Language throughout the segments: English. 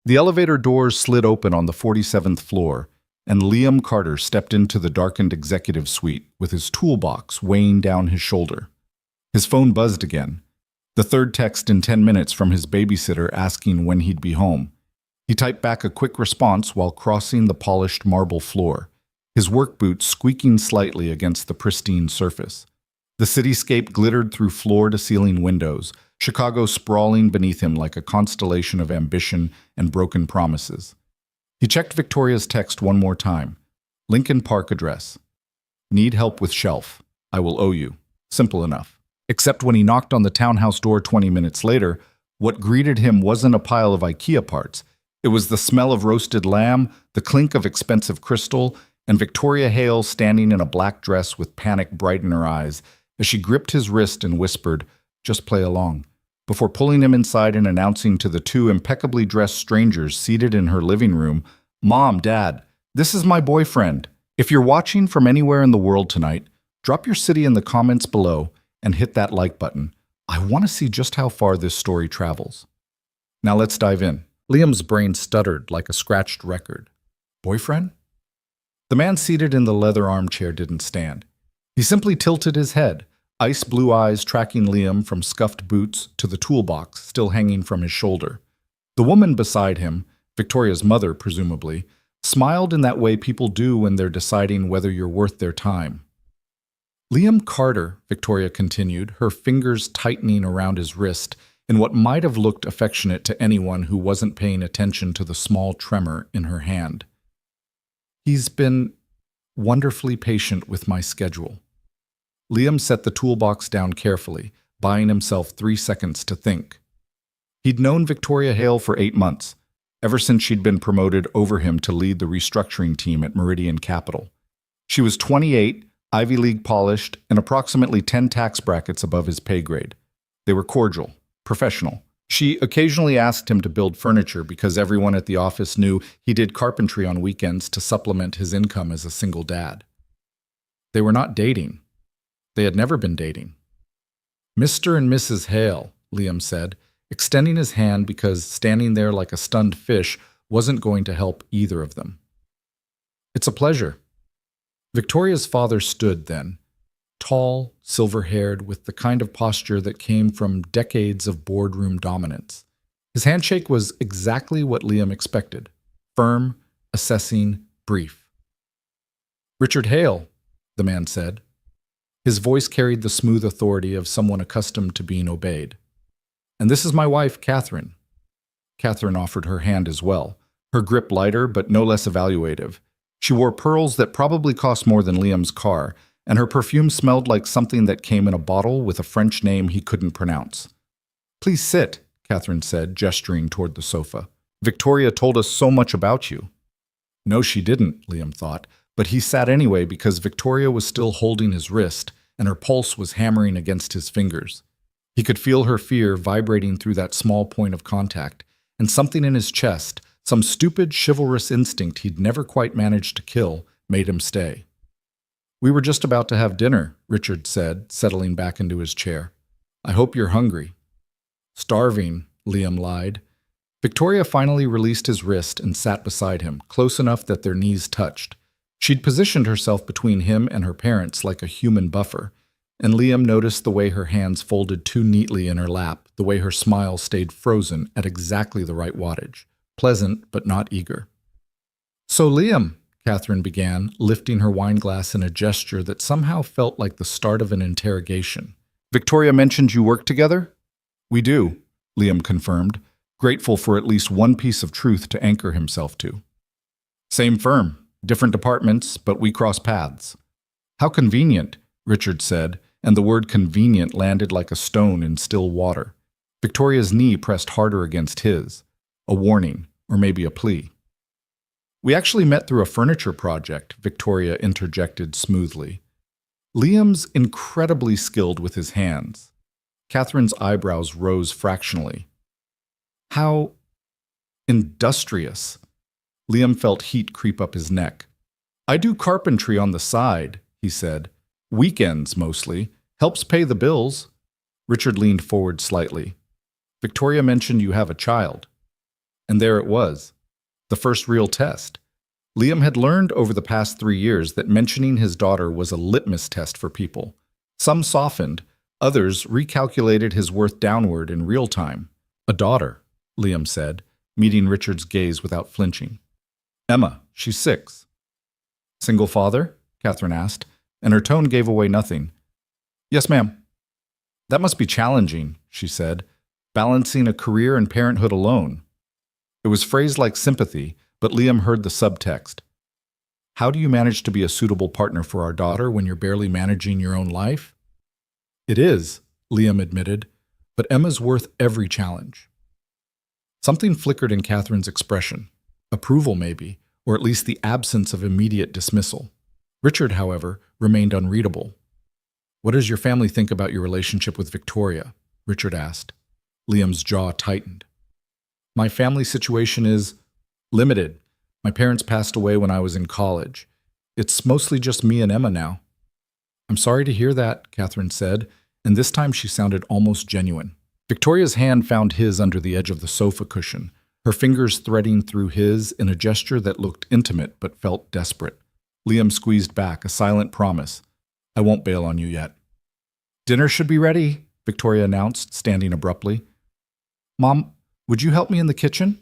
The elevator doors slid open on the 47th floor, and Liam Carter stepped into the darkened executive suite with his toolbox weighing down his shoulder. His phone buzzed again. The third text in 10 minutes from his babysitter asking when he'd be home. He typed back a quick response while crossing the polished marble floor, his work boots squeaking slightly against the pristine surface. The cityscape glittered through floor-to-ceiling windows, Chicago sprawling beneath him like a constellation of ambition and broken promises. He checked Victoria's text one more time. Lincoln Park address. Need help with shelf. I will owe you. Simple enough. Except when he knocked on the townhouse door 20 minutes later, what greeted him wasn't a pile of IKEA parts. It was the smell of roasted lamb, the clink of expensive crystal, and Victoria Hale standing in a black dress with panic bright in her eyes as she gripped his wrist and whispered, "Just play along," before pulling him inside and announcing to the two impeccably dressed strangers seated in her living room, "Mom, Dad, this is my boyfriend. If you're watching from anywhere in the world tonight, drop your city in the comments below and hit that like button. I want to see just how far this story travels." Now let's dive in. Liam's brain stuttered like a scratched record. Boyfriend? The man seated in the leather armchair didn't stand. He simply tilted his head, ice blue eyes tracking Liam from scuffed boots to the toolbox still hanging from his shoulder. The woman beside him, Victoria's mother presumably, smiled in that way people do when they're deciding whether you're worth their time. Liam Carter, Victoria continued, her fingers tightening around his wrist in what might have looked affectionate to anyone who wasn't paying attention to the small tremor in her hand. He's been wonderfully patient with my schedule. Liam set the toolbox down carefully, buying himself 3 seconds to think. He'd known Victoria Hale for 8 months, ever since she'd been promoted over him to lead the restructuring team at Meridian Capital. She was 28, Ivy League polished, and approximately 10 tax brackets above his pay grade. They were cordial, professional. She occasionally asked him to build furniture because everyone at the office knew he did carpentry on weekends to supplement his income as a single dad. They were not dating. They had never been dating. "Mr. and Mrs. Hale," Liam said, extending his hand because standing there like a stunned fish wasn't going to help either of them. "It's a pleasure." Victoria's father stood then, tall, silver-haired, with the kind of posture that came from decades of boardroom dominance. His handshake was exactly what Liam expected, firm, assessing, brief. "Richard Hale," the man said. His voice carried the smooth authority of someone accustomed to being obeyed. "And this is my wife, Catherine." Catherine offered her hand as well, her grip lighter but no less evaluative. She wore pearls that probably cost more than Liam's car, and her perfume smelled like something that came in a bottle with a French name he couldn't pronounce. "Please sit," Catherine said, gesturing toward the sofa. "Victoria told us so much about you." No, she didn't, Liam thought, but he sat anyway because Victoria was still holding his wrist, and her pulse was hammering against his fingers. He could feel her fear vibrating through that small point of contact, and something in his chest, some stupid chivalrous instinct he'd never quite managed to kill, made him stay. "We were just about to have dinner," Richard said, settling back into his chair. "I hope you're hungry." "Starving," Liam lied. Victoria finally released his wrist and sat beside him, close enough that their knees touched. She'd positioned herself between him and her parents like a human buffer, and Liam noticed the way her hands folded too neatly in her lap, the way her smile stayed frozen at exactly the right wattage, pleasant but not eager. "So Liam," Catherine began, lifting her wineglass in a gesture that somehow felt like the start of an interrogation. "Victoria mentioned you work together?" "We do," Liam confirmed, grateful for at least one piece of truth to anchor himself to. "Same firm, different departments, but we cross paths." "How convenient," Richard said, and the word convenient landed like a stone in still water. Victoria's knee pressed harder against his, a warning, or maybe a plea. "We actually met through a furniture project," Victoria interjected smoothly. "Liam's incredibly skilled with his hands." Catherine's eyebrows rose fractionally. "How industrious." Liam felt heat creep up his neck. "I do carpentry on the side," he said. "Weekends, mostly. Helps pay the bills." Richard leaned forward slightly. "Victoria mentioned you have a child." And there it was, the first real test. Liam had learned over the past 3 years that mentioning his daughter was a litmus test for people. Some softened, others recalculated his worth downward in real time. A daughter, Liam said, meeting Richard's gaze without flinching. Emma, she's 6. Single father? Catherine asked, and her tone gave away nothing. Yes, ma'am. That must be challenging, she said, balancing a career and parenthood alone. It was phrased like sympathy, but Liam heard the subtext. How do you manage to be a suitable partner for our daughter when you're barely managing your own life? It is, Liam admitted, but Emma's worth every challenge. Something flickered in Catherine's expression. Approval, maybe, or at least the absence of immediate dismissal. Richard, however, remained unreadable. What does your family think about your relationship with Victoria? Richard asked. Liam's jaw tightened. My family situation is limited. My parents passed away when I was in college. It's mostly just me and Emma now. I'm sorry to hear that, Catherine said, and this time she sounded almost genuine. Victoria's hand found his under the edge of the sofa cushion, her fingers threading through his in a gesture that looked intimate but felt desperate. Liam squeezed back, a silent promise. I won't bail on you yet. Dinner should be ready, Victoria announced, standing abruptly. Mom, would you help me in the kitchen?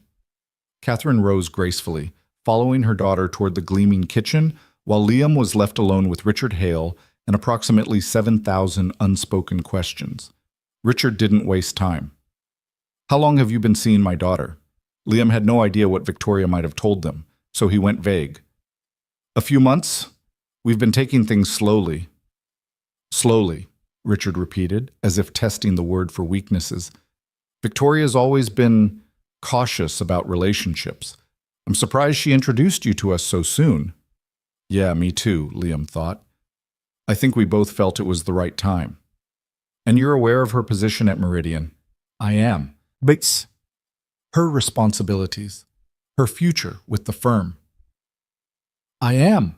Catherine rose gracefully, following her daughter toward the gleaming kitchen, while Liam was left alone with Richard Hale and approximately 7,000 unspoken questions. Richard didn't waste time. How long have you been seeing my daughter? Liam had no idea what Victoria might have told them, so he went vague. A few months. We've been taking things slowly. Slowly, Richard repeated, as if testing the word for weaknesses. Victoria's always been cautious about relationships. I'm surprised she introduced you to us so soon. Yeah, me too, Liam thought. I think we both felt it was the right time. And you're aware of her position at Meridian? I am. But her responsibilities, her future with the firm. I am,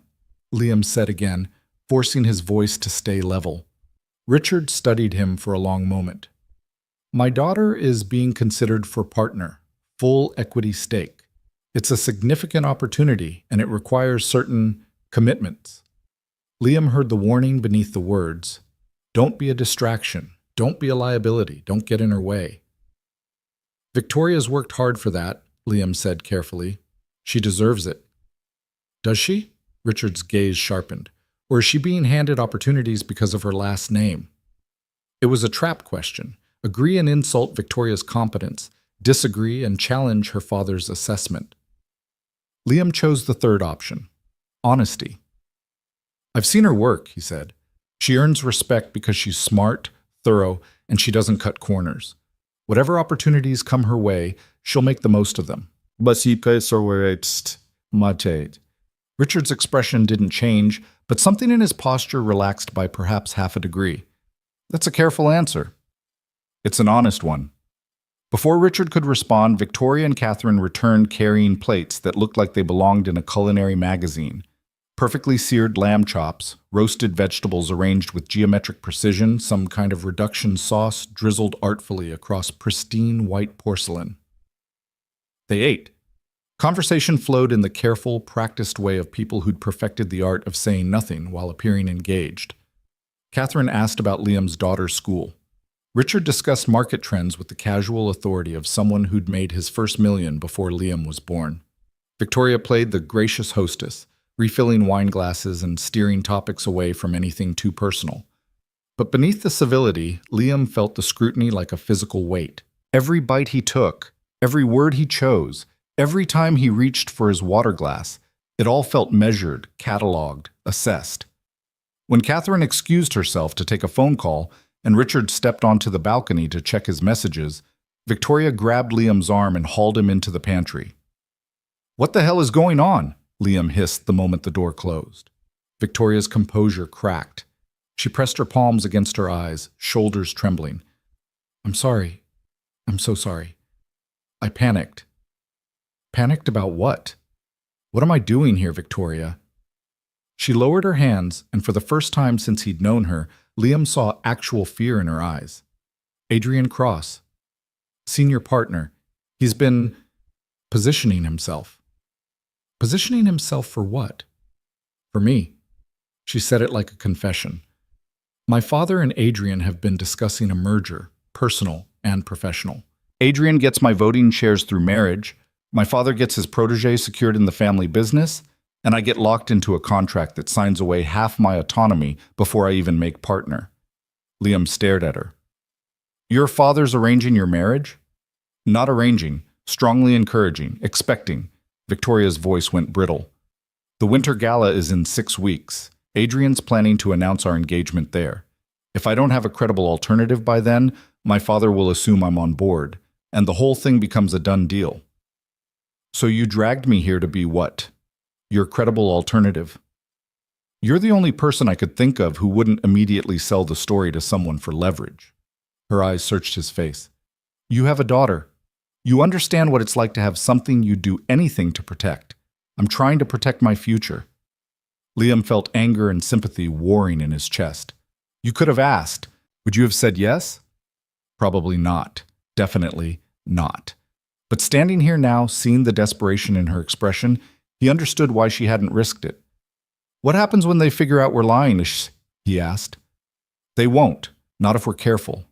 Liam said again, forcing his voice to stay level. Richard studied him for a long moment. My daughter is being considered for partner, full equity stake. It's a significant opportunity, and it requires certain commitments. Liam heard the warning beneath the words. Don't be a distraction. Don't be a liability. Don't get in her way. Victoria's worked hard for that, Liam said carefully. She deserves it. Does she? Richard's gaze sharpened. Or is she being handed opportunities because of her last name? It was a trap question. Agree and insult Victoria's competence. Disagree and challenge her father's assessment. Liam chose the third option. Honesty. I've seen her work, he said. She earns respect because she's smart, thorough, and she doesn't cut corners. Whatever opportunities come her way, she'll make the most of them. But she plays Richard's expression didn't change, but something in his posture relaxed by perhaps half a degree. That's a careful answer. It's an honest one. Before Richard could respond, Victoria and Catherine returned carrying plates that looked like they belonged in a culinary magazine. Perfectly seared lamb chops, roasted vegetables arranged with geometric precision, some kind of reduction sauce drizzled artfully across pristine white porcelain. They ate. Conversation flowed in the careful, practiced way of people who'd perfected the art of saying nothing while appearing engaged. Catherine asked about Liam's daughter's school. Richard discussed market trends with the casual authority of someone who'd made his first million before Liam was born. Victoria played the gracious hostess, refilling wine glasses and steering topics away from anything too personal. But beneath the civility, Liam felt the scrutiny like a physical weight. Every bite he took, every word he chose, every time he reached for his water glass, it all felt measured, catalogued, assessed. When Catherine excused herself to take a phone call and Richard stepped onto the balcony to check his messages, Victoria grabbed Liam's arm and hauled him into the pantry. What the hell is going on? Liam hissed the moment the door closed. Victoria's composure cracked. She pressed her palms against her eyes, shoulders trembling. I'm sorry. I'm so sorry. I panicked. Panicked about what? What am I doing here, Victoria? She lowered her hands, and for the first time since he'd known her, Liam saw actual fear in her eyes. Adrian Cross. Senior partner. He's been Positioning himself. Positioning himself for what? For me. She said it like a confession. My father and Adrian have been discussing a merger, personal and professional. Adrian gets my voting shares through marriage, my father gets his protege secured in the family business, and I get locked into a contract that signs away half my autonomy before I even make partner. Liam stared at her. Your father's arranging your marriage? Not arranging, strongly encouraging, expecting. Victoria's voice went brittle. The winter gala is in 6 weeks. Adrian's planning to announce our engagement there. If I don't have a credible alternative by then, my father will assume I'm on board, and the whole thing becomes a done deal. So you dragged me here to be what? Your credible alternative. You're the only person I could think of who wouldn't immediately sell the story to someone for leverage. Her eyes searched his face. You have a daughter. You understand what it's like to have something you'd do anything to protect. I'm trying to protect my future. Liam felt anger and sympathy warring in his chest. You could have asked. Would you have said yes? Probably not. Definitely not. But standing here now, seeing the desperation in her expression, he understood why she hadn't risked it. What happens when they figure out we're lying? He asked. They won't, not if we're careful.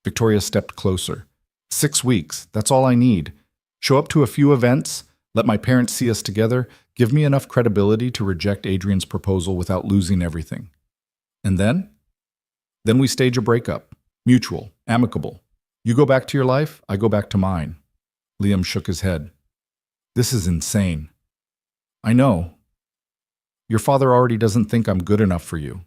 Victoria stepped closer. 6 weeks, that's all I need. Show up to a few events, let my parents see us together, give me enough credibility to reject Adrian's proposal without losing everything. And then? Then we stage a breakup. Mutual, amicable. You go back to your life, I go back to mine. Liam shook his head. This is insane. I know. Your father already doesn't think I'm good enough for you.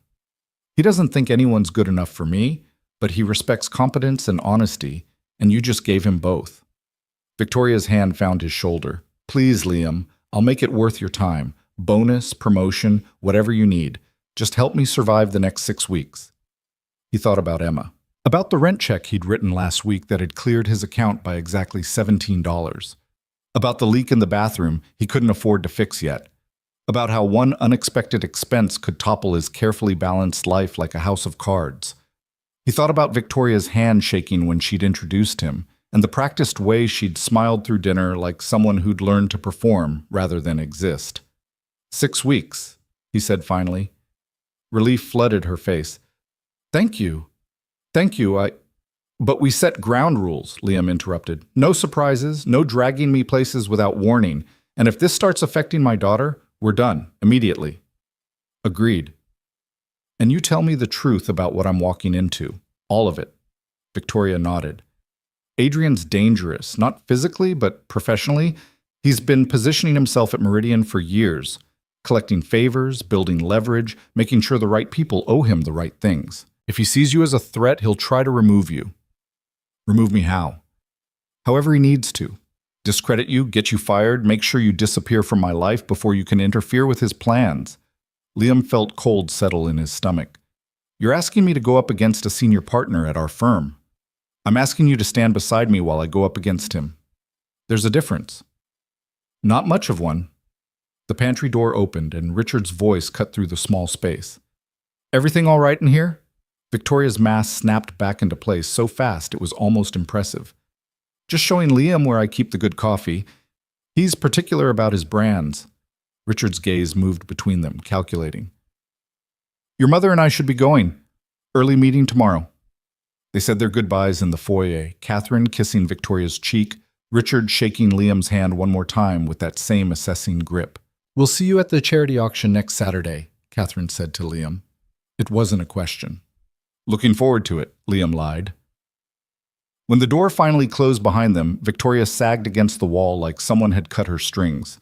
He doesn't think anyone's good enough for me, but he respects competence and honesty, and you just gave him both. Victoria's hand found his shoulder. Please, Liam, I'll make it worth your time. Bonus, promotion, whatever you need. Just help me survive the next 6 weeks. He thought about Emma. About the rent check he'd written last week that had cleared his account by exactly $17. About the leak in the bathroom he couldn't afford to fix yet. About how one unexpected expense could topple his carefully balanced life like a house of cards. He thought about Victoria's hand shaking when she'd introduced him, and the practiced way she'd smiled through dinner like someone who'd learned to perform rather than exist. 6 weeks, he said finally. Relief flooded her face. Thank you. Thank you, But we set ground rules, Liam interrupted. No surprises, no dragging me places without warning, and if this starts affecting my daughter, we're done, immediately. Agreed. And you tell me the truth about what I'm walking into. All of it. Victoria nodded. Adrian's dangerous, not physically, but professionally. He's been positioning himself at Meridian for years, collecting favors, building leverage, making sure the right people owe him the right things. If he sees you as a threat, he'll try to remove you. Remove me how? However he needs to. Discredit you, get you fired, make sure you disappear from my life before you can interfere with his plans. Liam felt cold settle in his stomach. You're asking me to go up against a senior partner at our firm. I'm asking you to stand beside me while I go up against him. There's a difference. Not much of one. The pantry door opened and Richard's voice cut through the small space. Everything all right in here? Victoria's mask snapped back into place so fast it was almost impressive. Just showing Liam where I keep the good coffee. He's particular about his brands. Richard's gaze moved between them, calculating. Your mother and I should be going. Early meeting tomorrow. They said their goodbyes in the foyer, Catherine kissing Victoria's cheek, Richard shaking Liam's hand one more time with that same assessing grip. We'll see you at the charity auction next Saturday, Catherine said to Liam. It wasn't a question. Looking forward to it, Liam lied. When the door finally closed behind them, Victoria sagged against the wall like someone had cut her strings.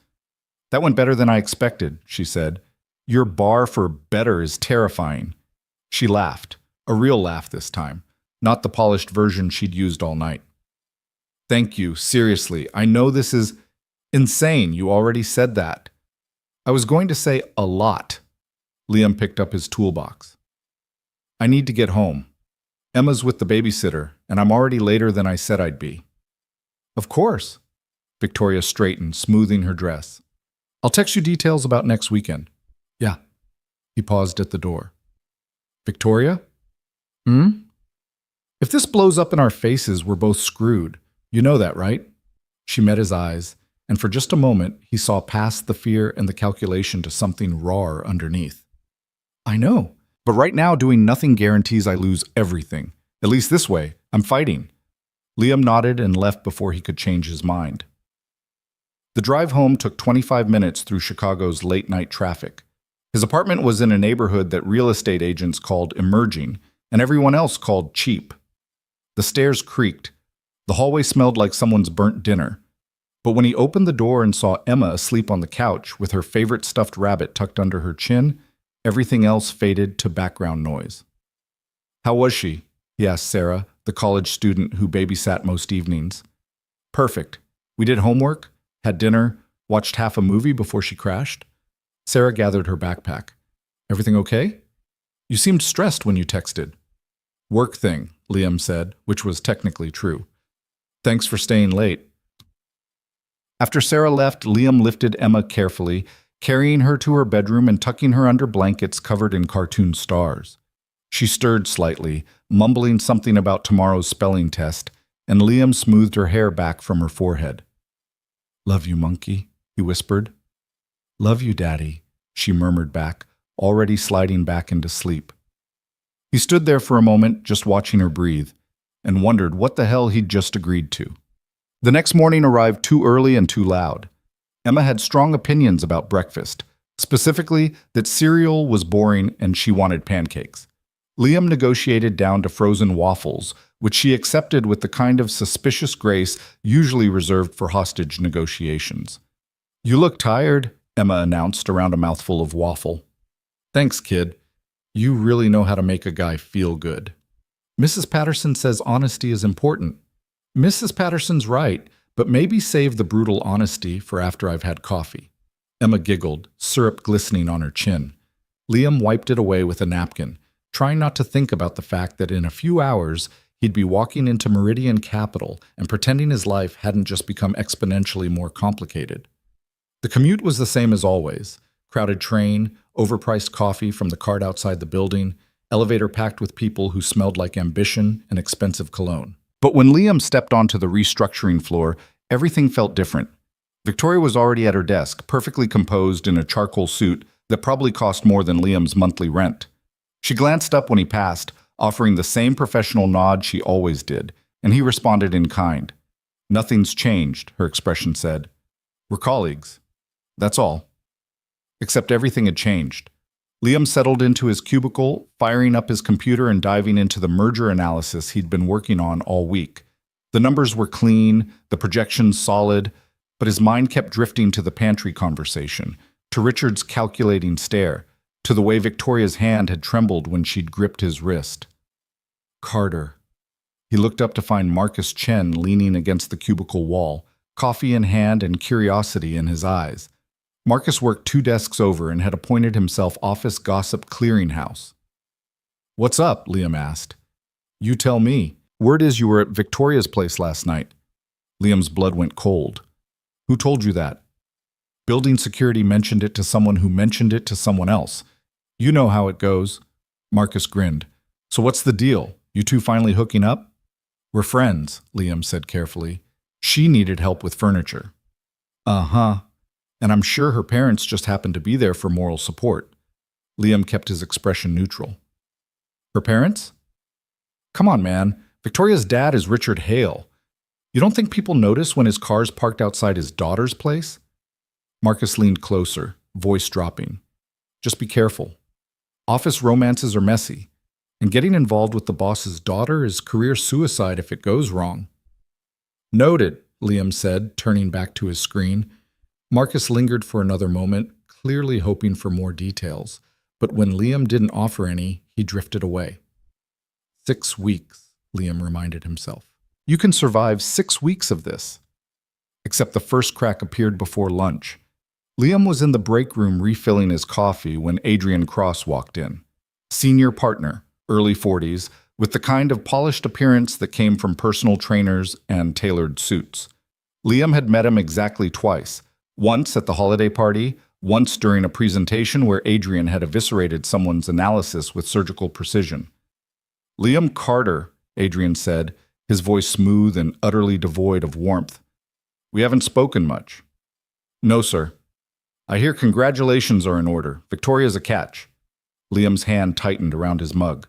That went better than I expected, she said. Your bar for better is terrifying. She laughed, a real laugh this time, not the polished version she'd used all night. Thank you, seriously. I know this is insane. You already said that. I was going to say a lot. Liam picked up his toolbox. I need to get home. Emma's with the babysitter, and I'm already later than I said I'd be. Of course. Victoria straightened, smoothing her dress. I'll text you details about next weekend. Yeah. He paused at the door. Victoria? If this blows up in our faces, we're both screwed. You know that, right? She met his eyes. and for just a moment he saw past the fear and the calculation to something raw underneath. I know, but right now doing nothing guarantees I lose everything. At least this way, I'm fighting. Liam nodded and left before he could change his mind. The drive home took 25 minutes through Chicago's late-night traffic. His apartment was in a neighborhood that real estate agents called emerging, and everyone else called cheap. The stairs creaked. The hallway smelled like someone's burnt dinner. But when he opened the door and saw Emma asleep on the couch with her favorite stuffed rabbit tucked under her chin, everything else faded to background noise. How was she? He asked Sarah, the college student who babysat most evenings. Perfect. We did homework, had dinner, watched half a movie before she crashed. Sarah gathered her backpack. Everything okay? You seemed stressed when you texted. Work thing, Liam said, which was technically true. Thanks for staying late. After Sarah left, Liam lifted Emma carefully, carrying her to her bedroom and tucking her under blankets covered in cartoon stars. She stirred slightly, mumbling something about tomorrow's spelling test, and Liam smoothed her hair back from her forehead. Love you, monkey, he whispered. Love you, Daddy, she murmured back, already sliding back into sleep. He stood there for a moment, just watching her breathe, and wondered what the hell he'd just agreed to. The next morning arrived too early and too loud. Emma had strong opinions about breakfast, specifically that cereal was boring and she wanted pancakes. Liam negotiated down to frozen waffles, which she accepted with the kind of suspicious grace usually reserved for hostage negotiations. You look tired, Emma announced around a mouthful of waffle. Thanks, kid. You really know how to make a guy feel good. Mrs. Patterson says honesty is important. Mrs. Patterson's right, but maybe save the brutal honesty for after I've had coffee. Emma giggled, syrup glistening on her chin. Liam wiped it away with a napkin, trying not to think about the fact that in a few hours he'd be walking into Meridian Capital and pretending his life hadn't just become exponentially more complicated. The commute was the same as always. Crowded train, overpriced coffee from the cart outside the building, elevator packed with people who smelled like ambition and expensive cologne. But when Liam stepped onto the restructuring floor, everything felt different. Victoria was already at her desk, perfectly composed in a charcoal suit that probably cost more than Liam's monthly rent. She glanced up when he passed, offering the same professional nod she always did, and he responded in kind. Nothing's changed, her expression said. We're colleagues. That's all. Except everything had changed. Liam settled into his cubicle, firing up his computer and diving into the merger analysis he'd been working on all week. The numbers were clean, the projections solid, but his mind kept drifting to the pantry conversation, to Richard's calculating stare, to the way Victoria's hand had trembled when she'd gripped his wrist. Carter. He looked up to find Marcus Chen leaning against the cubicle wall, coffee in hand and curiosity in his eyes. Marcus worked 2 desks over and had appointed himself office gossip clearinghouse. What's up? Liam asked. You tell me. Word is you were at Victoria's place last night. Liam's blood went cold. Who told you that? Building security mentioned it to someone who mentioned it to someone else. You know how it goes. Marcus grinned. So what's the deal? You two finally hooking up? We're friends, Liam said carefully. She needed help with furniture. Uh-huh. And I'm sure her parents just happened to be there for moral support. Liam kept his expression neutral. Her parents? Come on, man. Victoria's dad is Richard Hale. You don't think people notice when his car's parked outside his daughter's place? Marcus leaned closer, voice dropping. Just be careful. Office romances are messy, and getting involved with the boss's daughter is career suicide if it goes wrong. Noted, Liam said, turning back to his screen. Marcus lingered for another moment, clearly hoping for more details, but when Liam didn't offer any, he drifted away. 6 weeks, Liam reminded himself. You can survive 6 weeks of this. Except the first crack appeared before lunch. Liam was in the break room refilling his coffee when Adrian Cross walked in. Senior partner, early 40s, with the kind of polished appearance that came from personal trainers and tailored suits. Liam had met him exactly twice. Once at the holiday party, once during a presentation where Adrian had eviscerated someone's analysis with surgical precision. Liam Carter, Adrian said, his voice smooth and utterly devoid of warmth. We haven't spoken much. No, sir. I hear congratulations are in order. Victoria's a catch. Liam's hand tightened around his mug.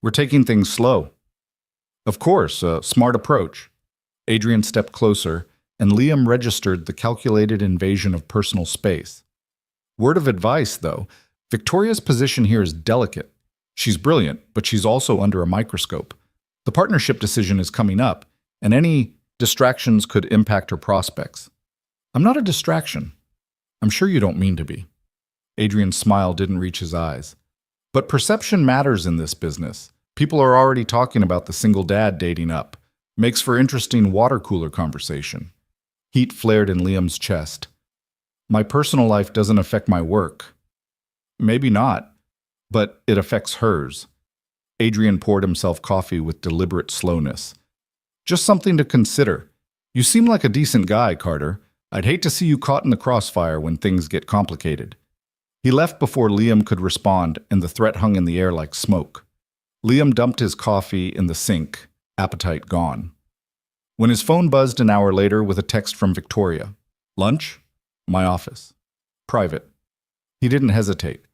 We're taking things slow. Of course, a smart approach. Adrian stepped closer, and Liam registered the calculated invasion of personal space. Word of advice, though, Victoria's position here is delicate. She's brilliant, but she's also under a microscope. The partnership decision is coming up, and any distractions could impact her prospects. I'm not a distraction. I'm sure you don't mean to be. Adrian's smile didn't reach his eyes. But perception matters in this business. People are already talking about the single dad dating up. Makes for interesting water cooler conversation. Heat flared in Liam's chest. My personal life doesn't affect my work. Maybe not, but it affects hers. Adrian poured himself coffee with deliberate slowness. Just something to consider. You seem like a decent guy, Carter. I'd hate to see you caught in the crossfire when things get complicated. He left before Liam could respond, and the threat hung in the air like smoke. Liam dumped his coffee in the sink, appetite gone. When his phone buzzed an hour later with a text from Victoria. Lunch? My office. Private. He didn't hesitate.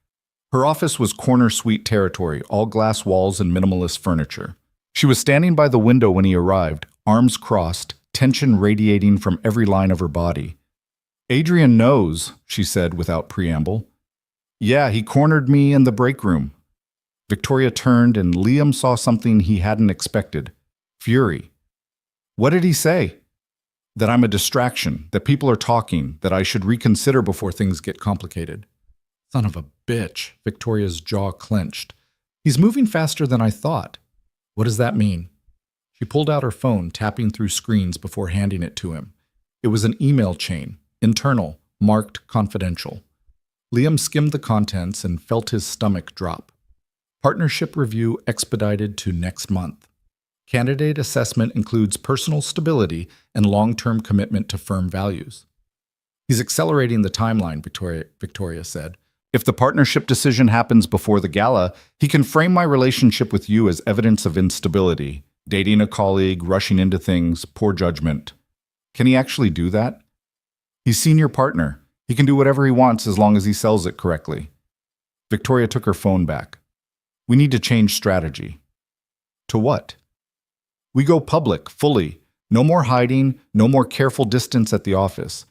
Her office was corner suite territory, all glass walls and minimalist furniture. She was standing by the window when he arrived, arms crossed, tension radiating from every line of her body. Adrian knows, she said without preamble. Yeah, he cornered me in the break room. Victoria turned and Liam saw something he hadn't expected. Fury. What did he say? That I'm a distraction, that people are talking, that I should reconsider before things get complicated. Son of a bitch, Victoria's jaw clenched. He's moving faster than I thought. What does that mean? She pulled out her phone, tapping through screens before handing it to him. It was an email chain, internal, marked confidential. Liam skimmed the contents and felt his stomach drop. Partnership review expedited to next month. Candidate assessment includes personal stability and long-term commitment to firm values. He's accelerating the timeline, Victoria said. If the partnership decision happens before the gala, he can frame my relationship with you as evidence of instability, dating a colleague, rushing into things, poor judgment. Can he actually do that? He's senior partner. He can do whatever he wants as long as he sells it correctly. Victoria took her phone back. We need to change strategy. To what? We go public, fully. No more hiding, no more careful distance at the office.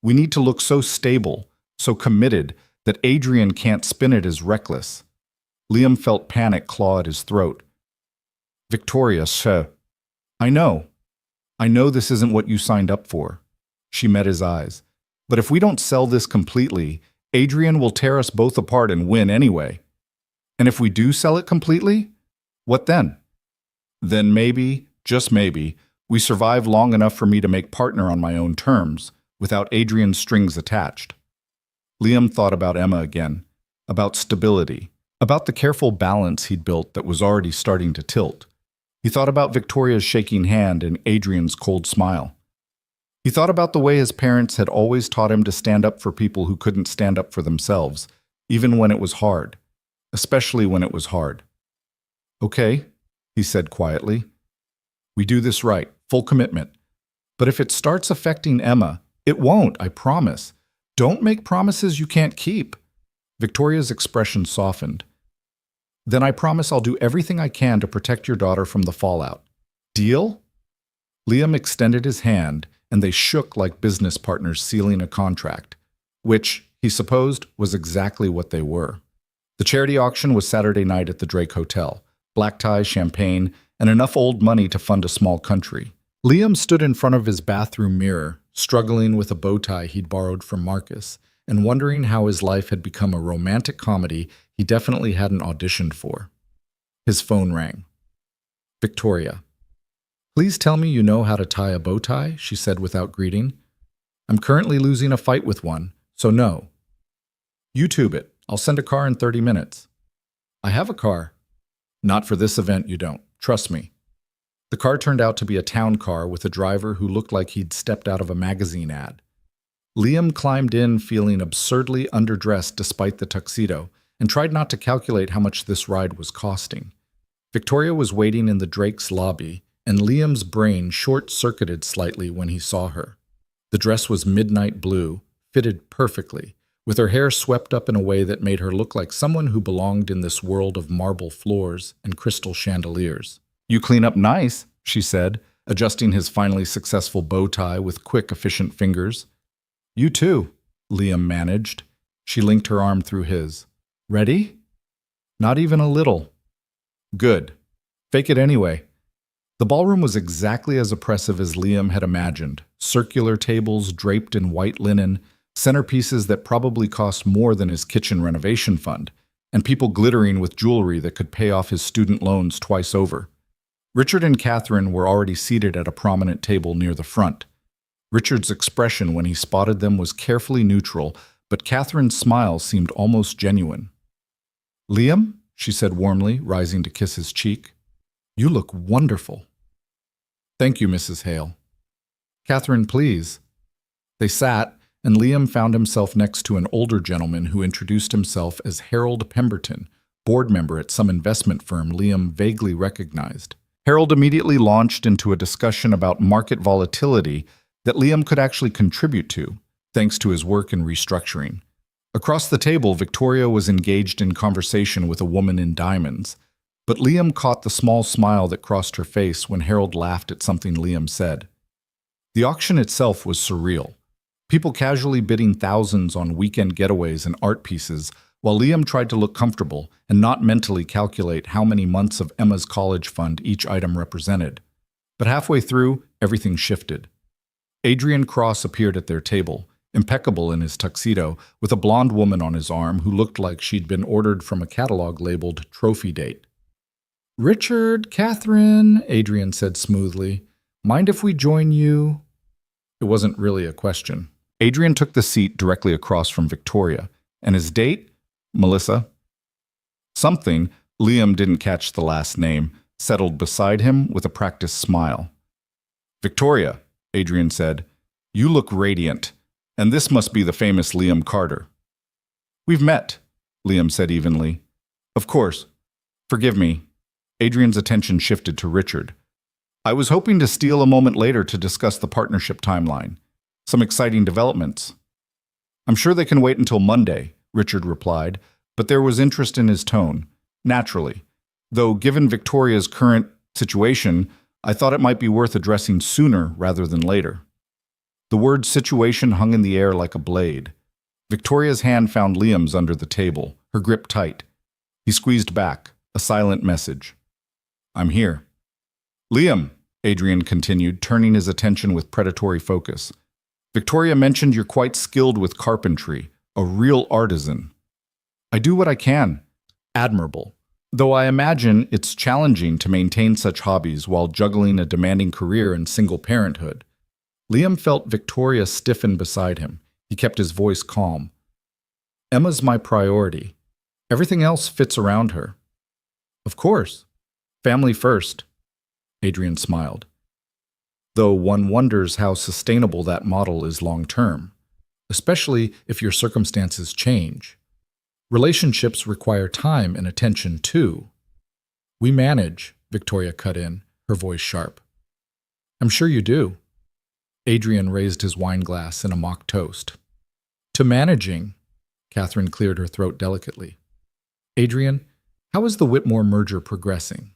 We need to look so stable, so committed, that Adrian can't spin it as reckless. Liam felt panic claw at his throat. Victoria, sir. I know this isn't what you signed up for. She met his eyes. But if we don't sell this completely, Adrian will tear us both apart and win anyway. And if we do sell it completely, what then? Then maybe, just maybe, we survive long enough for me to make partner on my own terms, without Adrian's strings attached. Liam thought about Emma again, about stability, about the careful balance he'd built that was already starting to tilt. He thought about Victoria's shaking hand and Adrian's cold smile. He thought about the way his parents had always taught him to stand up for people who couldn't stand up for themselves, even when it was hard, especially when it was hard. Okay, he said quietly. We do this right, full commitment. But if it starts affecting Emma, it won't, I promise. Don't make promises you can't keep. Victoria's expression softened. Then I promise I'll do everything I can to protect your daughter from the fallout. Deal? Liam extended his hand, and they shook like business partners sealing a contract, which, he supposed, was exactly what they were. The charity auction was Saturday night at the Drake Hotel. Black tie, champagne, and enough old money to fund a small country. Liam stood in front of his bathroom mirror, struggling with a bow tie he'd borrowed from Marcus, and wondering how his life had become a romantic comedy he definitely hadn't auditioned for. His phone rang. Victoria. Please tell me you know how to tie a bow tie, she said without greeting. I'm currently losing a fight with one, so no. YouTube it. I'll send a car in 30 minutes. I have a car. Not for this event, you don't. Trust me. The car turned out to be a town car with a driver who looked like he'd stepped out of a magazine ad. Liam climbed in feeling absurdly underdressed despite the tuxedo and tried not to calculate how much this ride was costing. Victoria was waiting in the Drake's lobby, and Liam's brain short-circuited slightly when he saw her. The dress was midnight blue, fitted perfectly, with her hair swept up in a way that made her look like someone who belonged in this world of marble floors and crystal chandeliers. "You clean up nice," she said, adjusting his finally successful bow tie with quick, efficient fingers. "You too," Liam managed. She linked her arm through his. "Ready?" "Not even a little." "Good. Fake it anyway." The ballroom was exactly as oppressive as Liam had imagined. Circular tables draped in white linen, centerpieces that probably cost more than his kitchen renovation fund, and people glittering with jewelry that could pay off his student loans twice over. Richard and Catherine were already seated at a prominent table near the front. Richard's expression when he spotted them was carefully neutral, but Catherine's smile seemed almost genuine. "Liam," she said warmly, rising to kiss his cheek, "you look wonderful." "Thank you, Mrs. Hale." "Catherine, please." They sat, and Liam found himself next to an older gentleman who introduced himself as Harold Pemberton, board member at some investment firm Liam vaguely recognized. Harold immediately launched into a discussion about market volatility that Liam could actually contribute to, thanks to his work in restructuring. Across the table, Victoria was engaged in conversation with a woman in diamonds, but Liam caught the small smile that crossed her face when Harold laughed at something Liam said. The auction itself was surreal. People casually bidding thousands on weekend getaways and art pieces, while Liam tried to look comfortable and not mentally calculate how many months of Emma's college fund each item represented. But halfway through, everything shifted. Adrian Cross appeared at their table, impeccable in his tuxedo, with a blonde woman on his arm who looked like she'd been ordered from a catalog labeled Trophy Date. "Richard, Catherine," Adrian said smoothly, "mind if we join you?" It wasn't really a question. Adrian took the seat directly across from Victoria, and his date, Melissa, something, Liam didn't catch the last name, settled beside him with a practiced smile. "Victoria," Adrian said, "you look radiant, and this must be the famous Liam Carter." "We've met," Liam said evenly. "Of course. Forgive me." Adrian's attention shifted to Richard. "I was hoping to steal a moment later to discuss the partnership timeline. Some exciting developments." "I'm sure they can wait until Monday," Richard replied, but there was interest in his tone, naturally. Though given Victoria's current situation, I thought it might be worth addressing sooner rather than later. The word situation hung in the air like a blade. Victoria's hand found Liam's under the table, her grip tight. He squeezed back, a silent message. "I'm here." "Liam," Adrian continued, turning his attention with predatory focus. "Victoria mentioned you're quite skilled with carpentry, a real artisan." "I do what I can." "Admirable. Though I imagine it's challenging to maintain such hobbies while juggling a demanding career and single parenthood." Liam felt Victoria stiffen beside him. He kept his voice calm. "Emma's my priority. Everything else fits around her." "Of course. Family first." Adrian smiled. "Though one wonders how sustainable that model is long-term, especially if your circumstances change. Relationships require time and attention, too." "We manage," Victoria cut in, her voice sharp. "I'm sure you do." Adrian raised his wine glass in a mock toast. "To managing," Catherine cleared her throat delicately. "Adrian, how is the Whitmore merger progressing?"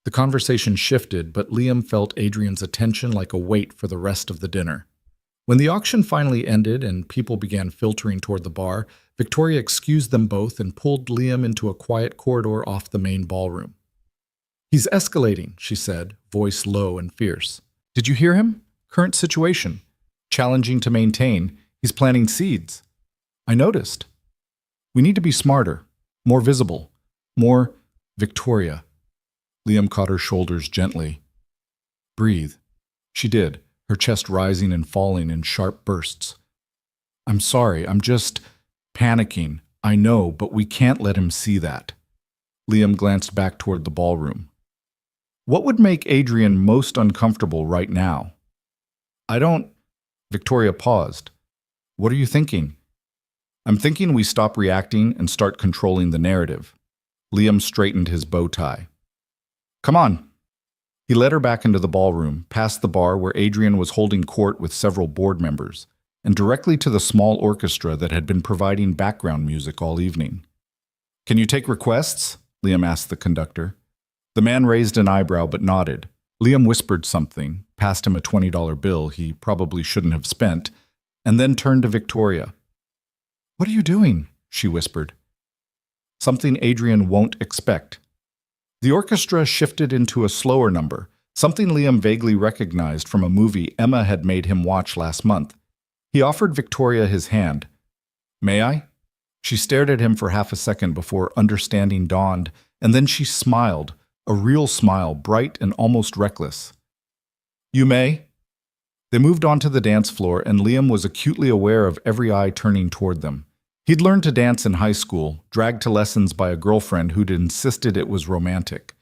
The conversation shifted, but Liam felt Adrian's attention like a weight for the rest of the dinner. When the auction finally ended and people began filtering toward the bar, Victoria excused them both and pulled Liam into a quiet corridor off the main ballroom. "He's escalating," she said, voice low and fierce. "Did you hear him? Current situation. Challenging to maintain. He's planting seeds." "I noticed." "We need to be smarter, more visible, more—" "Victoria." Liam caught her shoulders gently. "Breathe." She did, her chest rising and falling in sharp bursts. "I'm sorry, I'm just panicking. I know, but we can't let him see that." Liam glanced back toward the ballroom. "What would make Adrian most uncomfortable right now?" "I don't—" Victoria paused. "What are you thinking?" "I'm thinking we stop reacting and start controlling the narrative." Liam straightened his bow tie. "Come on." He led her back into the ballroom, past the bar where Adrian was holding court with several board members, and directly to the small orchestra that had been providing background music all evening. "Can you take requests?" Liam asked the conductor. The man raised an eyebrow but nodded. Liam whispered something, passed him a $20 bill he probably shouldn't have spent, and then turned to Victoria. "What are you doing?" she whispered. Something Adrian won't expect. The orchestra shifted into a slower number, something Liam vaguely recognized from a movie Emma had made him watch last month. He offered Victoria his hand. "May I?" She stared at him for half a second before understanding dawned, and then she smiled, a real smile, bright and almost reckless. "You may." They moved onto the dance floor, and Liam was acutely aware of every eye turning toward them. He'd learned to dance in high school, dragged to lessons by a girlfriend who'd insisted it was romantic.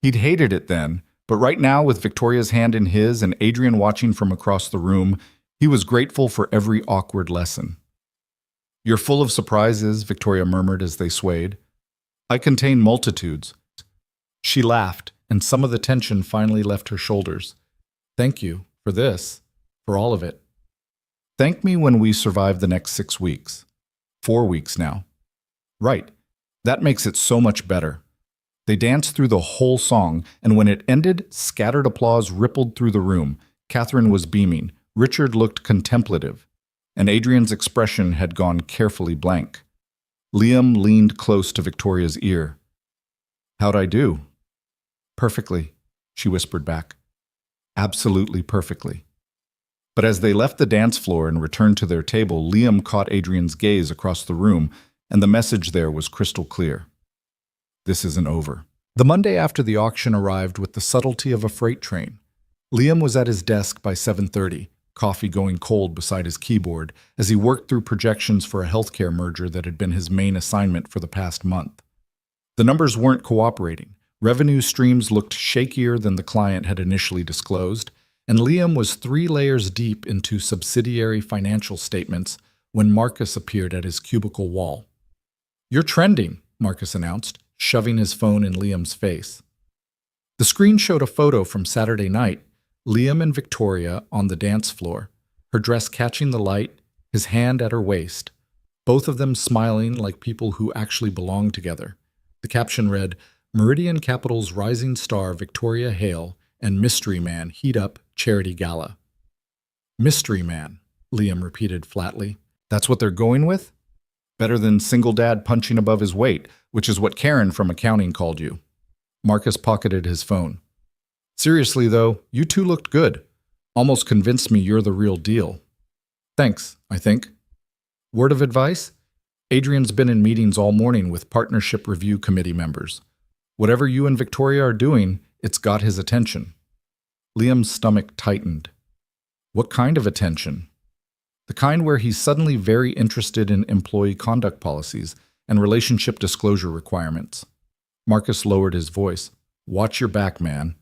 He'd hated it then, but right now, with Victoria's hand in his and Adrian watching from across the room, he was grateful for every awkward lesson. "You're full of surprises," Victoria murmured as they swayed. "I contain multitudes." She laughed, and some of the tension finally left her shoulders. "Thank you for this, for all of it. Thank me when we survive the next 6 weeks. 4 weeks now." "Right. That makes it so much better." They danced through the whole song, and when it ended, scattered applause rippled through the room. Catherine was beaming. Richard looked contemplative, and Adrian's expression had gone carefully blank. Liam leaned close to Victoria's ear. "How'd I do?" "Perfectly," she whispered back. "Absolutely perfectly." But as they left the dance floor and returned to their table, Liam caught Adrian's gaze across the room, and the message there was crystal clear. This isn't over. The Monday after the auction arrived with the subtlety of a freight train. Liam was at his desk by 7:30, coffee going cold beside his keyboard, as he worked through projections for a healthcare merger that had been his main assignment for the past month. The numbers weren't cooperating. Revenue streams looked shakier than the client had initially disclosed, and Liam was 3 layers deep into subsidiary financial statements when Marcus appeared at his cubicle wall. "You're trending," Marcus announced, shoving his phone in Liam's face. The screen showed a photo from Saturday night, Liam and Victoria on the dance floor, her dress catching the light, his hand at her waist, both of them smiling like people who actually belonged together. The caption read, "Meridian Capital's rising star Victoria Hale and Mystery Man heat up charity gala." "Mystery Man," Liam repeated flatly. "That's what they're going with? Better than single dad punching above his weight, which is what Karen from accounting called you." Marcus pocketed his phone. "Seriously, though, you two looked good. Almost convinced me you're the real deal." "Thanks, I think." "Word of advice? Adrian's been in meetings all morning with Partnership Review Committee members. Whatever you and Victoria are doing, it's got his attention." Liam's stomach tightened. "What kind of attention?" "The kind where he's suddenly very interested in employee conduct policies and relationship disclosure requirements." Marcus lowered his voice. "Watch your back, man.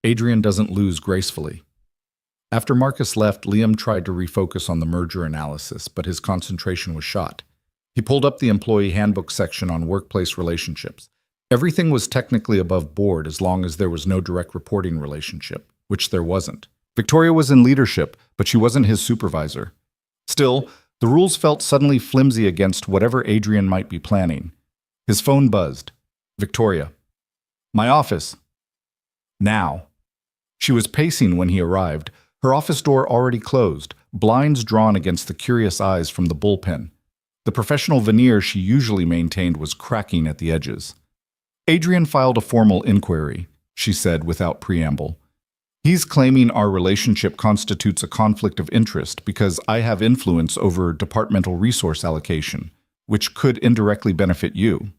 Adrian doesn't lose gracefully." After Marcus left, Liam tried to refocus on the merger analysis, but his concentration was shot. He pulled up the employee handbook section on workplace relationships. Everything was technically above board as long as there was no direct reporting relationship, which there wasn't. Victoria was in leadership, but she wasn't his supervisor. Still, the rules felt suddenly flimsy against whatever Adrian might be planning. His phone buzzed. "Victoria." "My office." "Now." She was pacing when he arrived, her office door already closed, blinds drawn against the curious eyes from the bullpen. The professional veneer she usually maintained was cracking at the edges. "Adrian filed a formal inquiry," she said without preamble. "He's claiming our relationship constitutes a conflict of interest because I have influence over departmental resource allocation, which could indirectly benefit you."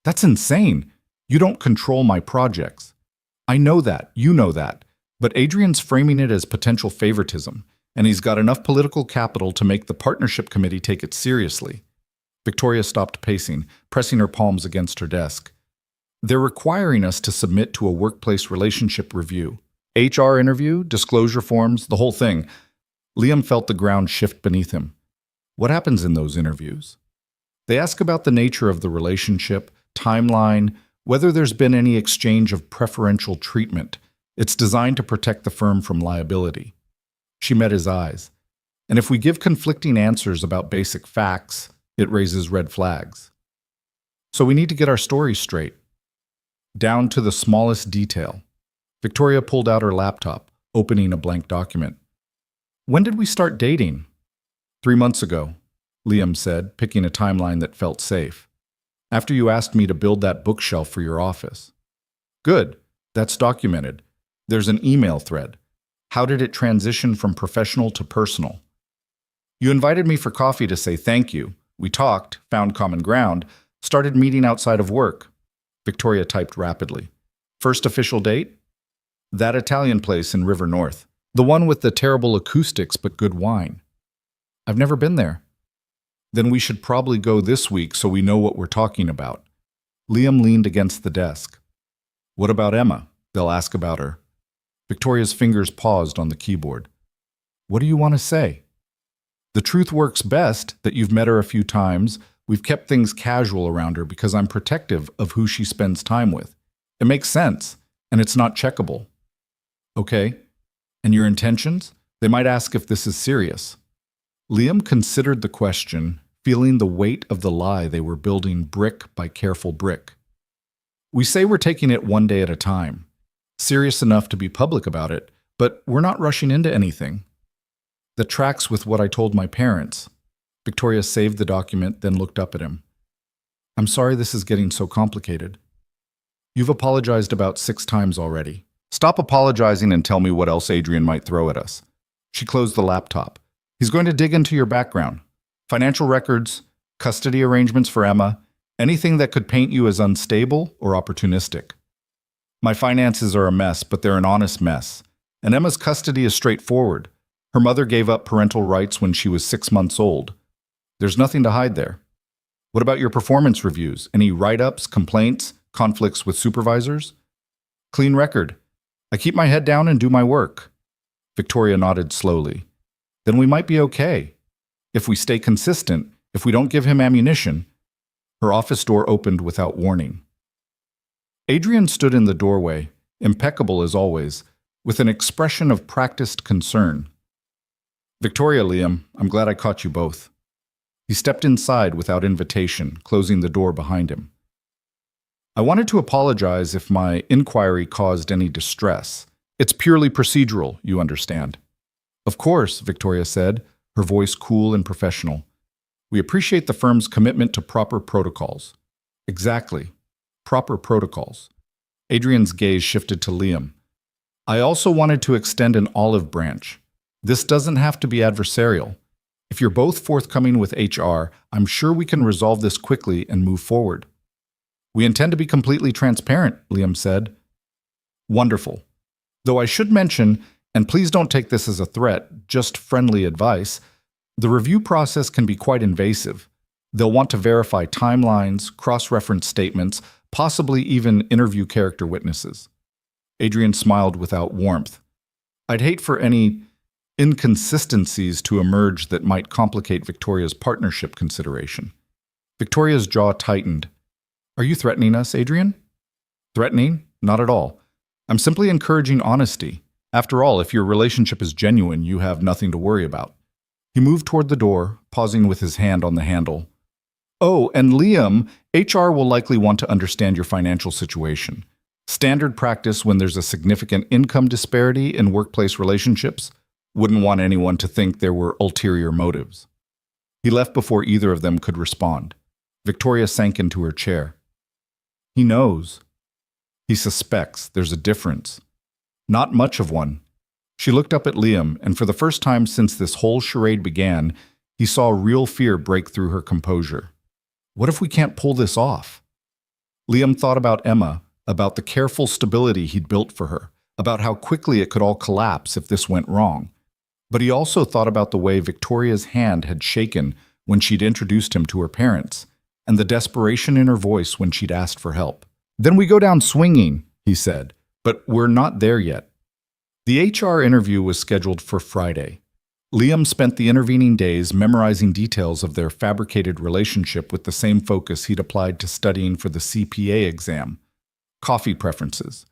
"That's insane. You don't control my projects." "I know that, you know that, but Adrian's framing it as potential favoritism, and he's got enough political capital to make the partnership committee take it seriously." Victoria stopped pacing, pressing her palms against her desk. "They're requiring us to submit to a workplace relationship review. HR interview, disclosure forms, the whole thing." Liam felt the ground shift beneath him. "What happens in those interviews?" "They ask about the nature of the relationship, timeline, whether there's been any exchange of preferential treatment. It's designed to protect the firm from liability. She met his eyes. And if we give conflicting answers about basic facts, it raises red flags. So we need to get our story straight, down to the smallest detail. Victoria pulled out her laptop, opening a blank document. When did we start dating? 3 months ago, Liam said, picking a timeline that felt safe. After you asked me to build that bookshelf for your office. Good, that's documented. There's an email thread. How did it transition from professional to personal? You invited me for coffee to say thank you. We talked, found common ground, started meeting outside of work. Victoria typed rapidly. First official date? That Italian place in River North. The one with the terrible acoustics but good wine. I've never been there. Then we should probably go this week so we know what we're talking about. Liam leaned against the desk. What about Emma? They'll ask about her. Victoria's fingers paused on the keyboard. What do you want to say? The truth works best that you've met her a few times. We've kept things casual around her because I'm protective of who she spends time with. It makes sense, and it's not checkable. Okay. And your intentions? They might ask if this is serious. Liam considered the question, feeling the weight of the lie they were building brick by careful brick. We say we're taking it one day at a time. Serious enough to be public about it, but we're not rushing into anything. That tracks with what I told my parents. Victoria saved the document, then looked up at him. I'm sorry this is getting so complicated. You've apologized about 6 times already. Stop apologizing and tell me what else Adrian might throw at us. She closed the laptop. He's going to dig into your background. Financial records, custody arrangements for Emma, anything that could paint you as unstable or opportunistic. My finances are a mess, but they're an honest mess. And Emma's custody is straightforward. Her mother gave up parental rights when she was 6 months old. There's nothing to hide there. What about your performance reviews? Any write-ups, complaints, conflicts with supervisors? Clean record. I keep my head down and do my work. Victoria nodded slowly. Then we might be okay. If we stay consistent, if we don't give him ammunition. Her office door opened without warning. Adrian stood in the doorway, impeccable as always, with an expression of practiced concern. Victoria, Liam, I'm glad I caught you both. He stepped inside without invitation, closing the door behind him. I wanted to apologize if my inquiry caused any distress. It's purely procedural, you understand. Of course, Victoria said, her voice cool and professional. We appreciate the firm's commitment to proper protocols. Exactly. Proper protocols. Adrian's gaze shifted to Liam. I also wanted to extend an olive branch. This doesn't have to be adversarial. If you're both forthcoming with HR, I'm sure we can resolve this quickly and move forward. We intend to be completely transparent, Liam said. Wonderful. Though I should mention, and please don't take this as a threat, just friendly advice, the review process can be quite invasive. They'll want to verify timelines, cross-reference statements, possibly even interview character witnesses. Adrian smiled without warmth. I'd hate for any inconsistencies to emerge that might complicate Victoria's partnership consideration. Victoria's jaw tightened. Are you threatening us, Adrian? Threatening? Not at all. I'm simply encouraging honesty. After all, if your relationship is genuine, you have nothing to worry about. He moved toward the door, pausing with his hand on the handle. Oh, and Liam, HR will likely want to understand your financial situation. Standard practice when there's a significant income disparity in workplace relationships. Wouldn't want anyone to think there were ulterior motives. He left before either of them could respond. Victoria sank into her chair. He knows. He suspects there's a difference. Not much of one. She looked up at Liam, and for the first time since this whole charade began, he saw real fear break through her composure. What if we can't pull this off? Liam thought about Emma, about the careful stability he'd built for her, about how quickly it could all collapse if this went wrong. But he also thought about the way Victoria's hand had shaken when she'd introduced him to her parents, and the desperation in her voice when she'd asked for help. Then we go down swinging, he said, but we're not there yet. The HR interview was scheduled for Friday. Liam spent the intervening days memorizing details of their fabricated relationship with the same focus he'd applied to studying for the CPA exam. Coffee preferences.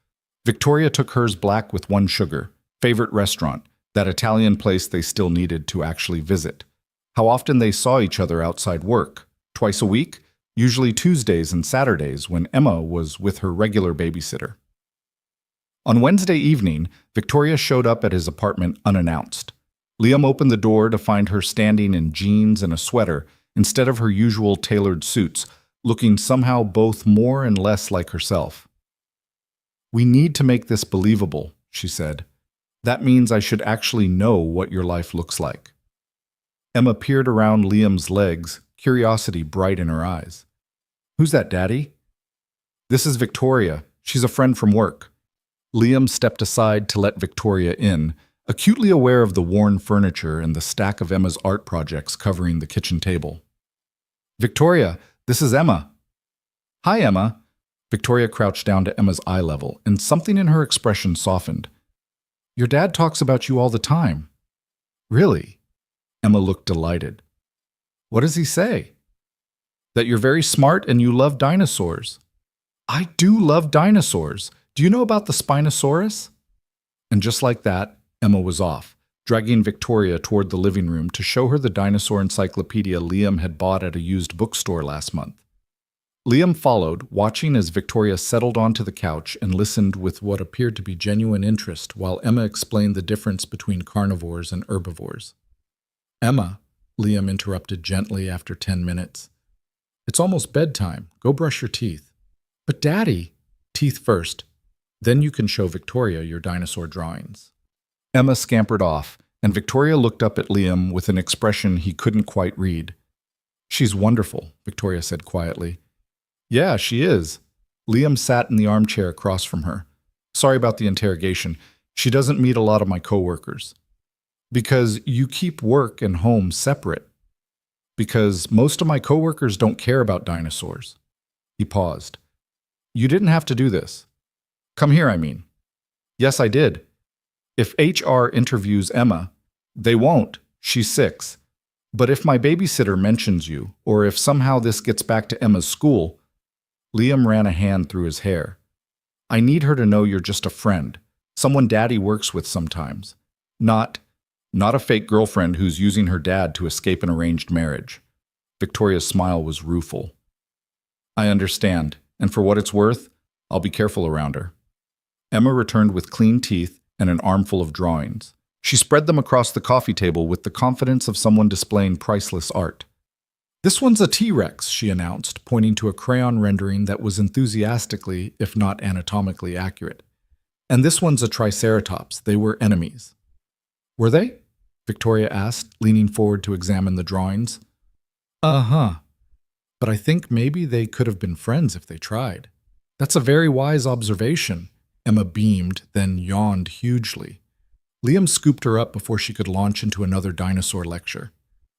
Victoria took hers black with 1 sugar. Favorite restaurant, that Italian place they still needed to actually visit. How often they saw each other outside work. Twice a week? Usually Tuesdays and Saturdays when Emma was with her regular babysitter. On Wednesday evening, Victoria showed up at his apartment unannounced. Liam opened the door to find her standing in jeans and a sweater instead of her usual tailored suits, looking somehow both more and less like herself. "We need to make this believable," she said. "That means I should actually know what your life looks like." Emma peered around Liam's legs, curiosity bright in her eyes. "Who's that, Daddy?" "This is Victoria. She's a friend from work." Liam stepped aside to let Victoria in, acutely aware of the worn furniture and the stack of Emma's art projects covering the kitchen table. "Victoria, this is Emma." "Hi, Emma." Victoria crouched down to Emma's eye level, and something in her expression softened. "Your dad talks about you all the time." "Really?" Emma looked delighted. "What does he say?" "That you're very smart and you love dinosaurs." "I do love dinosaurs. Do you know about the Spinosaurus?" And just like that, Emma was off, dragging Victoria toward the living room to show her the dinosaur encyclopedia Liam had bought at a used bookstore last month. Liam followed, watching as Victoria settled onto the couch and listened with what appeared to be genuine interest while Emma explained the difference between carnivores and herbivores. "Emma," Liam interrupted gently after 10 minutes. "It's almost bedtime. Go brush your teeth." "But Daddy—" "Teeth first. Then you can show Victoria your dinosaur drawings." Emma scampered off, and Victoria looked up at Liam with an expression he couldn't quite read. "She's wonderful," Victoria said quietly. "Yeah, she is." Liam sat in the armchair across from her. "Sorry about the interrogation. She doesn't meet a lot of my coworkers." "Because you keep work and home separate." "Because most of my coworkers don't care about dinosaurs." He paused. "You didn't have to do this. Come here, I mean." "Yes, I did. If HR interviews Emma, they won't. She's 6. But if my babysitter mentions you, or if somehow this gets back to Emma's school..." Liam ran a hand through his hair. "I need her to know you're just a friend, someone Daddy works with sometimes. Not a fake girlfriend who's using her dad to escape an arranged marriage." Victoria's smile was rueful. "I understand, and for what it's worth, I'll be careful around her." Emma returned with clean teeth and an armful of drawings. She spread them across the coffee table with the confidence of someone displaying priceless art. "This one's a T-Rex," she announced, pointing to a crayon rendering that was enthusiastically, if not anatomically, accurate. "And this one's a Triceratops. They were enemies." "Were they?" Victoria asked, leaning forward to examine the drawings. "Uh-huh. But I think maybe they could have been friends if they tried." "That's a very wise observation." Emma beamed, then yawned hugely. Liam scooped her up before she could launch into another dinosaur lecture.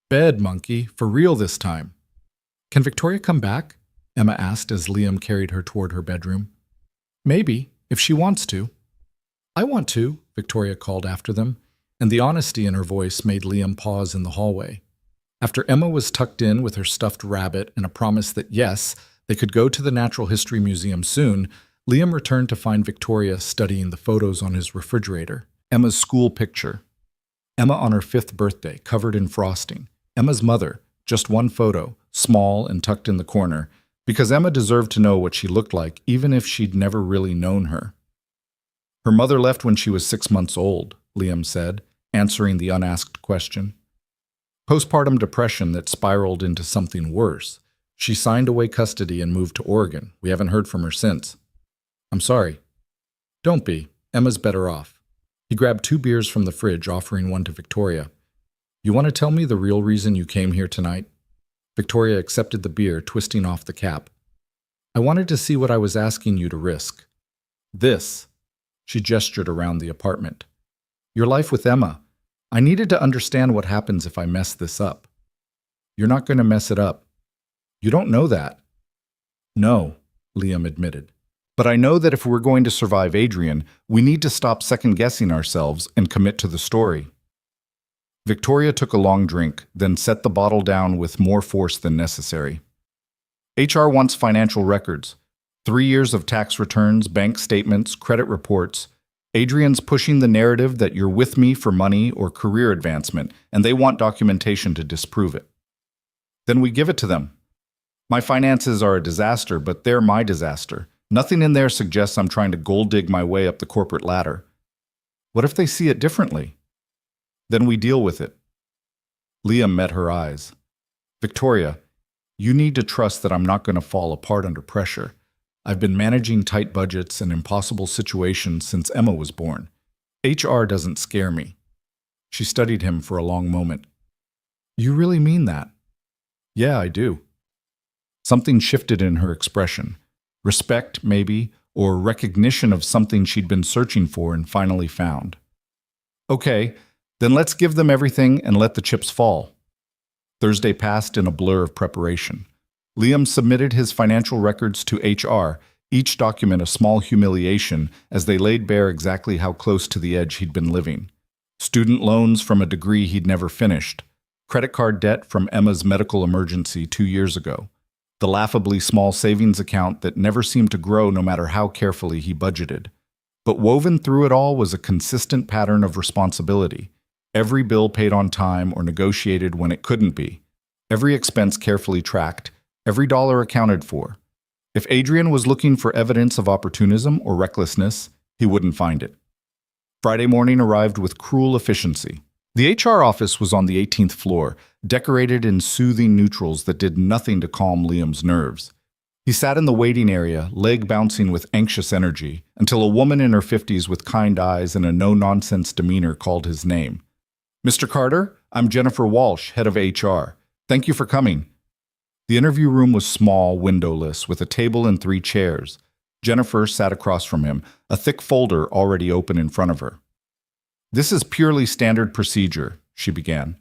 "Bed, monkey, for real this time." "Can Victoria come back?" Emma asked as Liam carried her toward her bedroom. "Maybe, if she wants to." "I want to," Victoria called after them, and the honesty in her voice made Liam pause in the hallway. After Emma was tucked in with her stuffed rabbit and a promise that yes, they could go to the Natural History Museum soon, Liam returned to find Victoria studying the photos on his refrigerator. Emma's school picture. Emma on her 5th birthday, covered in frosting. Emma's mother, just one photo, small and tucked in the corner, because Emma deserved to know what she looked like even if she'd never really known her. "Her mother left when she was 6 months old," Liam said, answering the unasked question. "Postpartum depression that spiraled into something worse. She signed away custody and moved to Oregon. We haven't heard from her since." "I'm sorry." "Don't be. Emma's better off." He grabbed 2 beers from the fridge, offering one to Victoria. "You want to tell me the real reason you came here tonight?" Victoria accepted the beer, twisting off the cap. "I wanted to see what I was asking you to risk. This." She gestured around the apartment. "Your life with Emma. I needed to understand what happens if I mess this up." "You're not going to mess it up." "You don't know that." "No," Liam admitted. "But I know that if we're going to survive Adrian, we need to stop second-guessing ourselves and commit to the story." Victoria took a long drink, then set the bottle down with more force than necessary. "HR wants financial records. 3 years of tax returns, bank statements, credit reports. Adrian's pushing the narrative that you're with me for money or career advancement, and they want documentation to disprove it. Then we give it to them. My finances are a disaster, but they're my disaster. Nothing in there suggests I'm trying to gold dig my way up the corporate ladder. What if they see it differently? Then we deal with it. Liam met her eyes. Victoria, you need to trust that I'm not going to fall apart under pressure. I've been managing tight budgets and impossible situations since Emma was born. HR doesn't scare me. She studied him for a long moment. You really mean that? Yeah, I do. Something shifted in her expression. Respect, maybe, or recognition of something she'd been searching for and finally found. Okay, then let's give them everything and let the chips fall. Thursday passed in a blur of preparation. Liam submitted his financial records to HR, each document a small humiliation as they laid bare exactly how close to the edge he'd been living. Student loans from a degree he'd never finished. Credit card debt from Emma's medical emergency 2 years ago. The laughably small savings account that never seemed to grow no matter how carefully he budgeted. But woven through it all was a consistent pattern of responsibility. Every bill paid on time or negotiated when it couldn't be. Every expense carefully tracked. Every dollar accounted for. If Adrian was looking for evidence of opportunism or recklessness, he wouldn't find it. Friday morning arrived with cruel efficiency. The HR office was on the 18th floor, decorated in soothing neutrals that did nothing to calm Liam's nerves. He sat in the waiting area, leg bouncing with anxious energy, until a woman in her 50s with kind eyes and a no-nonsense demeanor called his name. Mr. Carter, I'm Jennifer Walsh, head of HR. Thank you for coming. The interview room was small, windowless, with a table and 3 chairs. Jennifer sat across from him, a thick folder already open in front of her. This is purely standard procedure, she began.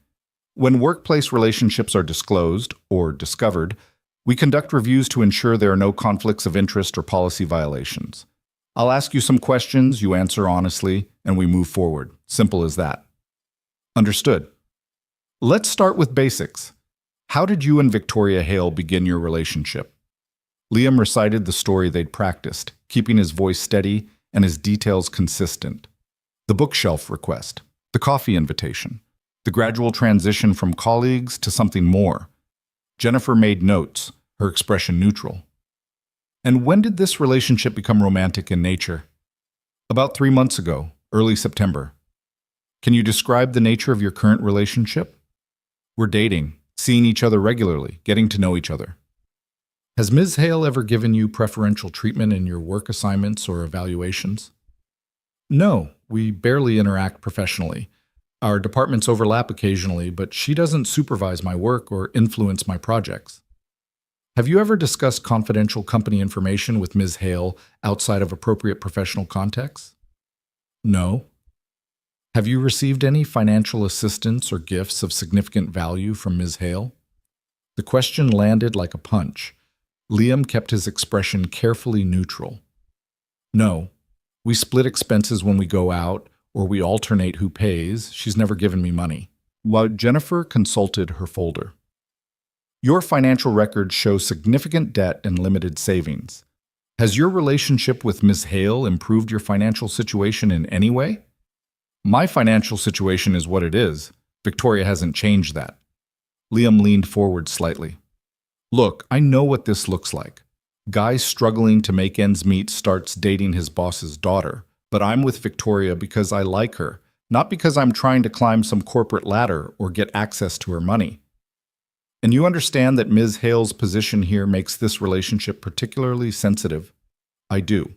When workplace relationships are disclosed, or discovered, we conduct reviews to ensure there are no conflicts of interest or policy violations. I'll ask you some questions, you answer honestly, and we move forward. Simple as that. Understood. Let's start with basics. How did you and Victoria Hale begin your relationship? Liam recited the story they'd practiced, keeping his voice steady and his details consistent. The bookshelf request, the coffee invitation, the gradual transition from colleagues to something more. Jennifer made notes, her expression neutral. And when did this relationship become romantic in nature? About 3 months ago, early September. Can you describe the nature of your current relationship? We're dating, seeing each other regularly, getting to know each other. Has Ms. Hale ever given you preferential treatment in your work assignments or evaluations? No, we barely interact professionally. Our departments overlap occasionally, but she doesn't supervise my work or influence my projects. Have you ever discussed confidential company information with Ms. Hale outside of appropriate professional contexts? No. Have you received any financial assistance or gifts of significant value from Ms. Hale? The question landed like a punch. Liam kept his expression carefully neutral. No. We split expenses when we go out, or we alternate who pays. She's never given me money. While Jennifer consulted her folder. Your financial records show significant debt and limited savings. Has your relationship with Ms. Hale improved your financial situation in any way? My financial situation is what it is. Victoria hasn't changed that. Liam leaned forward slightly. Look, I know what this looks like. Guy struggling to make ends meet starts dating his boss's daughter, but I'm with Victoria because I like her, not because I'm trying to climb some corporate ladder or get access to her money. And you understand that Ms. Hale's position here makes this relationship particularly sensitive? I do.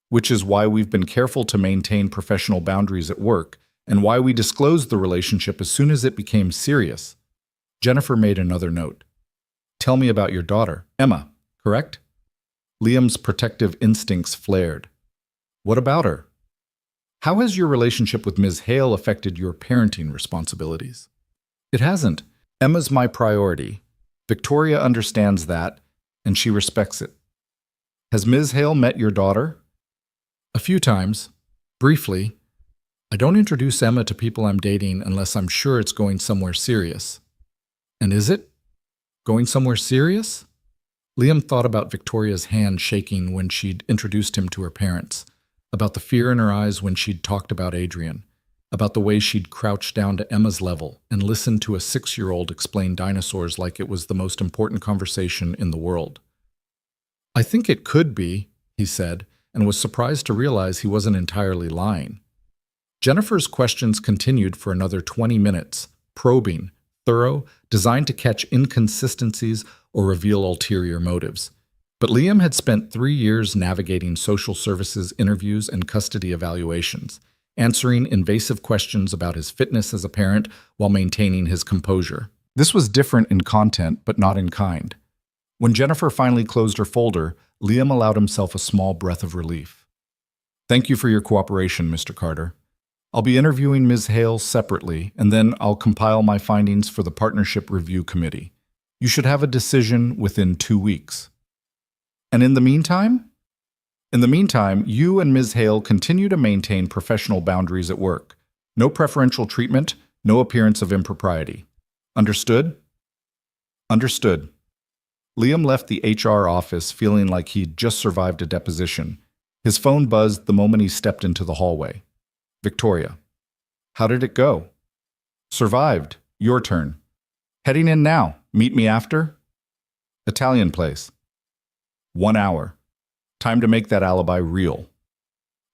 Which is why we've been careful to maintain professional boundaries at work, and why we disclosed the relationship as soon as it became serious. Jennifer made another note. Tell me about your daughter, Emma, correct? Liam's protective instincts flared. What about her? How has your relationship with Ms. Hale affected your parenting responsibilities? It hasn't. Emma's my priority. Victoria understands that, and she respects it. Has Ms. Hale met your daughter? A few times. Briefly. I don't introduce Emma to people I'm dating unless I'm sure it's going somewhere serious. And is it? Going somewhere serious? Liam thought about Victoria's hand shaking when she'd introduced him to her parents, about the fear in her eyes when she'd talked about Adrian, about the way she'd crouched down to Emma's level and listened to a 6-year-old explain dinosaurs like it was the most important conversation in the world. "I think it could be," he said, and was surprised to realize he wasn't entirely lying. Jennifer's questions continued for another 20 minutes, probing, thorough, designed to catch inconsistencies or reveal ulterior motives. But Liam had spent 3 years navigating social services interviews and custody evaluations, answering invasive questions about his fitness as a parent while maintaining his composure. This was different in content, but not in kind. When Jennifer finally closed her folder, Liam allowed himself a small breath of relief. "Thank you for your cooperation, Mr. Carter. I'll be interviewing Ms. Hale separately, and then I'll compile my findings for the Partnership Review Committee. You should have a decision within 2 weeks. And in the meantime? In the meantime, you and Ms. Hale continue to maintain professional boundaries at work. No preferential treatment, no appearance of impropriety. Understood?" "Understood." Liam left the HR office feeling like he'd just survived a deposition. His phone buzzed the moment he stepped into the hallway. "Victoria." "How did it go?" "Survived. Your turn." "Heading in now. Meet me after?" "Italian place." 1 hour. Time to make that alibi real.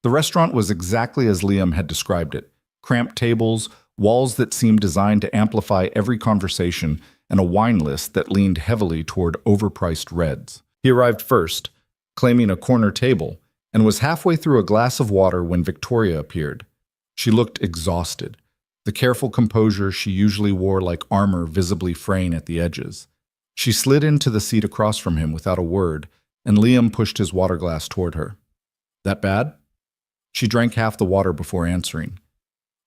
The restaurant was exactly as Liam had described it. Cramped tables, walls that seemed designed to amplify every conversation, and a wine list that leaned heavily toward overpriced reds. He arrived first, claiming a corner table, and was halfway through a glass of water when Victoria appeared. She looked exhausted, the careful composure she usually wore like armor visibly fraying at the edges. She slid into the seat across from him without a word, and Liam pushed his water glass toward her. "That bad?" She drank half the water before answering.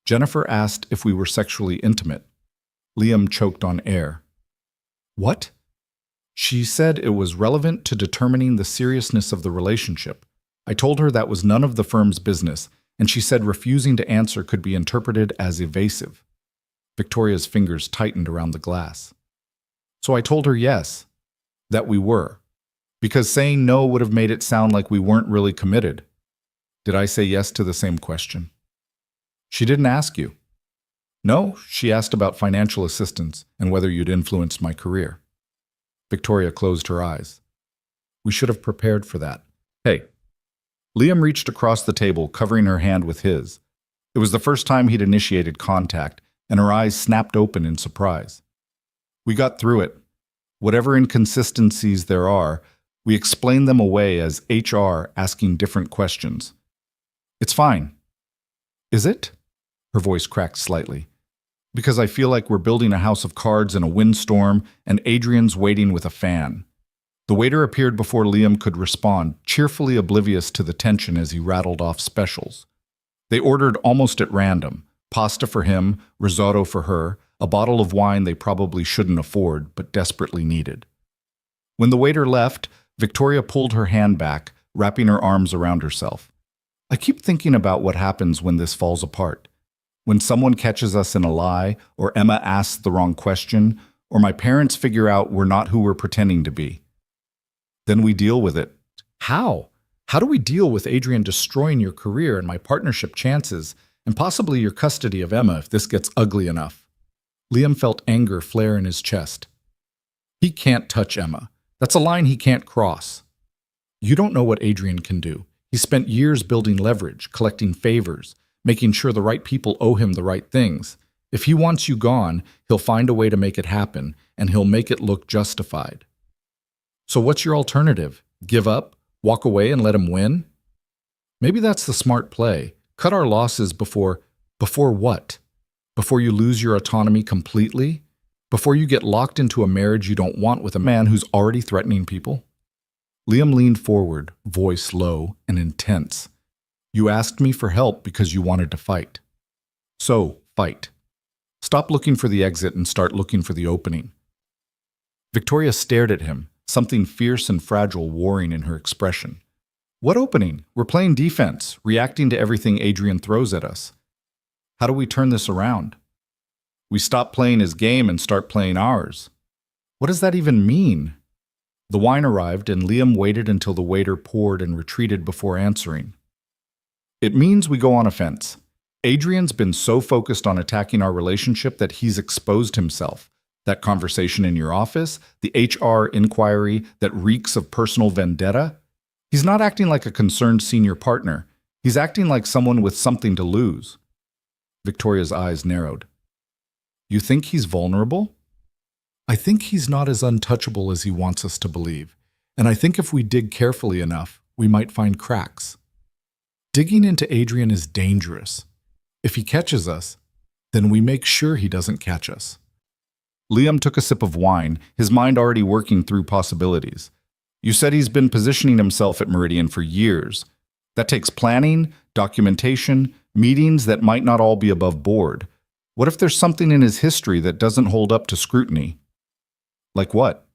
"Jennifer asked if we were sexually intimate." Liam choked on air. "What?" "She said it was relevant to determining the seriousness of the relationship. I told her that was none of the firm's business, and she said refusing to answer could be interpreted as evasive." Victoria's fingers tightened around the glass. "So I told her yes, that we were, because saying no would have made it sound like we weren't really committed. Did I say yes to the same question?" "She didn't ask you." "No, she asked about financial assistance and whether you'd influenced my career." Victoria closed her eyes. "We should have prepared for that." "Hey." Liam reached across the table, covering her hand with his. It was the first time he'd initiated contact, and her eyes snapped open in surprise. "We got through it. Whatever inconsistencies there are, we explained them away as HR asking different questions. It's fine." "Is it?" Her voice cracked slightly. "Because I feel like we're building a house of cards in a windstorm, and Adrian's waiting with a fan." The waiter appeared before Liam could respond, cheerfully oblivious to the tension as he rattled off specials. They ordered almost at random: pasta for him, risotto for her, a bottle of wine they probably shouldn't afford but desperately needed. When the waiter left, Victoria pulled her hand back, wrapping her arms around herself. "I keep thinking about what happens when this falls apart. When someone catches us in a lie, or Emma asks the wrong question, or my parents figure out we're not who we're pretending to be. Then we deal with it." "How? How do we deal with Adrian destroying your career and my partnership chances, and possibly your custody of Emma if this gets ugly enough?" Liam felt anger flare in his chest. "He can't touch Emma. That's a line he can't cross. You don't know what Adrian can do. He spent years building leverage, collecting favors, making sure the right people owe him the right things. If he wants you gone, he'll find a way to make it happen, and he'll make it look justified. So what's your alternative? Give up? Walk away and let him win? Maybe that's the smart play. Cut our losses before what? Before you lose your autonomy completely? Before you get locked into a marriage you don't want with a man who's already threatening people?" Liam leaned forward, voice low and intense. "You asked me for help because you wanted to fight. So, fight. Stop looking for the exit and start looking for the opening." Victoria stared at him, something fierce and fragile warring in her expression. "What opening? We're playing defense, reacting to everything Adrian throws at us. How do we turn this around? We stop playing his game and start playing ours." "What does that even mean?" The wine arrived, and Liam waited until the waiter poured and retreated before answering. It means we go on offense. Adrian's been so focused on attacking our relationship that he's exposed himself. That conversation in your office, the HR inquiry that reeks of personal vendetta. He's not acting like a concerned senior partner. He's acting like someone with something to lose. Victoria's eyes narrowed. You think he's vulnerable? I think he's not as untouchable as he wants us to believe. And I think if we dig carefully enough, we might find cracks. Digging into Adrian is dangerous. If he catches us, then we make sure he doesn't catch us. Liam took a sip of wine, his mind already working through possibilities. You said he's been positioning himself at Meridian for years. That takes planning, documentation, meetings that might not all be above board. What if there's something in his history that doesn't hold up to scrutiny? Like what?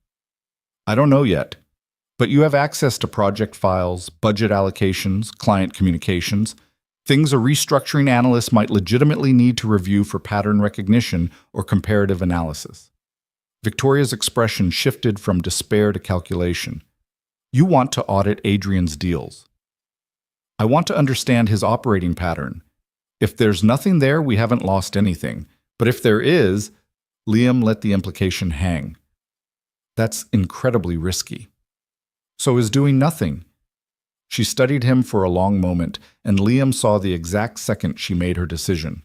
I don't know yet. But you have access to project files, budget allocations, client communications, things a restructuring analyst might legitimately need to review for pattern recognition or comparative analysis. Victoria's expression shifted from despair to calculation. You want to audit Adrian's deals. I want to understand his operating pattern. If there's nothing there, we haven't lost anything. But if there is, Liam let the implication hang. That's incredibly risky. So is doing nothing. She studied him for a long moment, and Liam saw the exact second she made her decision.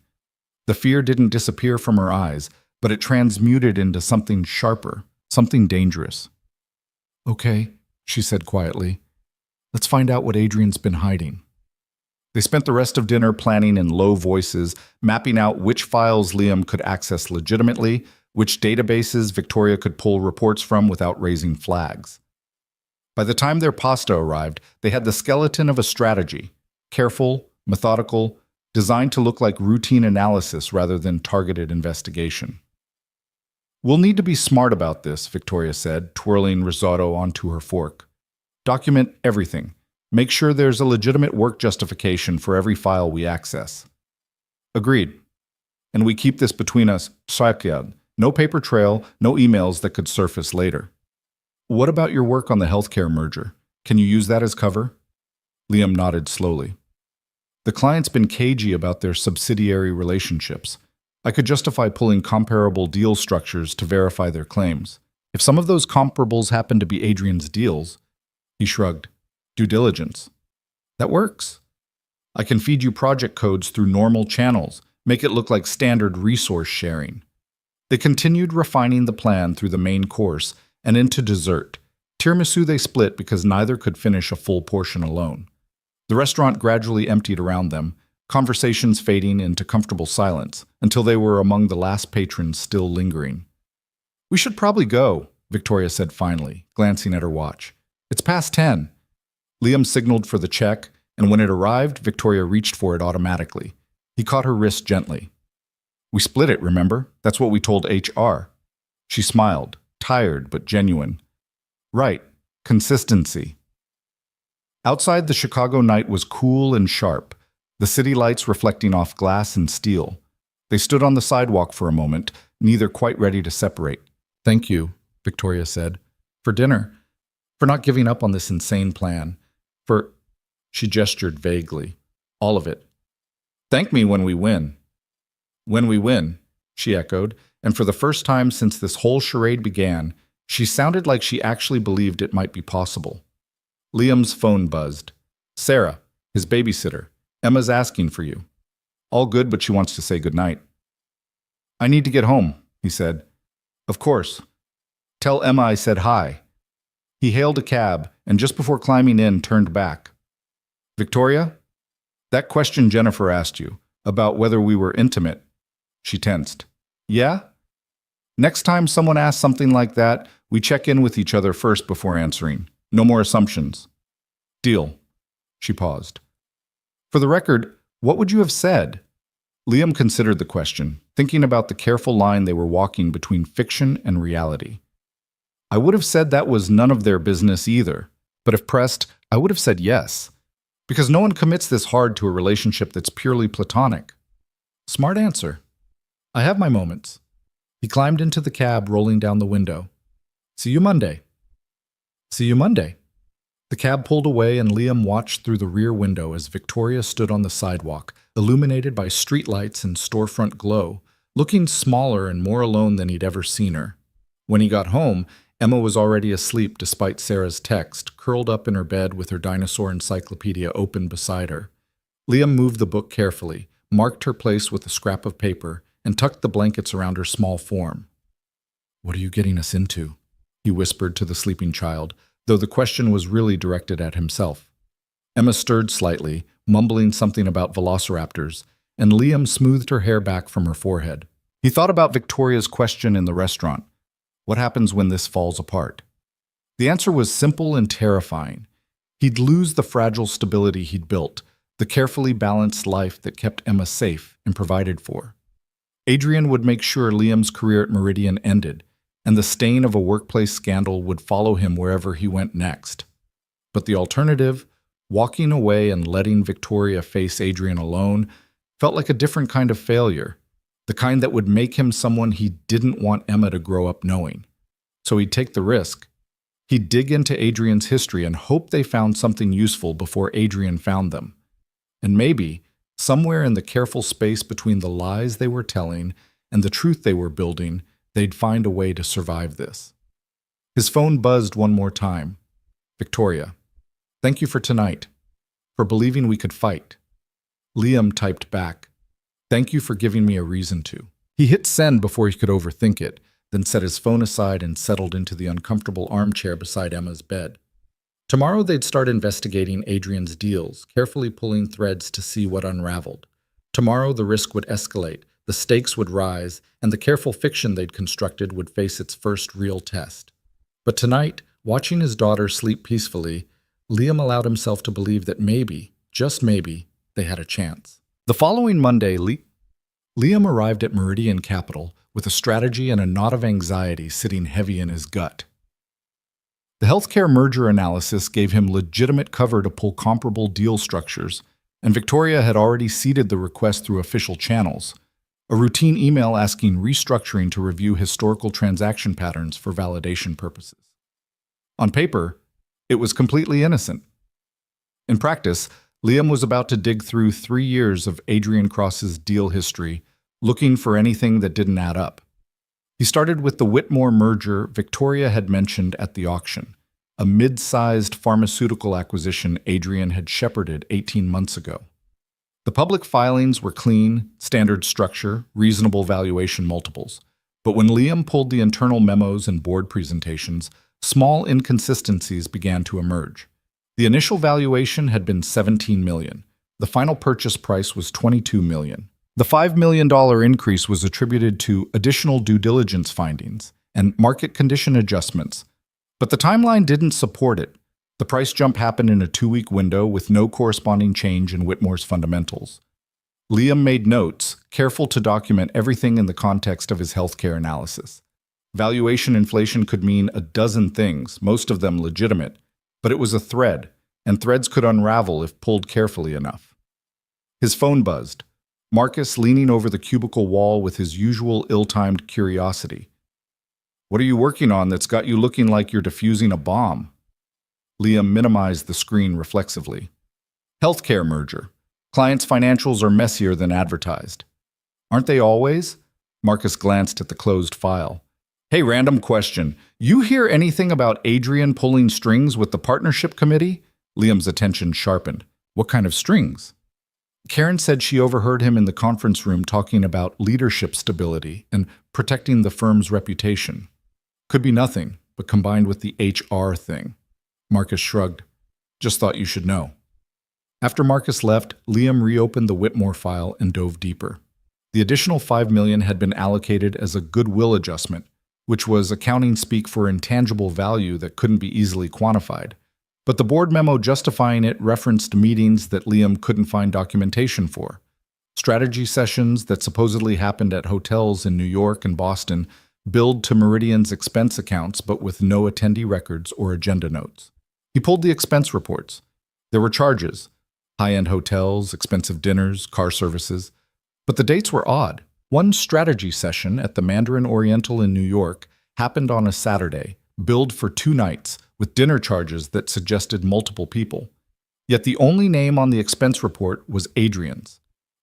The fear didn't disappear from her eyes, but it transmuted into something sharper, something dangerous. Okay, she said quietly. Let's find out what Adrian's been hiding. They spent the rest of dinner planning in low voices, mapping out which files Liam could access legitimately, which databases Victoria could pull reports from without raising flags. By the time their pasta arrived, they had the skeleton of a strategy, careful, methodical, designed to look like routine analysis rather than targeted investigation. We'll need to be smart about this, Victoria said, twirling risotto onto her fork. Document everything. Make sure there's a legitimate work justification for every file we access. Agreed. And we keep this between us, Sakyad. No paper trail, no emails that could surface later. What about your work on the healthcare merger? Can you use that as cover? Liam nodded slowly. The client's been cagey about their subsidiary relationships. I could justify pulling comparable deal structures to verify their claims. If some of those comparables happen to be Adrian's deals, he shrugged. Due diligence. That works. I can feed you project codes through normal channels, make it look like standard resource sharing. They continued refining the plan through the main course and into dessert. Tiramisu they split because neither could finish a full portion alone. The restaurant gradually emptied around them, conversations fading into comfortable silence until they were among the last patrons still lingering. We should probably go, Victoria said finally, glancing at her watch. It's past 10. Liam signaled for the check, and when it arrived, Victoria reached for it automatically. He caught her wrist gently. We split it, remember? That's what we told HR. She smiled, tired but genuine. Right, consistency. Outside, the Chicago night was cool and sharp, the city lights reflecting off glass and steel. They stood on the sidewalk for a moment, neither quite ready to separate. Thank you, Victoria said. For dinner. For not giving up on this insane plan. She gestured vaguely. All of it. Thank me when we win. When we win, she echoed, and for the first time since this whole charade began, she sounded like she actually believed it might be possible. Liam's phone buzzed. Sarah, his babysitter. Emma's asking for you. All good, but she wants to say goodnight. I need to get home, he said. Of course. Tell Emma I said hi. He hailed a cab, and just before climbing in, turned back. Victoria? That question Jennifer asked you, about whether we were intimate. She tensed. Yeah? Next time someone asks something like that, we check in with each other first before answering. No more assumptions. Deal. She paused. For the record, what would you have said? Liam considered the question, thinking about the careful line they were walking between fiction and reality. I would have said that was none of their business either, but if pressed, I would have said yes. Because no one commits this hard to a relationship that's purely platonic. Smart answer. I have my moments. He climbed into the cab, rolling down the window. See you Monday. See you Monday. The cab pulled away and Liam watched through the rear window as Victoria stood on the sidewalk, illuminated by streetlights and storefront glow, looking smaller and more alone than he'd ever seen her. When he got home, Emma was already asleep despite Sarah's text, curled up in her bed with her dinosaur encyclopedia open beside her. Liam moved the book carefully, marked her place with a scrap of paper, and tucked the blankets around her small form. "What are you getting us into?" he whispered to the sleeping child, though the question was really directed at himself. Emma stirred slightly, mumbling something about velociraptors, and Liam smoothed her hair back from her forehead. He thought about Victoria's question in the restaurant. What happens when this falls apart? The answer was simple and terrifying. He'd lose the fragile stability he'd built, the carefully balanced life that kept Emma safe and provided for. Adrian would make sure Liam's career at Meridian ended, and the stain of a workplace scandal would follow him wherever he went next. But the alternative, walking away and letting Victoria face Adrian alone, felt like a different kind of failure, the kind that would make him someone he didn't want Emma to grow up knowing. So he'd take the risk. He'd dig into Adrian's history and hope they found something useful before Adrian found them. And maybe, somewhere in the careful space between the lies they were telling and the truth they were building, they'd find a way to survive this. His phone buzzed one more time. "Victoria, thank you for tonight, for believing we could fight." Liam typed back, "Thank you for giving me a reason to." He hit send before he could overthink it, then set his phone aside and settled into the uncomfortable armchair beside Emma's bed. Tomorrow they'd start investigating Adrian's deals, carefully pulling threads to see what unraveled. Tomorrow the risk would escalate, the stakes would rise, and the careful fiction they'd constructed would face its first real test. But tonight, watching his daughter sleep peacefully, Liam allowed himself to believe that maybe, just maybe, they had a chance. The following Monday, Liam arrived at Meridian Capital with a strategy and a knot of anxiety sitting heavy in his gut. The healthcare merger analysis gave him legitimate cover to pull comparable deal structures, and Victoria had already seeded the request through official channels, a routine email asking restructuring to review historical transaction patterns for validation purposes. On paper, it was completely innocent. In practice, Liam was about to dig through 3 years of Adrian Cross's deal history, looking for anything that didn't add up. He started with the Whitmore merger Victoria had mentioned at the auction, a mid-sized pharmaceutical acquisition Adrian had shepherded 18 months ago. The public filings were clean, standard structure, reasonable valuation multiples. But when Liam pulled the internal memos and board presentations, small inconsistencies began to emerge. The initial valuation had been $17 million. The final purchase price was $22 million. The $5 million increase was attributed to additional due diligence findings and market condition adjustments, but the timeline didn't support it. The price jump happened in a 2-week window with no corresponding change in Whitmore's fundamentals. Liam made notes, careful to document everything in the context of his healthcare analysis. Valuation inflation could mean a dozen things, most of them legitimate, but it was a thread, and threads could unravel if pulled carefully enough. His phone buzzed. Marcus leaning over the cubicle wall with his usual ill-timed curiosity. "What are you working on that's got you looking like you're defusing a bomb?" Liam minimized the screen reflexively. "Healthcare merger. Clients' financials are messier than advertised." "Aren't they always?" Marcus glanced at the closed file. "Hey, random question. You hear anything about Adrian pulling strings with the partnership committee?" Liam's attention sharpened. "What kind of strings?" Karen said she overheard him in the conference room talking about leadership stability and protecting the firm's reputation. Could be nothing, but combined with the HR thing. Marcus shrugged. "Just thought you should know." After Marcus left, Liam reopened the Whitmore file and dove deeper. The additional $5 million had been allocated as a goodwill adjustment, which was accounting speak for intangible value that couldn't be easily quantified. But the board memo justifying it referenced meetings that Liam couldn't find documentation for, strategy sessions that supposedly happened at hotels in New York and Boston, billed to Meridian's expense accounts but with no attendee records or agenda notes. He pulled the expense reports. There were charges, high-end hotels, expensive dinners, car services, but the dates were odd. One strategy session at the Mandarin Oriental in New York happened on a Saturday, billed for 2 nights, with dinner charges that suggested multiple people. Yet the only name on the expense report was Adrian's.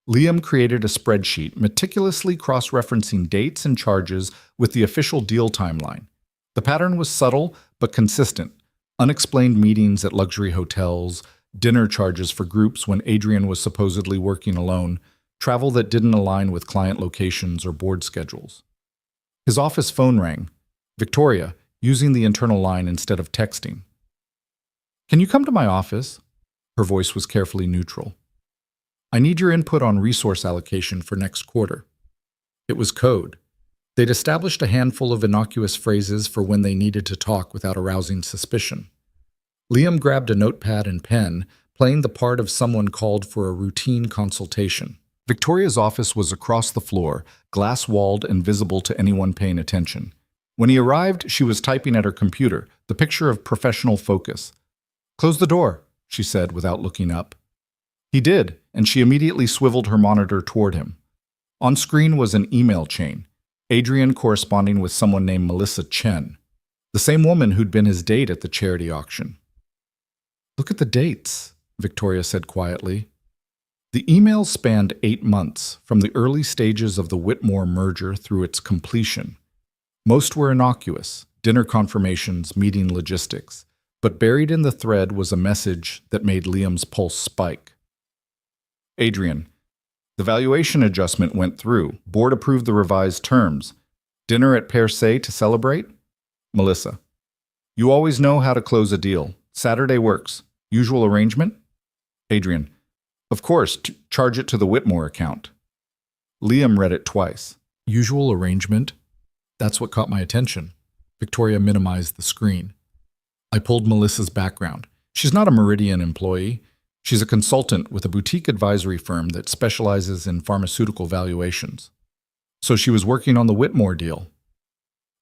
Liam created a spreadsheet meticulously cross-referencing dates and charges with the official deal timeline. The pattern was subtle but consistent. Unexplained meetings at luxury hotels, dinner charges for groups when Adrian was supposedly working alone, travel that didn't align with client locations or board schedules. His office phone rang. Victoria, using the internal line instead of texting. "Can you come to my office?" Her voice was carefully neutral. "I need your input on resource allocation for next quarter." It was code. They'd established a handful of innocuous phrases for when they needed to talk without arousing suspicion. Liam grabbed a notepad and pen, playing the part of someone called for a routine consultation. Victoria's office was across the floor, glass-walled and visible to anyone paying attention. When he arrived, she was typing at her computer, the picture of professional focus. "Close the door," she said without looking up. He did, and she immediately swiveled her monitor toward him. On screen was an email chain, Adrian corresponding with someone named Melissa Chen, the same woman who'd been his date at the charity auction. "Look at the dates," Victoria said quietly. The email spanned 8 months, from the early stages of the Whitmore merger through its completion. Most were innocuous, dinner confirmations, meeting logistics, but buried in the thread was a message that made Liam's pulse spike. "Adrian, the valuation adjustment went through. Board approved the revised terms. Dinner at Per Se to celebrate? Melissa, you always know how to close a deal. Saturday works. Usual arrangement? Adrian, of course, charge it to the Whitmore account." Liam read it twice. Usual arrangement? That's what caught my attention. Victoria minimized the screen. I pulled Melissa's background. She's not a Meridian employee. She's a consultant with a boutique advisory firm that specializes in pharmaceutical valuations. So she was working on the Whitmore deal.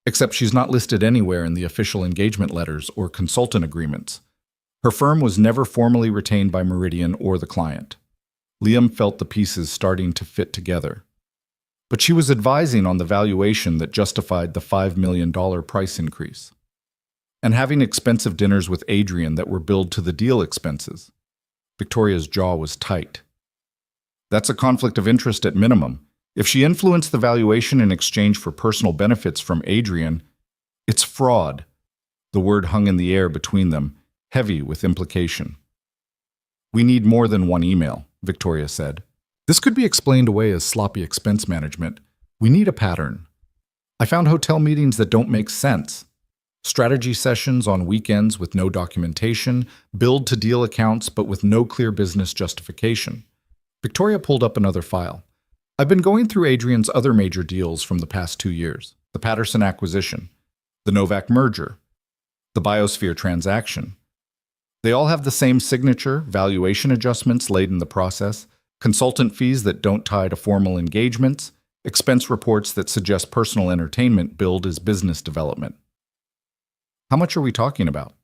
Except she's not listed anywhere in the official engagement letters or consultant agreements. Her firm was never formally retained by Meridian or the client. Liam felt the pieces starting to fit together. But she was advising on the valuation that justified the $5 million price increase. And having expensive dinners with Adrian that were billed to the deal expenses. Victoria's jaw was tight. That's a conflict of interest at minimum. If she influenced the valuation in exchange for personal benefits from Adrian, it's fraud. The word hung in the air between them, heavy with implication. "We need more than one email," Victoria said. "This could be explained away as sloppy expense management. We need a pattern. I found hotel meetings that don't make sense. Strategy sessions on weekends with no documentation, billed to deal accounts but with no clear business justification." Victoria pulled up another file. "I've been going through Adrian's other major deals from the past 2 years. The Patterson acquisition, the Novak merger, the Biosphere transaction. They all have the same signature, valuation adjustments laid in the process, consultant fees that don't tie to formal engagements, expense reports that suggest personal entertainment billed as business development. How much are we talking about?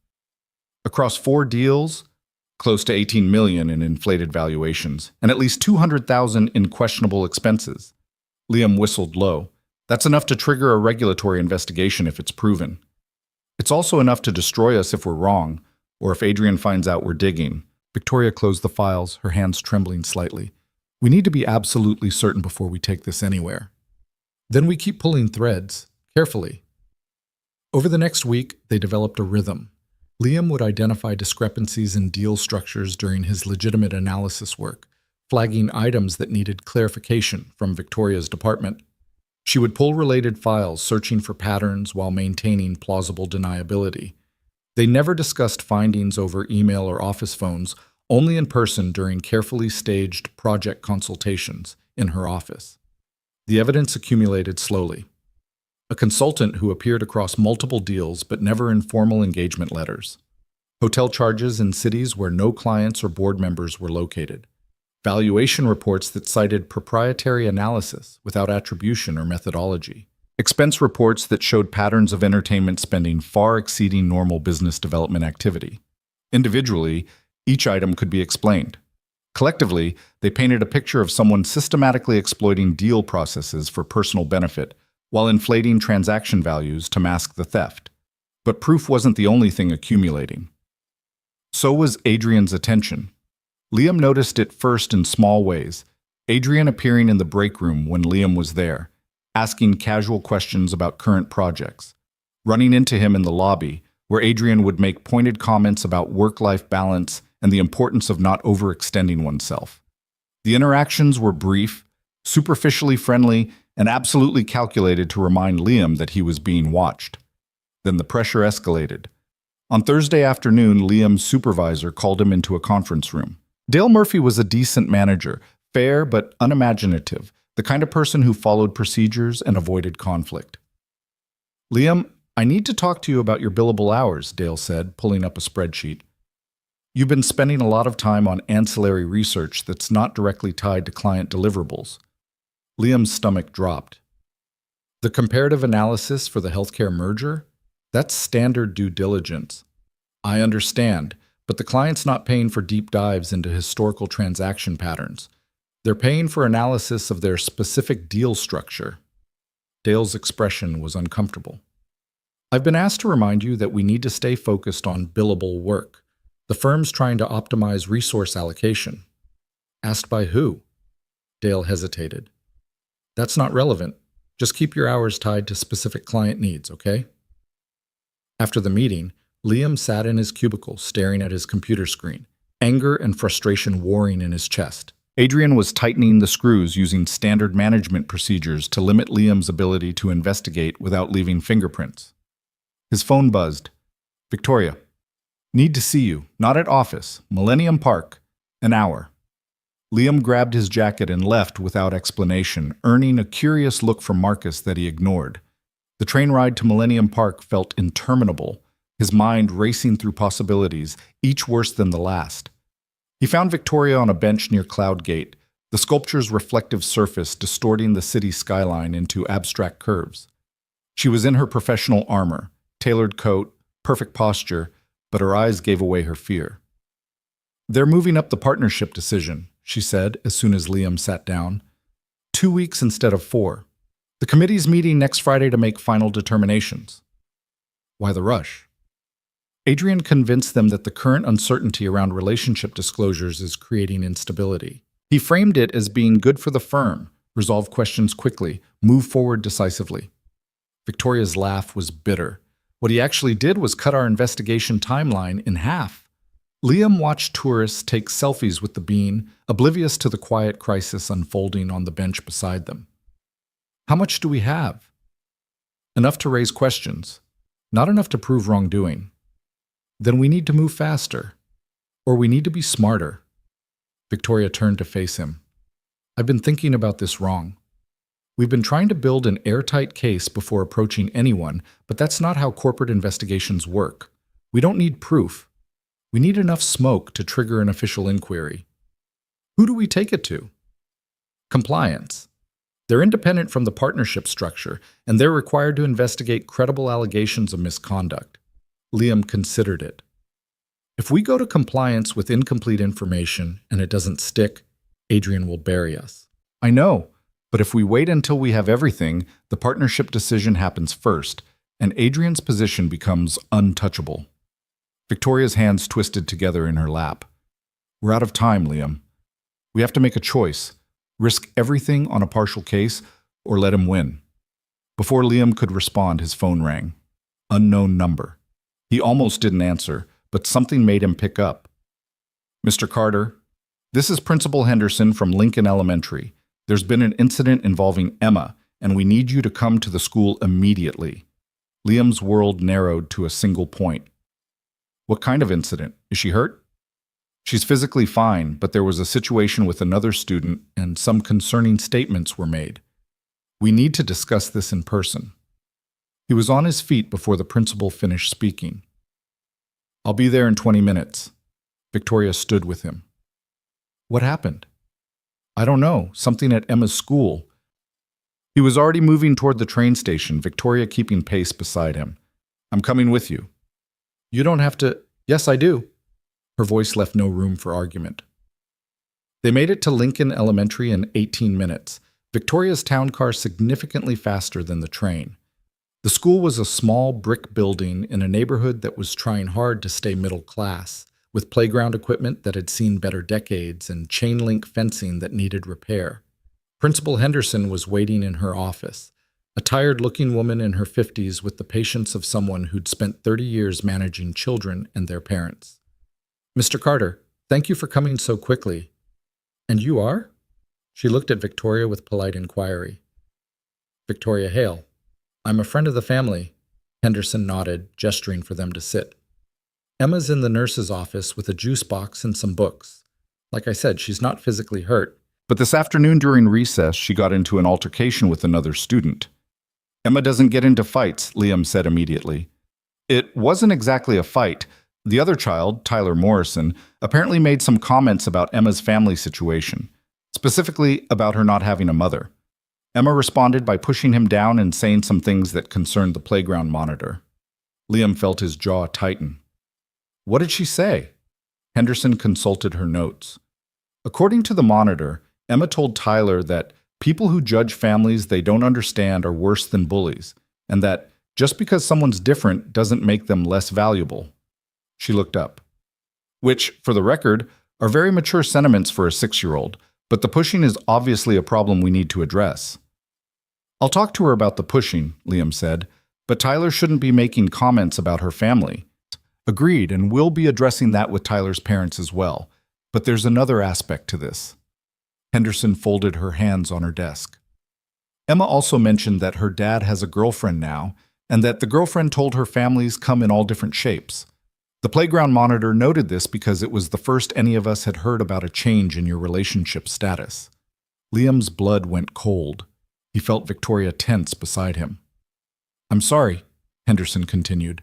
Across 4 deals, close to 18 million in inflated valuations, and at least 200,000 in questionable expenses." Liam whistled low. "That's enough to trigger a regulatory investigation if it's proven. It's also enough to destroy us if we're wrong, or if Adrian finds out we're digging." Victoria closed the files, her hands trembling slightly. "We need to be absolutely certain before we take this anywhere. Then we keep pulling threads, carefully." Over the next week, they developed a rhythm. Liam would identify discrepancies in deal structures during his legitimate analysis work, flagging items that needed clarification from Victoria's department. She would pull related files, searching for patterns while maintaining plausible deniability. They never discussed findings over email or office phones, only in person during carefully staged project consultations in her office. The evidence accumulated slowly. A consultant who appeared across multiple deals but never in formal engagement letters. Hotel charges in cities where no clients or board members were located. Valuation reports that cited proprietary analysis without attribution or methodology. Expense reports that showed patterns of entertainment spending far exceeding normal business development activity. Individually, each item could be explained. Collectively, they painted a picture of someone systematically exploiting deal processes for personal benefit while inflating transaction values to mask the theft. But proof wasn't the only thing accumulating. So was Adrian's attention. Liam noticed it first in small ways. Adrian appearing in the break room when Liam was there, asking casual questions about current projects. Running into him in the lobby, where Adrian would make pointed comments about work-life balance and the importance of not overextending oneself. The interactions were brief, superficially friendly, and absolutely calculated to remind Liam that he was being watched. Then the pressure escalated. On Thursday afternoon, Liam's supervisor called him into a conference room. Dale Murphy was a decent manager, fair but unimaginative, the kind of person who followed procedures and avoided conflict. "Liam, I need to talk to you about your billable hours," Dale said, pulling up a spreadsheet. "You've been spending a lot of time on ancillary research that's not directly tied to client deliverables." Liam's stomach dropped. "The comparative analysis for the healthcare merger? That's standard due diligence. I understand, but the client's not paying for deep dives into historical transaction patterns. They're paying for analysis of their specific deal structure." Dale's expression was uncomfortable. "I've been asked to remind you that we need to stay focused on billable work. The firm's trying to optimize resource allocation." "Asked by who?" Dale hesitated. "That's not relevant. Just keep your hours tied to specific client needs, okay?" After the meeting, Liam sat in his cubicle staring at his computer screen, anger and frustration warring in his chest. Adrian was tightening the screws using standard management procedures to limit Liam's ability to investigate without leaving fingerprints. His phone buzzed. "Victoria. Need to see you. Not at office. Millennium Park. An hour." Liam grabbed his jacket and left without explanation, earning a curious look from Marcus that he ignored. The train ride to Millennium Park felt interminable, his mind racing through possibilities, each worse than the last. He found Victoria on a bench near Cloud Gate, the sculpture's reflective surface distorting the city skyline into abstract curves. She was in her professional armor, tailored coat, perfect posture, but her eyes gave away her fear. "They're moving up the partnership decision," she said as soon as Liam sat down. 2 weeks instead of 4. The committee's meeting next Friday to make final determinations." "Why the rush?" Adrian convinced them that the current uncertainty around relationship disclosures is creating instability. He framed it as being good for the firm, resolve questions quickly, move forward decisively. Victoria's laugh was bitter. What he actually did was cut our investigation timeline in half. Liam watched tourists take selfies with the bean, oblivious to the quiet crisis unfolding on the bench beside them. "How much do we have?" "Enough to raise questions. Not enough to prove wrongdoing." "Then we need to move faster. Or we need to be smarter." Victoria turned to face him. "I've been thinking about this wrong. We've been trying to build an airtight case before approaching anyone, but that's not how corporate investigations work. We don't need proof. We need enough smoke to trigger an official inquiry." "Who do we take it to?" "Compliance. They're independent from the partnership structure, and they're required to investigate credible allegations of misconduct." Liam considered it. "If we go to compliance with incomplete information and it doesn't stick, Adrian will bury us." "I know, but if we wait until we have everything, the partnership decision happens first, and Adrian's position becomes untouchable." Victoria's hands twisted together in her lap. "We're out of time, Liam. We have to make a choice. Risk everything on a partial case, or let him win." Before Liam could respond, his phone rang. Unknown number. He almost didn't answer, but something made him pick up. "Mr. Carter, this is Principal Henderson from Lincoln Elementary. There's been an incident involving Emma, and we need you to come to the school immediately." Liam's world narrowed to a single point. "What kind of incident? Is she hurt?" "She's physically fine, but there was a situation with another student and some concerning statements were made. We need to discuss this in person." He was on his feet before the principal finished speaking. "I'll be there in 20 minutes. Victoria stood with him. "What happened?" "I don't know. Something at Emma's school." He was already moving toward the train station, Victoria keeping pace beside him. "I'm coming with you." "You don't have to—" "Yes, I do." Her voice left no room for argument. They made it to Lincoln Elementary in 18 minutes, Victoria's town car significantly faster than the train. The school was a small brick building in a neighborhood that was trying hard to stay middle class, with playground equipment that had seen better decades and chain link fencing that needed repair. Principal Henderson was waiting in her office, a tired-looking woman in her 50s with the patience of someone who'd spent 30 years managing children and their parents. "Mr. Carter, thank you for coming so quickly." "And you are?" She looked at Victoria with polite inquiry. "Victoria Hale. I'm a friend of the family." Henderson nodded, gesturing for them to sit. "Emma's in the nurse's office with a juice box and some books. Like I said, she's not physically hurt. But this afternoon during recess, she got into an altercation with another student." "Emma doesn't get into fights," Liam said immediately. "It wasn't exactly a fight. The other child, Tyler Morrison, apparently made some comments about Emma's family situation, specifically about her not having a mother. Emma responded by pushing him down and saying some things that concerned the playground monitor." Liam felt his jaw tighten. "What did she say?" Henderson consulted her notes. "According to the monitor, Emma told Tyler that people who judge families they don't understand are worse than bullies, and that just because someone's different doesn't make them less valuable." She looked up. "Which, for the record, are very mature sentiments for a 6-year-old, but the pushing is obviously a problem we need to address." "I'll talk to her about the pushing," Liam said, "but Tyler shouldn't be making comments about her family." "Agreed, and we'll be addressing that with Tyler's parents as well. But there's another aspect to this." Henderson folded her hands on her desk. "Emma also mentioned that her dad has a girlfriend now, and that the girlfriend told her families come in all different shapes. The playground monitor noted this because it was the first any of us had heard about a change in your relationship status." Liam's blood went cold. He felt Victoria tense beside him. "I'm sorry," Henderson continued,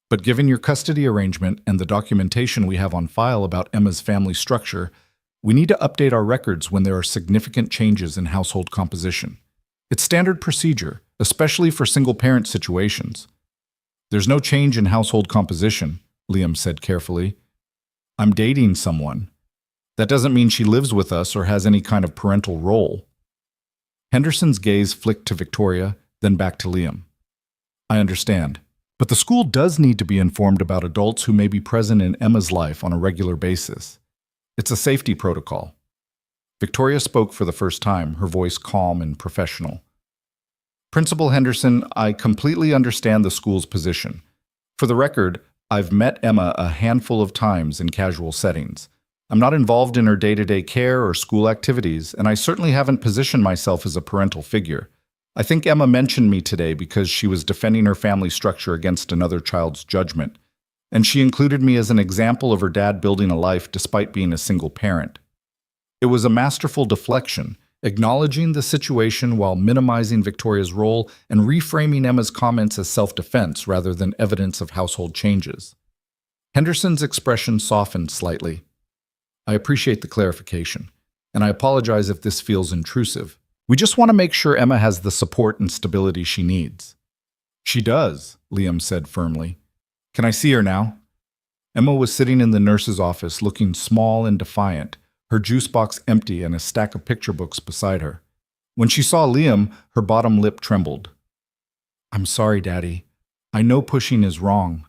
"but given your custody arrangement and the documentation we have on file about Emma's family structure, we need to update our records when there are significant changes in household composition. It's standard procedure, especially for single-parent situations." "There's no change in household composition," Liam said carefully. "I'm dating someone. That doesn't mean she lives with us or has any kind of parental role." Henderson's gaze flicked to Victoria, then back to Liam. "I understand. But the school does need to be informed about adults who may be present in Emma's life on a regular basis. It's a safety protocol." Victoria spoke for the first time, her voice calm and professional. "Principal Henderson, I completely understand the school's position. For the record, I've met Emma a handful of times in casual settings. I'm not involved in her day-to-day care or school activities, and I certainly haven't positioned myself as a parental figure. I think Emma mentioned me today because she was defending her family structure against another child's judgment, and she included me as an example of her dad building a life despite being a single parent. It was a masterful deflection, acknowledging the situation while minimizing Victoria's role and reframing Emma's comments as self-defense rather than evidence of household changes." Henderson's expression softened slightly. "I appreciate the clarification, and I apologize if this feels intrusive. We just want to make sure Emma has the support and stability she needs." "She does," Liam said firmly. "Can I see her now?" Emma was sitting in the nurse's office looking small and defiant, her juice box empty and a stack of picture books beside her. When she saw Liam, her bottom lip trembled. "I'm sorry, Daddy. I know pushing is wrong."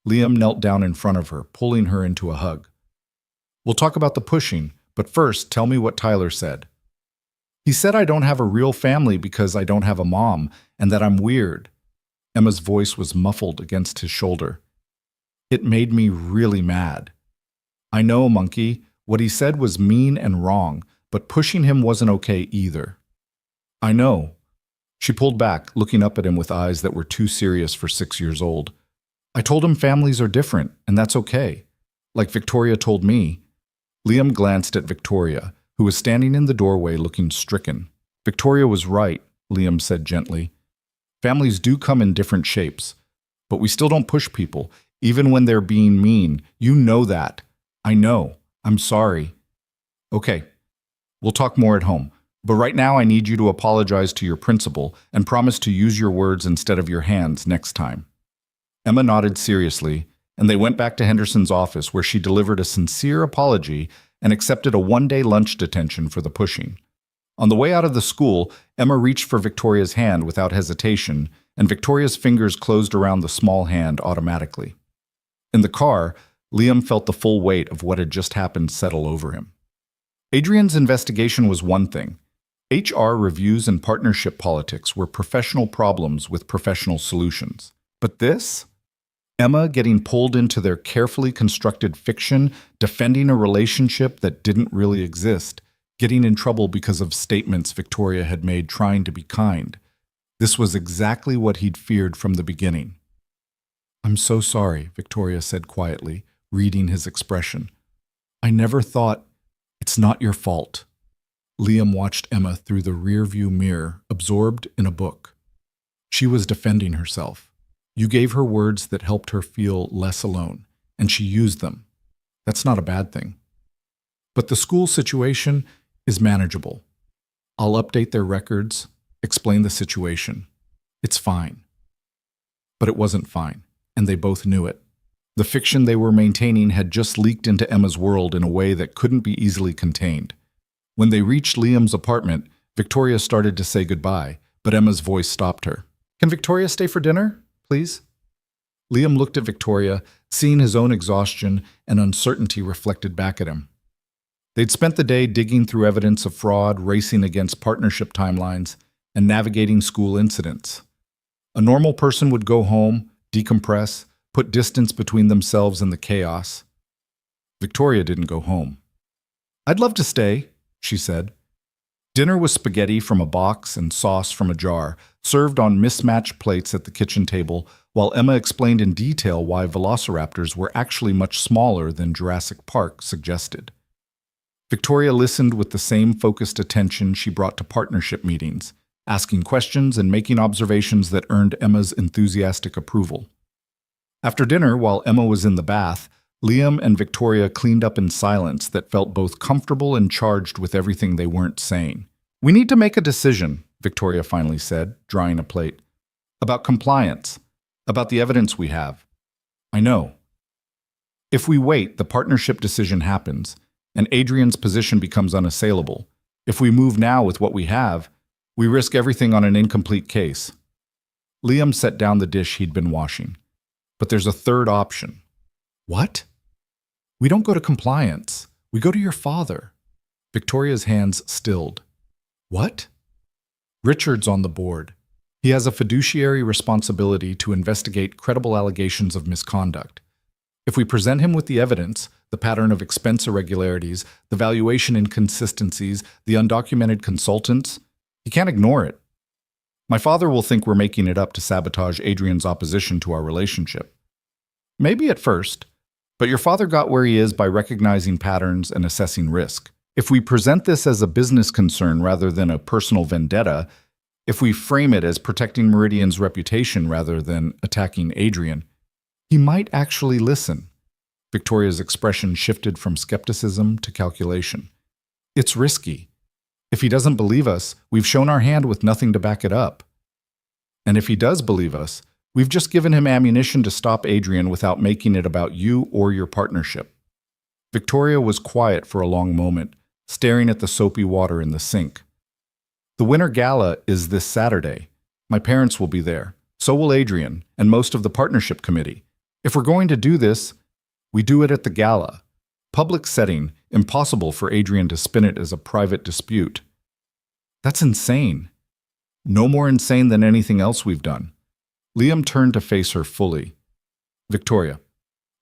Liam knelt down in front of her, pulling her into a hug. "We'll talk about the pushing, but first tell me what Tyler said." "He said I don't have a real family because I don't have a mom, and that I'm weird." Emma's voice was muffled against his shoulder. "It made me really mad." "I know, Monkey. What he said was mean and wrong, but pushing him wasn't okay either." "I know." She pulled back, looking up at him with eyes that were too serious for 6 years old. "I told him families are different, and that's okay. Like Victoria told me." Liam glanced at Victoria, who was standing in the doorway looking stricken. "Victoria was right," Liam said gently. "Families do come in different shapes, but we still don't push people, even when they're being mean. You know that." "I know. I'm sorry." "Okay. We'll talk more at home, but right now I need you to apologize to your principal and promise to use your words instead of your hands next time." Emma nodded seriously, and they went back to Henderson's office where she delivered a sincere apology and accepted a one-day lunch detention for the pushing. On the way out of the school, Emma reached for Victoria's hand without hesitation, and Victoria's fingers closed around the small hand automatically. In the car, Liam felt the full weight of what had just happened settle over him. Adrian's investigation was one thing. HR reviews and partnership politics were professional problems with professional solutions. But this? Emma getting pulled into their carefully constructed fiction, defending a relationship that didn't really exist, getting in trouble because of statements Victoria had made trying to be kind. This was exactly what he'd feared from the beginning. "I'm so sorry," Victoria said quietly, reading his expression. "I never thought. It's not your fault." Liam watched Emma through the rearview mirror, absorbed in a book. She was defending herself. You gave her words that helped her feel less alone, and she used them. That's not a bad thing. But the school situation is manageable. I'll update their records, explain the situation. It's fine. But it wasn't fine, and they both knew it. The fiction they were maintaining had just leaked into Emma's world in a way that couldn't be easily contained. When they reached Liam's apartment, Victoria started to say goodbye, but Emma's voice stopped her. "Can Victoria stay for dinner, please?" Liam looked at Victoria, seeing his own exhaustion and uncertainty reflected back at him. They'd spent the day digging through evidence of fraud, racing against partnership timelines, and navigating school incidents. A normal person would go home, decompress, put distance between themselves and the chaos. Victoria didn't go home. "I'd love to stay," she said. Dinner was spaghetti from a box and sauce from a jar, served on mismatched plates at the kitchen table, while Emma explained in detail why velociraptors were actually much smaller than Jurassic Park suggested. Victoria listened with the same focused attention she brought to partnership meetings, asking questions and making observations that earned Emma's enthusiastic approval. After dinner, while Emma was in the bath, Liam and Victoria cleaned up in silence that felt both comfortable and charged with everything they weren't saying. "We need to make a decision," Victoria finally said, drying a plate. "About compliance. About the evidence we have. I know. If we wait, the partnership decision happens, and Adrian's position becomes unassailable. If we move now with what we have, we risk everything on an incomplete case." Liam set down the dish he'd been washing. "But there's a third option." "What?" "We don't go to compliance. We go to your father." Victoria's hands stilled. "What?" "Richard's on the board. He has a fiduciary responsibility to investigate credible allegations of misconduct. If we present him with the evidence, the pattern of expense irregularities, the valuation inconsistencies, the undocumented consultants, he can't ignore it. My father will think we're making it up to sabotage Adrian's opposition to our relationship. Maybe at first, but your father got where he is by recognizing patterns and assessing risk. If we present this as a business concern rather than a personal vendetta, if we frame it as protecting Meridian's reputation rather than attacking Adrian, he might actually listen." Victoria's expression shifted from skepticism to calculation. "It's risky. If he doesn't believe us, we've shown our hand with nothing to back it up. And if he does believe us, we've just given him ammunition to stop Adrian without making it about you or your partnership." Victoria was quiet for a long moment, staring at the soapy water in the sink. "The Winter Gala is this Saturday. My parents will be there. So will Adrian, and most of the partnership committee. If we're going to do this, we do it at the gala. Public setting, impossible for Adrian to spin it as a private dispute." "That's insane." "No more insane than anything else we've done." Liam turned to face her fully. "Victoria,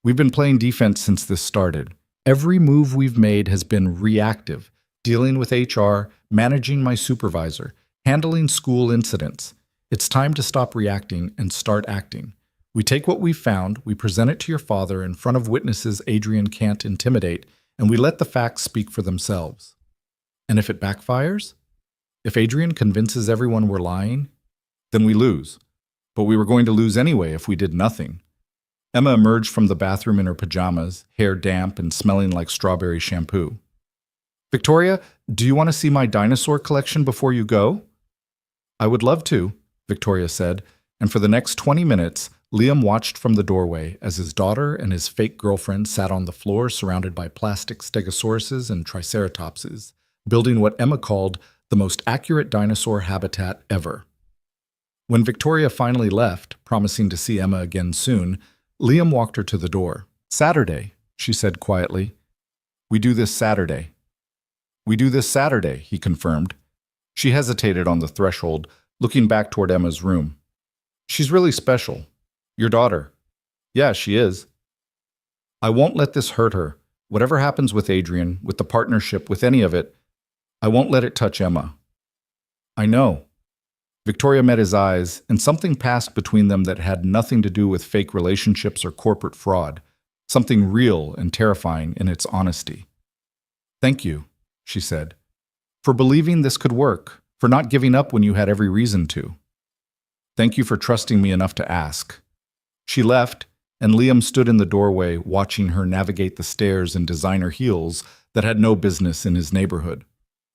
we've been playing defense since this started. Every move we've made has been reactive, dealing with HR, managing my supervisor, handling school incidents. It's time to stop reacting and start acting. We take what we've found, we present it to your father in front of witnesses Adrian can't intimidate, and we let the facts speak for themselves. And if it backfires? If Adrian convinces everyone we're lying? Then we lose. But we were going to lose anyway if we did nothing." Emma emerged from the bathroom in her pajamas, hair damp and smelling like strawberry shampoo. "Victoria, do you want to see my dinosaur collection before you go?" "I would love to," Victoria said, and for the next 20 minutes, Liam watched from the doorway as his daughter and his fake girlfriend sat on the floor surrounded by plastic stegosauruses and triceratopses, building what Emma called the most accurate dinosaur habitat ever. When Victoria finally left, promising to see Emma again soon, Liam walked her to the door. "Saturday," she said quietly. "We do this Saturday." "We do this Saturday," he confirmed. She hesitated on the threshold, looking back toward Emma's room. "She's really special. Your daughter." "Yeah, she is." "I won't let this hurt her. Whatever happens with Adrian, with the partnership, with any of it, I won't let it touch Emma." "I know." Victoria met his eyes, and something passed between them that had nothing to do with fake relationships or corporate fraud, something real and terrifying in its honesty. "Thank you," she said, "for believing this could work, for not giving up when you had every reason to. Thank you for trusting me enough to ask." She left, and Liam stood in the doorway watching her navigate the stairs in designer heels that had no business in his neighborhood.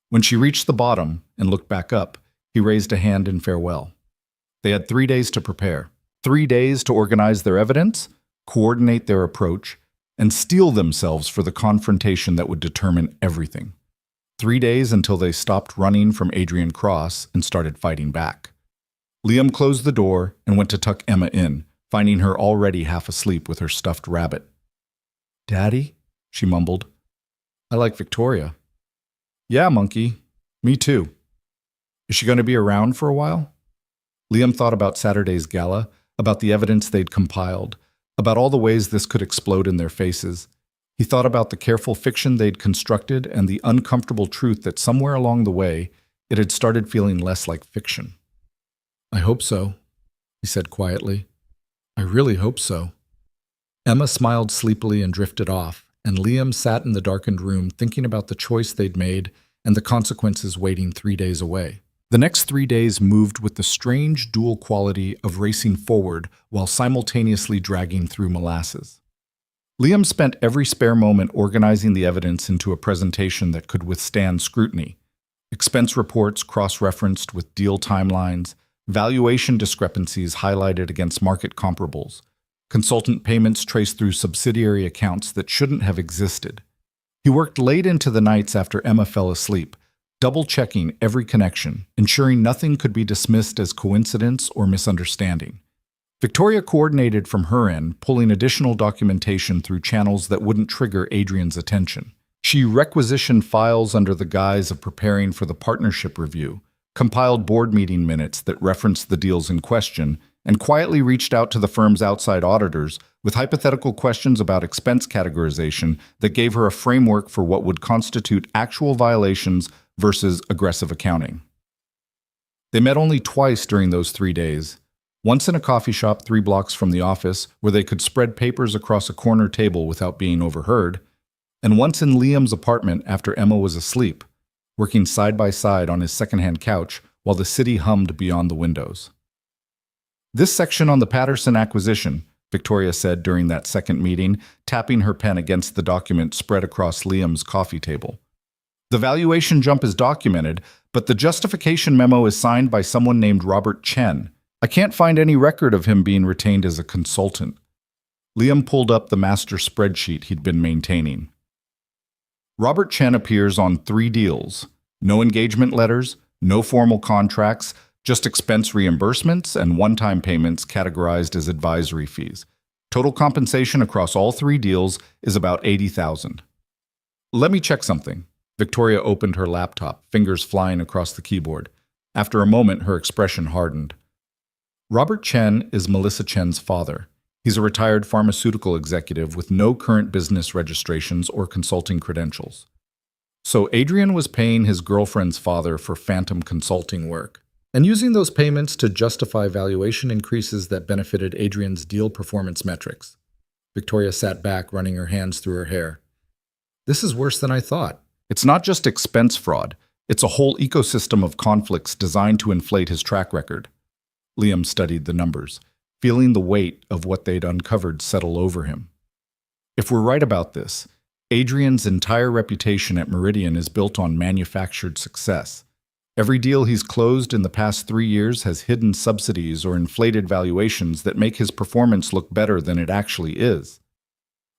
When she reached the bottom and looked back up, he raised a hand in farewell. They had 3 days to prepare. 3 days to organize their evidence, coordinate their approach, and steel themselves for the confrontation that would determine everything. 3 days until they stopped running from Adrian Cross and started fighting back. Liam closed the door and went to tuck Emma in, finding her already half asleep with her stuffed rabbit. "Daddy?" she mumbled. "I like Victoria." "Yeah, monkey. Me too." "Is she going to be around for a while?" Liam thought about Saturday's gala, about the evidence they'd compiled, about all the ways this could explode in their faces. He thought about the careful fiction they'd constructed and the uncomfortable truth that somewhere along the way, it had started feeling less like fiction. "I hope so," he said quietly. "I really hope so." Emma smiled sleepily and drifted off, and Liam sat in the darkened room thinking about the choice they'd made and the consequences waiting 3 days away. The next 3 days moved with the strange dual quality of racing forward while simultaneously dragging through molasses. Liam spent every spare moment organizing the evidence into a presentation that could withstand scrutiny. Expense reports cross-referenced with deal timelines, valuation discrepancies highlighted against market comparables, consultant payments traced through subsidiary accounts that shouldn't have existed. He worked late into the nights after Emma fell asleep, double-checking every connection, ensuring nothing could be dismissed as coincidence or misunderstanding. Victoria coordinated from her end, pulling additional documentation through channels that wouldn't trigger Adrian's attention. She requisitioned files under the guise of preparing for the partnership review, compiled board meeting minutes that referenced the deals in question, and quietly reached out to the firm's outside auditors with hypothetical questions about expense categorization that gave her a framework for what would constitute actual violations versus aggressive accounting. They met only twice during those 3 days, once in a coffee shop 3 blocks from the office where they could spread papers across a corner table without being overheard, and once in Liam's apartment after Emma was asleep, working side by side on his secondhand couch while the city hummed beyond the windows. "This section on the Patterson acquisition," Victoria said during that second meeting, tapping her pen against the document spread across Liam's coffee table. "The valuation jump is documented, but the justification memo is signed by someone named Robert Chen. I can't find any record of him being retained as a consultant." Liam pulled up the master spreadsheet he'd been maintaining. "Robert Chen appears on 3 deals. No engagement letters, no formal contracts, just expense reimbursements and one-time payments categorized as advisory fees. Total compensation across all 3 deals is about $80,000. "Let me check something." Victoria opened her laptop, fingers flying across the keyboard. After a moment, her expression hardened. "Robert Chen is Melissa Chen's father. He's a retired pharmaceutical executive with no current business registrations or consulting credentials. So Adrian was paying his girlfriend's father for phantom consulting work, and using those payments to justify valuation increases that benefited Adrian's deal performance metrics." Victoria sat back, running her hands through her hair. "This is worse than I thought. It's not just expense fraud. It's a whole ecosystem of conflicts designed to inflate his track record." Liam studied the numbers, feeling the weight of what they'd uncovered settle over him. "If we're right about this, Adrian's entire reputation at Meridian is built on manufactured success. Every deal he's closed in the past 3 years has hidden subsidies or inflated valuations that make his performance look better than it actually is.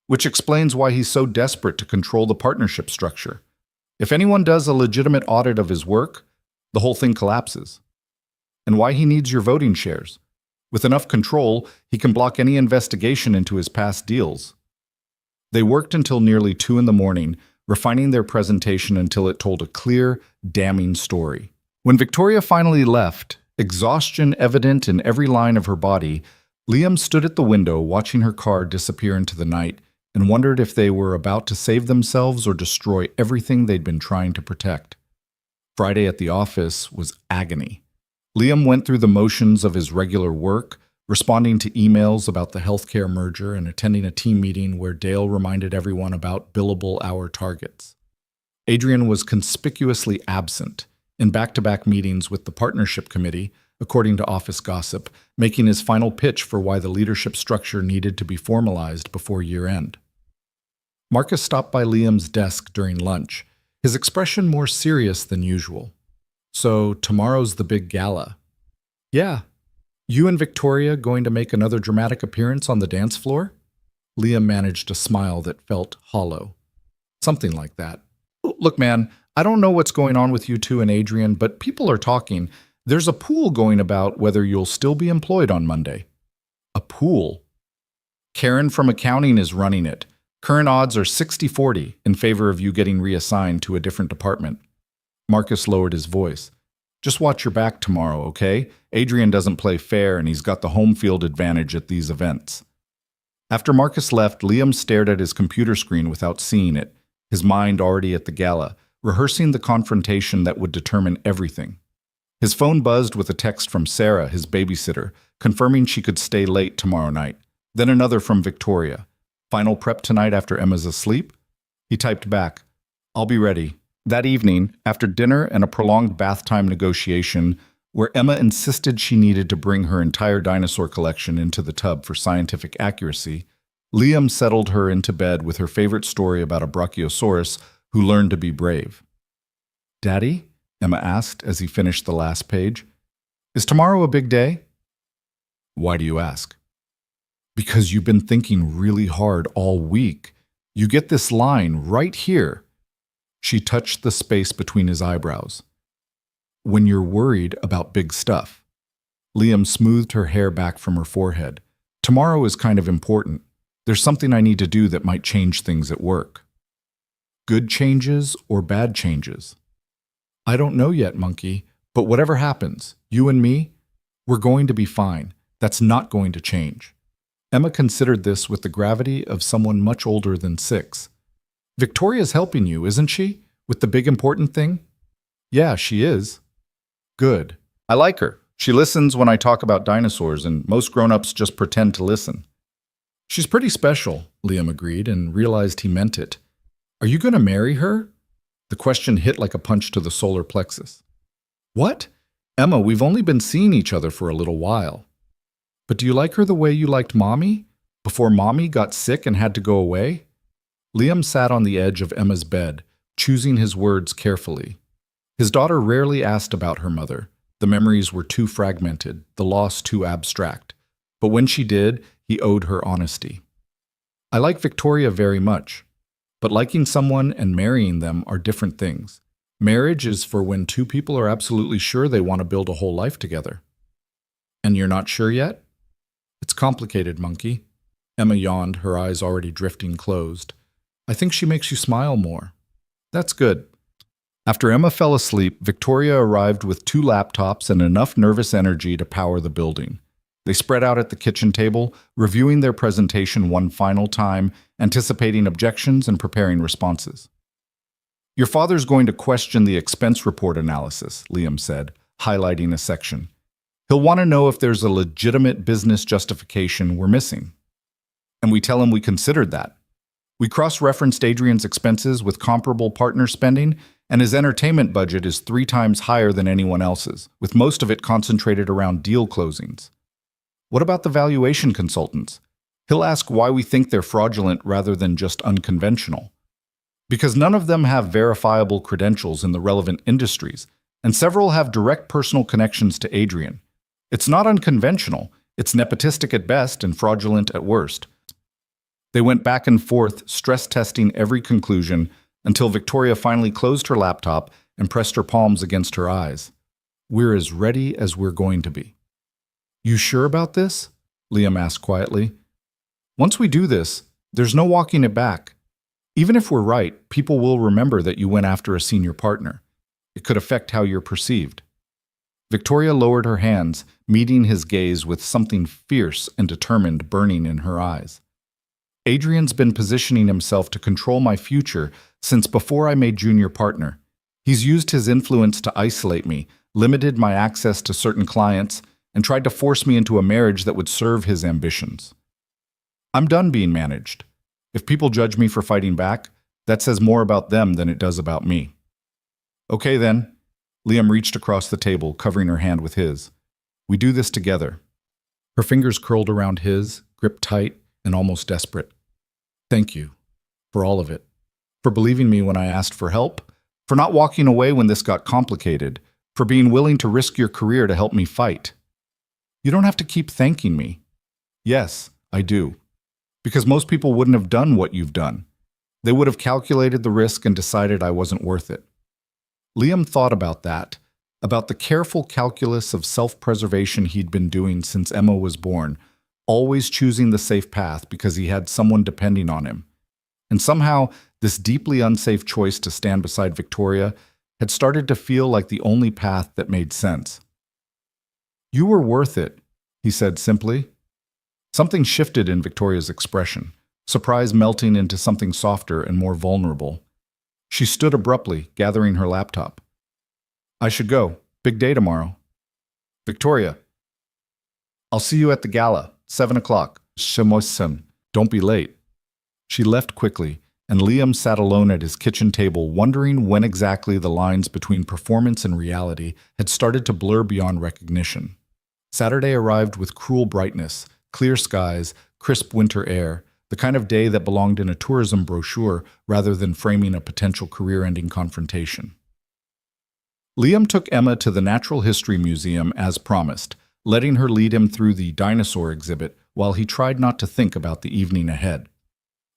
Which explains why he's so desperate to control the partnership structure. If anyone does a legitimate audit of his work, the whole thing collapses." and why he needs your voting shares. With enough control, he can block any investigation into his past deals. They worked until nearly 2 in the morning, refining their presentation until it told a clear, damning story. When Victoria finally left, exhaustion evident in every line of her body, Liam stood at the window watching her car disappear into the night and wondered if they were about to save themselves or destroy everything they'd been trying to protect. Friday at the office was agony. Liam went through the motions of his regular work, responding to emails about the healthcare merger and attending a team meeting where Dale reminded everyone about billable hour targets. Adrian was conspicuously absent in back-to-back meetings with the partnership committee, according to office gossip, making his final pitch for why the leadership structure needed to be formalized before year-end. Marcus stopped by Liam's desk during lunch, his expression more serious than usual. "So tomorrow's the big gala." "Yeah. You and Victoria going to make another dramatic appearance on the dance floor?" Liam managed a smile that felt hollow. "Something like that. Look, man, I don't know what's going on with you two and Adrian, but people are talking. There's a pool going about whether you'll still be employed on Monday." "A pool?" "Karen from accounting is running it. Current odds are 60-40 in favor of you getting reassigned to a different department." Marcus lowered his voice. "Just watch your back tomorrow, okay? Adrian doesn't play fair and he's got the home field advantage at these events." After Marcus left, Liam stared at his computer screen without seeing it, his mind already at the gala, rehearsing the confrontation that would determine everything. His phone buzzed with a text from Sarah, his babysitter, confirming she could stay late tomorrow night. Then another from Victoria. "Final prep tonight after Emma's asleep?" He typed back, "I'll be ready." That evening, after dinner and a prolonged bath time negotiation, where Emma insisted she needed to bring her entire dinosaur collection into the tub for scientific accuracy, Liam settled her into bed with her favorite story about a brachiosaurus who learned to be brave. "Daddy?" Emma asked as he finished the last page. "Is tomorrow a big day?" "Why do you ask?" "Because you've been thinking really hard all week. You get this line right here." She touched the space between his eyebrows. "When you're worried about big stuff." Liam smoothed her hair back from her forehead. "Tomorrow is kind of important. There's something I need to do that might change things at work." "Good changes or bad changes?" "I don't know yet, monkey, but whatever happens, you and me, we're going to be fine. That's not going to change." Emma considered this with the gravity of someone much older than 6. "Victoria's helping you, isn't she? With the big important thing?" "Yeah, she is." "Good. I like her. She listens when I talk about dinosaurs, and most grown-ups just pretend to listen." "She's pretty special," Liam agreed and realized he meant it. "Are you going to marry her?" The question hit like a punch to the solar plexus. "What? Emma, we've only been seeing each other for a little while." "But do you like her the way you liked Mommy? Before Mommy got sick and had to go away?" Liam sat on the edge of Emma's bed, choosing his words carefully. His daughter rarely asked about her mother. The memories were too fragmented, the loss too abstract. But when she did, he owed her honesty. "I like Victoria very much. But liking someone and marrying them are different things. Marriage is for when two people are absolutely sure they want to build a whole life together." "And you're not sure yet?" "It's complicated, monkey." Emma yawned, her eyes already drifting closed. "I think she makes you smile more." "That's good." After Emma fell asleep, Victoria arrived with 2 laptops and enough nervous energy to power the building. They spread out at the kitchen table, reviewing their presentation one final time, anticipating objections and preparing responses. "Your father's going to question the expense report analysis," Liam said, highlighting a section. "He'll want to know if there's a legitimate business justification we're missing." And we tell him we considered that. We cross-referenced Adrian's expenses with comparable partner spending, and his entertainment budget is 3 times higher than anyone else's, with most of it concentrated around deal closings. What about the valuation consultants? He'll ask why we think they're fraudulent rather than just unconventional. Because none of them have verifiable credentials in the relevant industries, and several have direct personal connections to Adrian. It's not unconventional, it's nepotistic at best and fraudulent at worst. They went back and forth, stress-testing every conclusion, until Victoria finally closed her laptop and pressed her palms against her eyes. We're as ready as we're going to be. You sure about this? Liam asked quietly. Once we do this, there's no walking it back. Even if we're right, people will remember that you went after a senior partner. It could affect how you're perceived. Victoria lowered her hands, meeting his gaze with something fierce and determined burning in her eyes. Adrian's been positioning himself to control my future since before I made junior partner. He's used his influence to isolate me, limited my access to certain clients, and tried to force me into a marriage that would serve his ambitions. I'm done being managed. If people judge me for fighting back, that says more about them than it does about me. Okay then. Liam reached across the table, covering her hand with his. We do this together. Her fingers curled around his, gripped tight and almost desperate. Thank you for all of it. For believing me when I asked for help, for not walking away when this got complicated, for being willing to risk your career to help me fight. You don't have to keep thanking me. Yes, I do. Because most people wouldn't have done what you've done. They would have calculated the risk and decided I wasn't worth it. Liam thought about that, about the careful calculus of self-preservation he'd been doing since Emma was born, always choosing the safe path because he had someone depending on him. And somehow, this deeply unsafe choice to stand beside Victoria had started to feel like the only path that made sense. You were worth it, he said simply. Something shifted in Victoria's expression, surprise melting into something softer and more vulnerable. She stood abruptly, gathering her laptop. I should go. Big day tomorrow. Victoria. I'll see you at the gala, 7 o'clock. Don't be late. She left quickly, and Liam sat alone at his kitchen table, wondering when exactly the lines between performance and reality had started to blur beyond recognition. Saturday arrived with cruel brightness, clear skies, crisp winter air, the kind of day that belonged in a tourism brochure rather than framing a potential career-ending confrontation. Liam took Emma to the Natural History Museum as promised, letting her lead him through the dinosaur exhibit while he tried not to think about the evening ahead.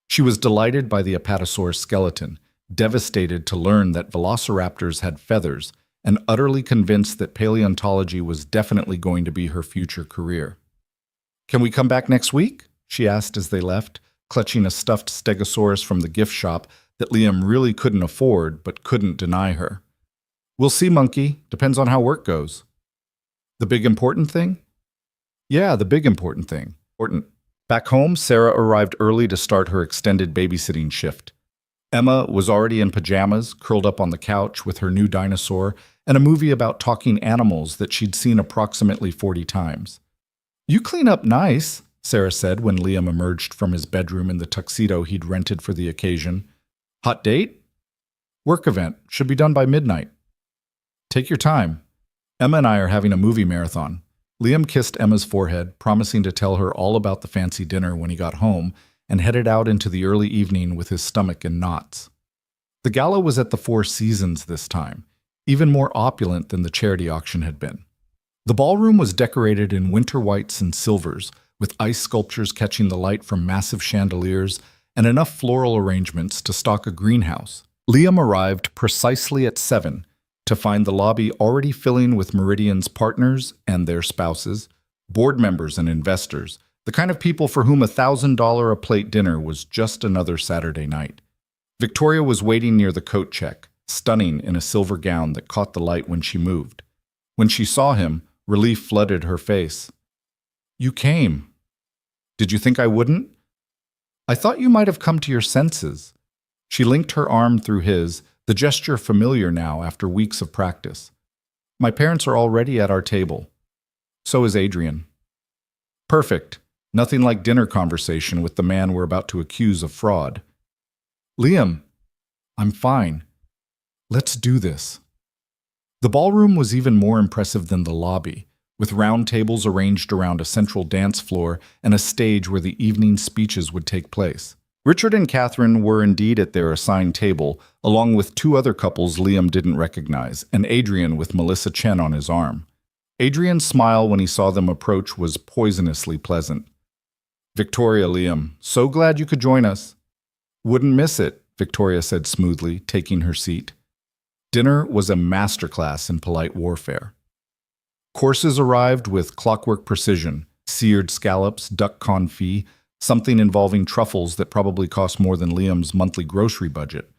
She was delighted by the apatosaurus skeleton, devastated to learn that velociraptors had feathers, and utterly convinced that paleontology was definitely going to be her future career. Can we come back next week? She asked as they left, clutching a stuffed stegosaurus from the gift shop that Liam really couldn't afford but couldn't deny her. We'll see, monkey. Depends on how work goes. The big important thing? Yeah, the big important thing. Back home, Sarah arrived early to start her extended babysitting shift. Emma was already in pajamas, curled up on the couch with her new dinosaur and a movie about talking animals that she'd seen approximately 40 times. You clean up nice, Sarah said when Liam emerged from his bedroom in the tuxedo he'd rented for the occasion. Hot date? Work event. Should be done by midnight. Take your time. Emma and I are having a movie marathon. Liam kissed Emma's forehead, promising to tell her all about the fancy dinner when he got home, and headed out into the early evening with his stomach in knots. The gala was at the Four Seasons this time, even more opulent than the charity auction had been. The ballroom was decorated in winter whites and silvers, with ice sculptures catching the light from massive chandeliers and enough floral arrangements to stock a greenhouse. Liam arrived precisely at 7 to find the lobby already filling with Meridian's partners and their spouses, board members and investors, the kind of people for whom $1,000 a plate dinner was just another Saturday night. Victoria was waiting near the coat check, stunning in a silver gown that caught the light when she moved. When she saw him, relief flooded her face. You came. Did you think I wouldn't? I thought you might have come to your senses. She linked her arm through his, the gesture familiar now after weeks of practice. My parents are already at our table. So is Adrian. Perfect. Nothing like dinner conversation with the man we're about to accuse of fraud. Liam, I'm fine. Let's do this. The ballroom was even more impressive than the lobby, with round tables arranged around a central dance floor and a stage where the evening speeches would take place. Richard and Catherine were indeed at their assigned table, along with 2 other couples Liam didn't recognize, and Adrian with Melissa Chen on his arm. Adrian's smile when he saw them approach was poisonously pleasant. Victoria, Liam, so glad you could join us. Wouldn't miss it, Victoria said smoothly, taking her seat. Dinner was a masterclass in polite warfare. Courses arrived with clockwork precision: seared scallops, duck confit, something involving truffles that probably cost more than Liam's monthly grocery budget,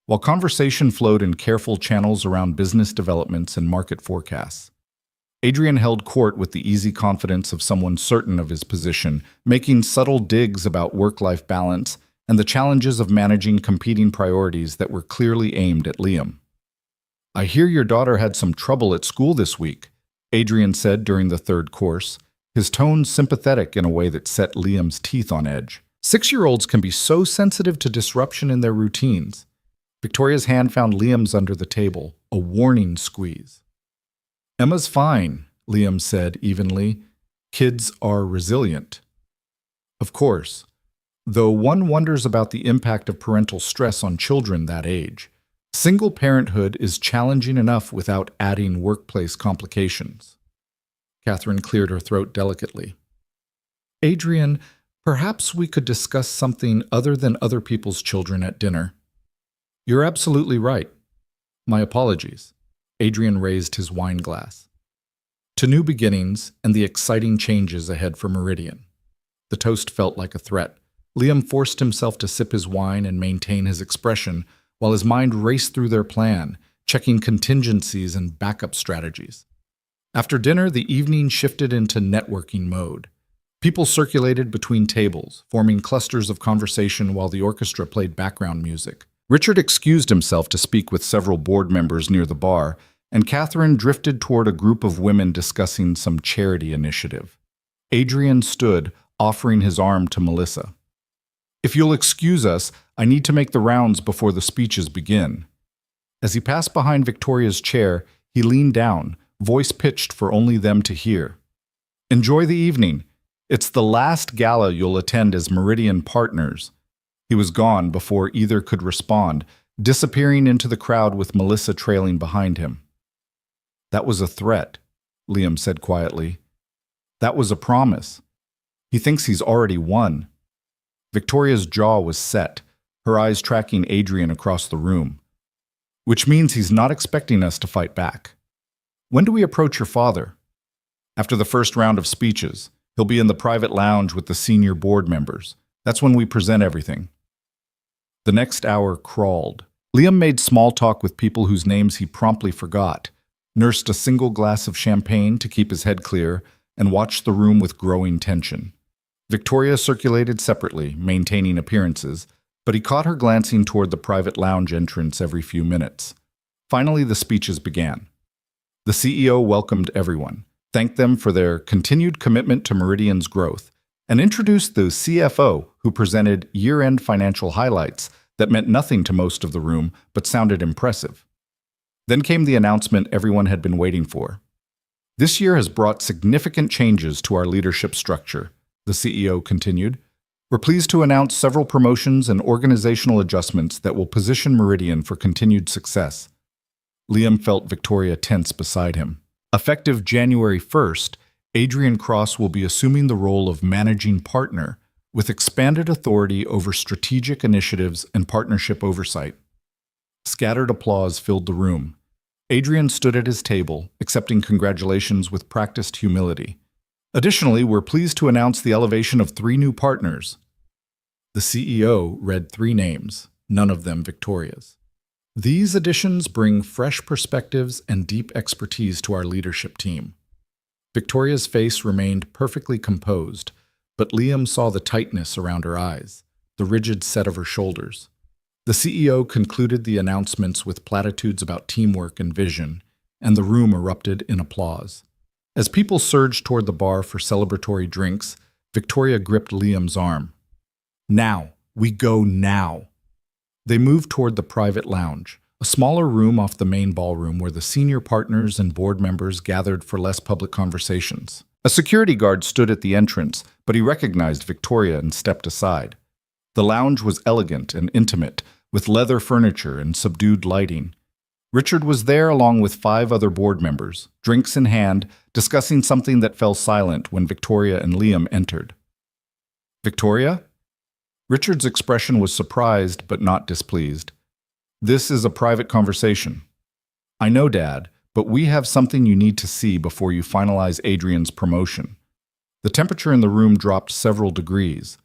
while conversation flowed in careful channels around business developments and market forecasts. Adrian held court with the easy confidence of someone certain of his position, making subtle digs about work-life balance and the challenges of managing competing priorities that were clearly aimed at Liam. "I hear your daughter had some trouble at school this week," Adrian said during the third course, his tone sympathetic in a way that set Liam's teeth on edge. 6-year-olds can be so sensitive to disruption in their routines. Victoria's hand found Liam's under the table, a warning squeeze. "Emma's fine," Liam said evenly. "Kids are resilient." Of course, though one wonders about the impact of parental stress on children that age. Single parenthood is challenging enough without adding workplace complications. Catherine cleared her throat delicately. "Adrian, perhaps we could discuss something other than other people's children at dinner." "You're absolutely right. My apologies." Adrian raised his wine glass. "To new beginnings and the exciting changes ahead for Meridian." The toast felt like a threat. Liam forced himself to sip his wine and maintain his expression while his mind raced through their plan, checking contingencies and backup strategies. After dinner, the evening shifted into networking mode. People circulated between tables, forming clusters of conversation while the orchestra played background music. Richard excused himself to speak with several board members near the bar, and Catherine drifted toward a group of women discussing some charity initiative. Adrian stood, offering his arm to Melissa. "If you'll excuse us, I need to make the rounds before the speeches begin." As he passed behind Victoria's chair, he leaned down, voice pitched for only them to hear. "Enjoy the evening. It's the last gala you'll attend as Meridian partners." He was gone before either could respond, disappearing into the crowd with Melissa trailing behind him. "That was a threat," Liam said quietly. "That was a promise. He thinks he's already won." Victoria's jaw was set, her eyes tracking Adrian across the room. "Which means he's not expecting us to fight back. When do we approach your father?" "After the first round of speeches. He'll be in the private lounge with the senior board members. That's when we present everything." The next hour crawled. Liam made small talk with people whose names he promptly forgot, nursed a single glass of champagne to keep his head clear, and watched the room with growing tension. Victoria circulated separately, maintaining appearances, but he caught her glancing toward the private lounge entrance every few minutes. Finally, the speeches began. The CEO welcomed everyone, thanked them for their continued commitment to Meridian's growth, and introduced the CFO, who presented year-end financial highlights that meant nothing to most of the room but sounded impressive. Then came the announcement everyone had been waiting for. "This year has brought significant changes to our leadership structure," the CEO continued. "We're pleased to announce several promotions and organizational adjustments that will position Meridian for continued success." Liam felt Victoria tense beside him. Effective January 1st, Adrian Cross will be assuming the role of managing partner, with expanded authority over strategic initiatives and partnership oversight. Scattered applause filled the room. Adrian stood at his table, accepting congratulations with practiced humility. "Additionally, we're pleased to announce the elevation of 3 new partners." The CEO read 3 names, none of them Victoria's. "These additions bring fresh perspectives and deep expertise to our leadership team." Victoria's face remained perfectly composed, but Liam saw the tightness around her eyes, the rigid set of her shoulders. The CEO concluded the announcements with platitudes about teamwork and vision, and the room erupted in applause. As people surged toward the bar for celebratory drinks, Victoria gripped Liam's arm. "Now! We go now!" They moved toward the private lounge, a smaller room off the main ballroom where the senior partners and board members gathered for less public conversations. A security guard stood at the entrance, but he recognized Victoria and stepped aside. The lounge was elegant and intimate, with leather furniture and subdued lighting. Richard was there along with 5 other board members, drinks in hand, discussing something that fell silent when Victoria and Liam entered. "Victoria?" Richard's expression was surprised but not displeased. "This is a private conversation." "I know, Dad, but we have something you need to see before you finalize Adrian's promotion." The temperature in the room dropped several degrees.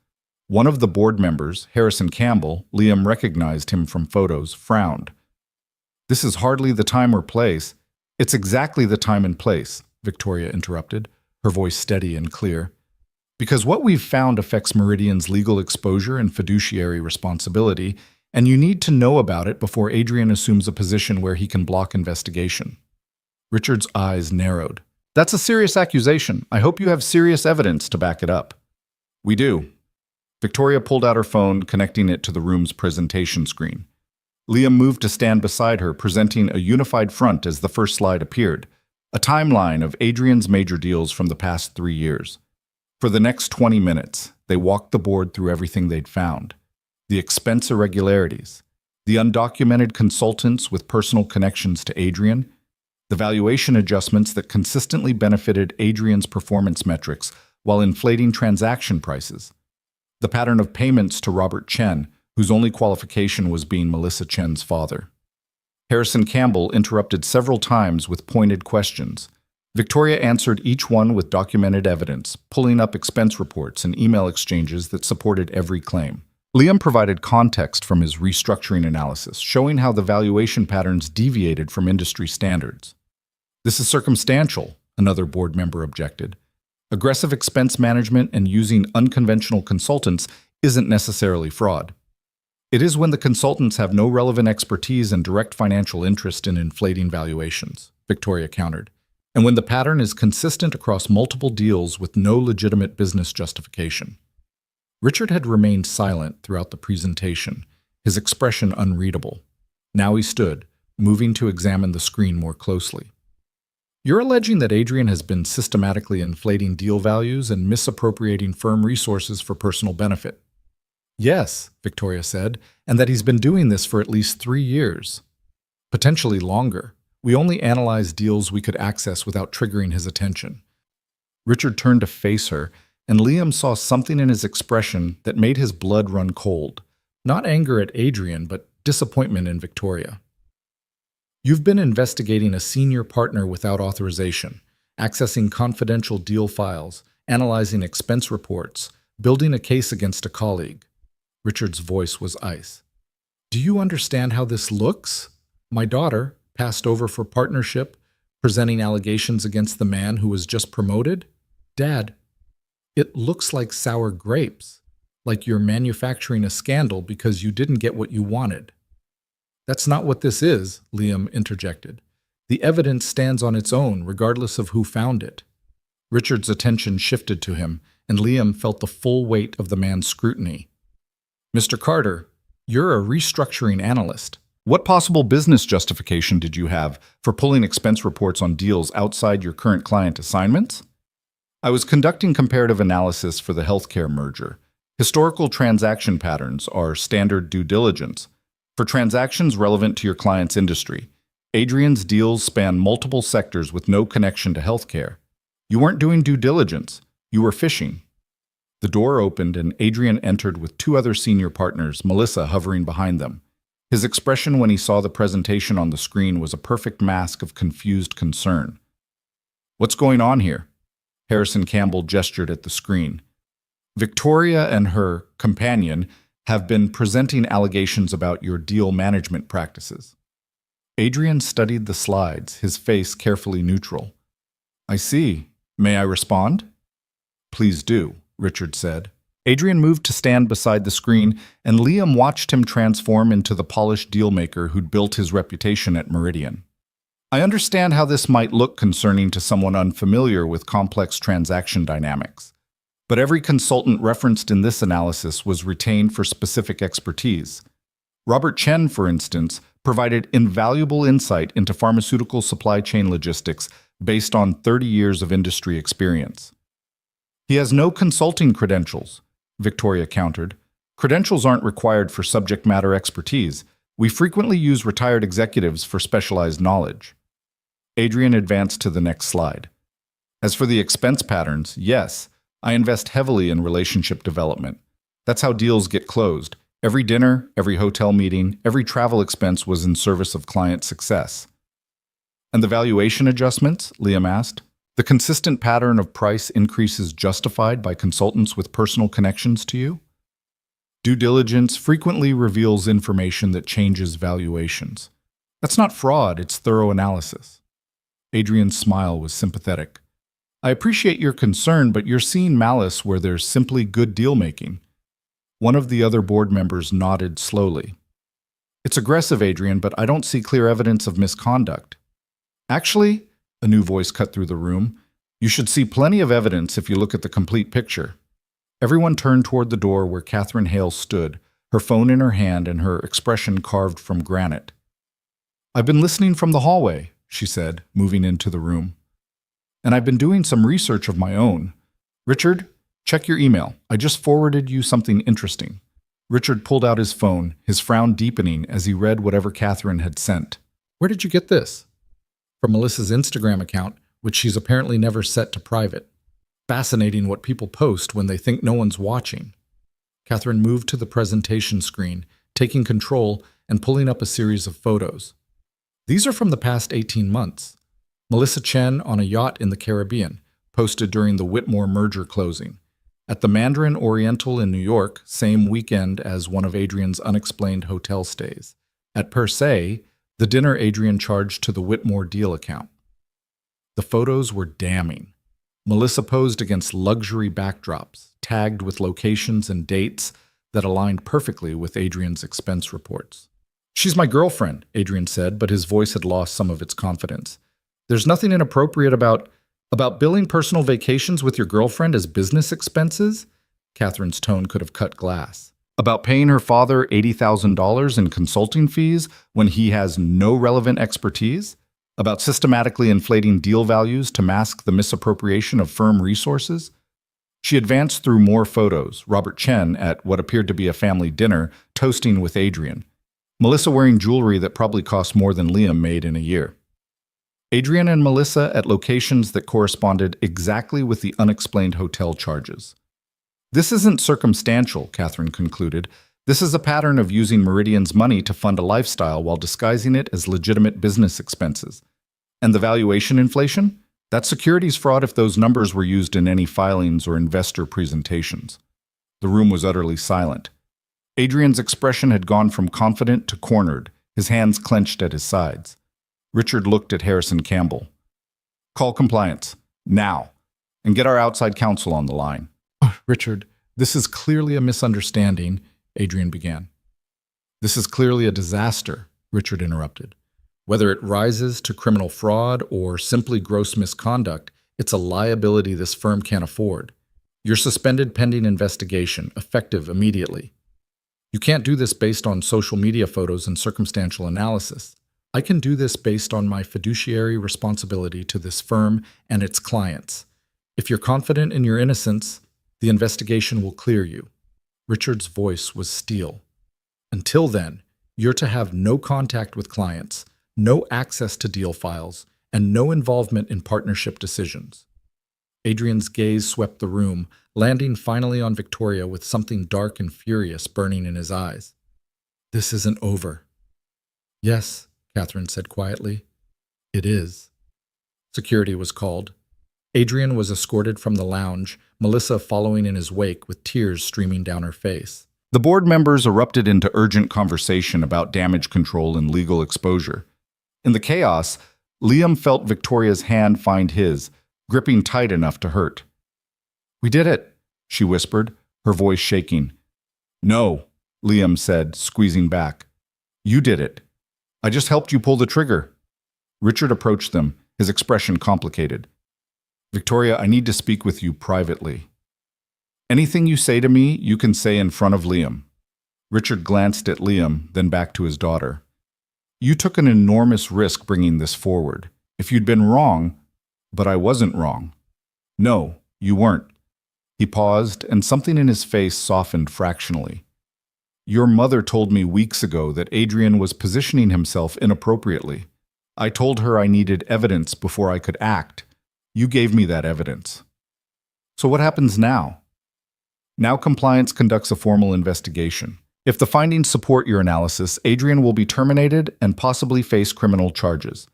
One of the board members, Harrison Campbell, Liam recognized him from photos, frowned. "This is hardly the time or place." "It's exactly the time and place," Victoria interrupted, her voice steady and clear. "Because what we've found affects Meridian's legal exposure and fiduciary responsibility, and you need to know about it before Adrian assumes a position where he can block investigation." Richard's eyes narrowed. "That's a serious accusation. I hope you have serious evidence to back it up." "We do." Victoria pulled out her phone, connecting it to the room's presentation screen. Liam moved to stand beside her, presenting a unified front as the first slide appeared, a timeline of Adrian's major deals from the past 3 years. For the next 20 minutes, they walked the board through everything they'd found: the expense irregularities, the undocumented consultants with personal connections to Adrian, the valuation adjustments that consistently benefited Adrian's performance metrics while inflating transaction prices, the pattern of payments to Robert Chen, whose only qualification was being Melissa Chen's father. Harrison Campbell interrupted several times with pointed questions. Victoria answered each one with documented evidence, pulling up expense reports and email exchanges that supported every claim. Liam provided context from his restructuring analysis, showing how the valuation patterns deviated from industry standards. "This is circumstantial," another board member objected. "Aggressive expense management and using unconventional consultants isn't necessarily fraud. It is when the consultants have no relevant expertise and direct financial interest in inflating valuations," Victoria countered, "and when the pattern is consistent across multiple deals with no legitimate business justification." Richard had remained silent throughout the presentation, his expression unreadable. Now he stood, moving to examine the screen more closely. "You're alleging that Adrian has been systematically inflating deal values and misappropriating firm resources for personal benefit." "Yes," Victoria said, "and that he's been doing this for at least 3 years. Potentially longer. We only analyzed deals we could access without triggering his attention." Richard turned to face her, and Liam saw something in his expression that made his blood run cold. Not anger at Adrian, but disappointment in Victoria. "You've been investigating a senior partner without authorization, accessing confidential deal files, analyzing expense reports, building a case against a colleague." Richard's voice was ice. "Do you understand how this looks? My daughter, passed over for partnership, presenting allegations against the man who was just promoted? Dad, it looks like sour grapes, like you're manufacturing a scandal because you didn't get what you wanted." "That's not what this is," Liam interjected. "The evidence stands on its own, regardless of who found it." Richard's attention shifted to him, and Liam felt the full weight of the man's scrutiny. "Mr. Carter, you're a restructuring analyst. What possible business justification did you have for pulling expense reports on deals outside your current client assignments?" "I was conducting comparative analysis for the healthcare merger. Historical transaction patterns are standard due diligence. For transactions relevant to your client's industry, Adrian's deals span multiple sectors with no connection to healthcare. You weren't doing due diligence. You were fishing." The door opened and Adrian entered with 2 other senior partners, Melissa hovering behind them. His expression when he saw the presentation on the screen was a perfect mask of confused concern. "What's going on here?" Harrison Campbell gestured at the screen. "Victoria and her companion have been presenting allegations about your deal management practices." Adrian studied the slides, his face carefully neutral. "I see. May I respond?" "Please do," Richard said. Adrian moved to stand beside the screen, and Liam watched him transform into the polished dealmaker who'd built his reputation at Meridian. "I understand how this might look concerning to someone unfamiliar with complex transaction dynamics. But every consultant referenced in this analysis was retained for specific expertise. Robert Chen, for instance, provided invaluable insight into pharmaceutical supply chain logistics based on 30 years of industry experience." "He has no consulting credentials," Victoria countered. "Credentials aren't required for subject matter expertise. We frequently use retired executives for specialized knowledge." Adrian advanced to the next slide. "As for the expense patterns, yes, I invest heavily in relationship development. That's how deals get closed. Every dinner, every hotel meeting, every travel expense was in service of client success." And the valuation adjustments? Liam asked. The consistent pattern of price increases justified by consultants with personal connections to you? Due diligence frequently reveals information that changes valuations. That's not fraud, it's thorough analysis. Adrian's smile was sympathetic. I appreciate your concern, but you're seeing malice where there's simply good deal-making. One of the other board members nodded slowly. It's aggressive, Adrian, but I don't see clear evidence of misconduct. Actually, a new voice cut through the room, you should see plenty of evidence if you look at the complete picture. Everyone turned toward the door where Catherine Hale stood, her phone in her hand and her expression carved from granite. I've been listening from the hallway, she said, moving into the room. And I've been doing some research of my own. Richard, check your email. I just forwarded you something interesting. Richard pulled out his phone, his frown deepening as he read whatever Catherine had sent. Where did you get this? From Melissa's Instagram account, which she's apparently never set to private. Fascinating what people post when they think no one's watching. Catherine moved to the presentation screen, taking control and pulling up a series of photos. These are from the past 18 months. Melissa Chen on a yacht in the Caribbean, posted during the Whitmore merger closing. At the Mandarin Oriental in New York, same weekend as one of Adrian's unexplained hotel stays. At Per Se, the dinner Adrian charged to the Whitmore deal account. The photos were damning. Melissa posed against luxury backdrops, tagged with locations and dates that aligned perfectly with Adrian's expense reports. She's my girlfriend, Adrian said, but his voice had lost some of its confidence. There's nothing inappropriate about billing personal vacations with your girlfriend as business expenses? Catherine's tone could have cut glass. About paying her father $80,000 in consulting fees when he has no relevant expertise? About systematically inflating deal values to mask the misappropriation of firm resources? She advanced through more photos, Robert Chen at what appeared to be a family dinner, toasting with Adrian. Melissa wearing jewelry that probably cost more than Liam made in a year. Adrian and Melissa at locations that corresponded exactly with the unexplained hotel charges. This isn't circumstantial, Catherine concluded. This is a pattern of using Meridian's money to fund a lifestyle while disguising it as legitimate business expenses. And the valuation inflation? That's securities fraud if those numbers were used in any filings or investor presentations. The room was utterly silent. Adrian's expression had gone from confident to cornered, his hands clenched at his sides. Richard looked at Harrison Campbell. Call compliance, now, and get our outside counsel on the line. Richard, this is clearly a misunderstanding, Adrian began. This is clearly a disaster, Richard interrupted. Whether it rises to criminal fraud or simply gross misconduct, it's a liability this firm can't afford. You're suspended pending investigation, effective immediately. You can't do this based on social media photos and circumstantial analysis. I can do this based on my fiduciary responsibility to this firm and its clients. If you're confident in your innocence, the investigation will clear you. Richard's voice was steel. Until then, you're to have no contact with clients, no access to deal files, and no involvement in partnership decisions. Adrian's gaze swept the room, landing finally on Victoria with something dark and furious burning in his eyes. This isn't over. Yes, Catherine said quietly. It is. Security was called. Adrian was escorted from the lounge, Melissa following in his wake with tears streaming down her face. The board members erupted into urgent conversation about damage control and legal exposure. In the chaos, Liam felt Victoria's hand find his, gripping tight enough to hurt. We did it, she whispered, her voice shaking. No, Liam said, squeezing back. You did it. I just helped you pull the trigger. Richard approached them, his expression complicated. Victoria, I need to speak with you privately. Anything you say to me, you can say in front of Liam. Richard glanced at Liam, then back to his daughter. You took an enormous risk bringing this forward. If you'd been wrong, but I wasn't wrong. No, you weren't. He paused, and something in his face softened fractionally. Your mother told me weeks ago that Adrian was positioning himself inappropriately. I told her I needed evidence before I could act. You gave me that evidence. So what happens now? Now compliance conducts a formal investigation. If the findings support your analysis, Adrian will be terminated and possibly face criminal charges.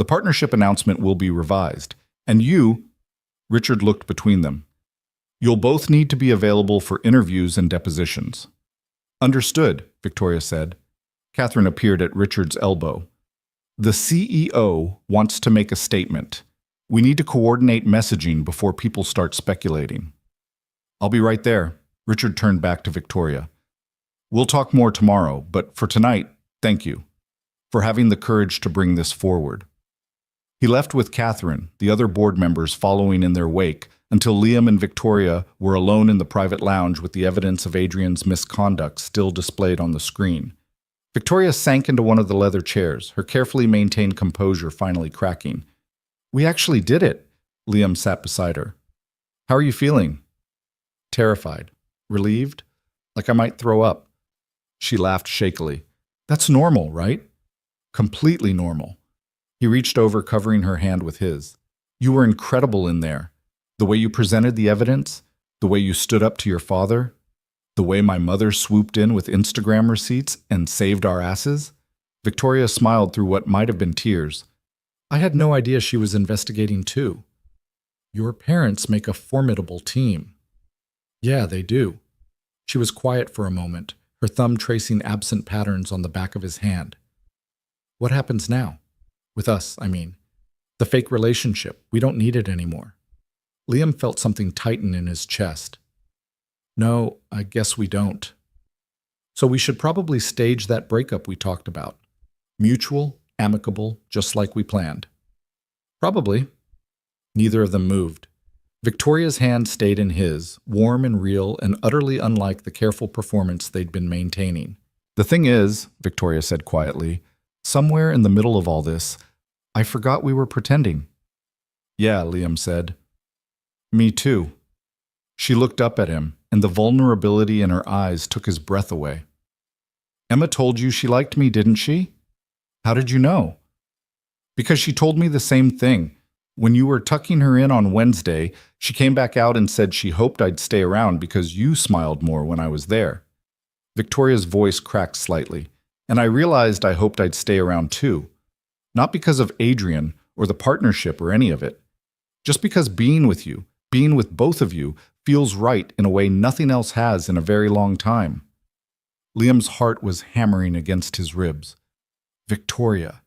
The partnership announcement will be revised. And you, Richard looked between them. You'll both need to be available for interviews and depositions. Understood, Victoria said. Catherine appeared at Richard's elbow. The CEO wants to make a statement. We need to coordinate messaging before people start speculating. I'll be right there. Richard turned back to Victoria. We'll talk more tomorrow, but for tonight, thank you for having the courage to bring this forward. He left with Catherine, the other board members following in their wake, until Liam and Victoria were alone in the private lounge with the evidence of Adrian's misconduct still displayed on the screen. Victoria sank into one of the leather chairs, her carefully maintained composure finally cracking. We actually did it. Liam sat beside her. How are you feeling? Terrified. Relieved? Like I might throw up. She laughed shakily. That's normal, right? Completely normal. He reached over, covering her hand with his. You were incredible in there. The way you presented the evidence, the way you stood up to your father, the way my mother swooped in with Instagram receipts and saved our asses. Victoria smiled through what might have been tears. I had no idea she was investigating too. Your parents make a formidable team. Yeah, they do. She was quiet for a moment, her thumb tracing absent patterns on the back of his hand. What happens now? With us, I mean. The fake relationship. We don't need it anymore. Liam felt something tighten in his chest. No, I guess we don't. So we should probably stage that breakup we talked about. Mutual, amicable, just like we planned. Probably. Neither of them moved. Victoria's hand stayed in his, warm and real and utterly unlike the careful performance they'd been maintaining. The thing is, Victoria said quietly, somewhere in the middle of all this, I forgot we were pretending. Yeah, Liam said. Me too. She looked up at him, and the vulnerability in her eyes took his breath away. Emma told you she liked me, didn't she? How did you know? Because she told me the same thing. When you were tucking her in on Wednesday, she came back out and said she hoped I'd stay around because you smiled more when I was there. Victoria's voice cracked slightly, and I realized I hoped I'd stay around too. Not because of Adrian or the partnership or any of it. Just because being with you, being with both of you, feels right in a way nothing else has in a very long time. Liam's heart was hammering against his ribs. Victoria,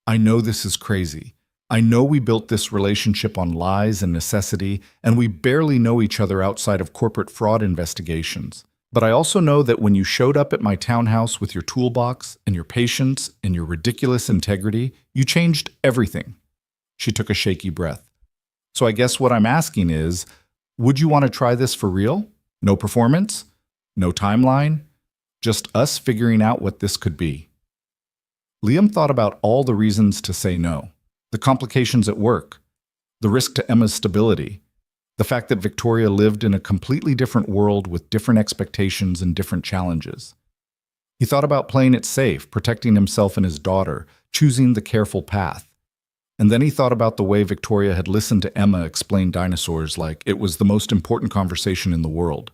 I know this is crazy. I know we built this relationship on lies and necessity, and we barely know each other outside of corporate fraud investigations. But I also know that when you showed up at my townhouse with your toolbox and your patience and your ridiculous integrity, you changed everything. She took a shaky breath. So I guess what I'm asking is, would you want to try this for real? No performance? No timeline? Just us figuring out what this could be. Liam thought about all the reasons to say no. The complications at work, the risk to Emma's stability, the fact that Victoria lived in a completely different world with different expectations and different challenges. He thought about playing it safe, protecting himself and his daughter, choosing the careful path. And then he thought about the way Victoria had listened to Emma explain dinosaurs like it was the most important conversation in the world.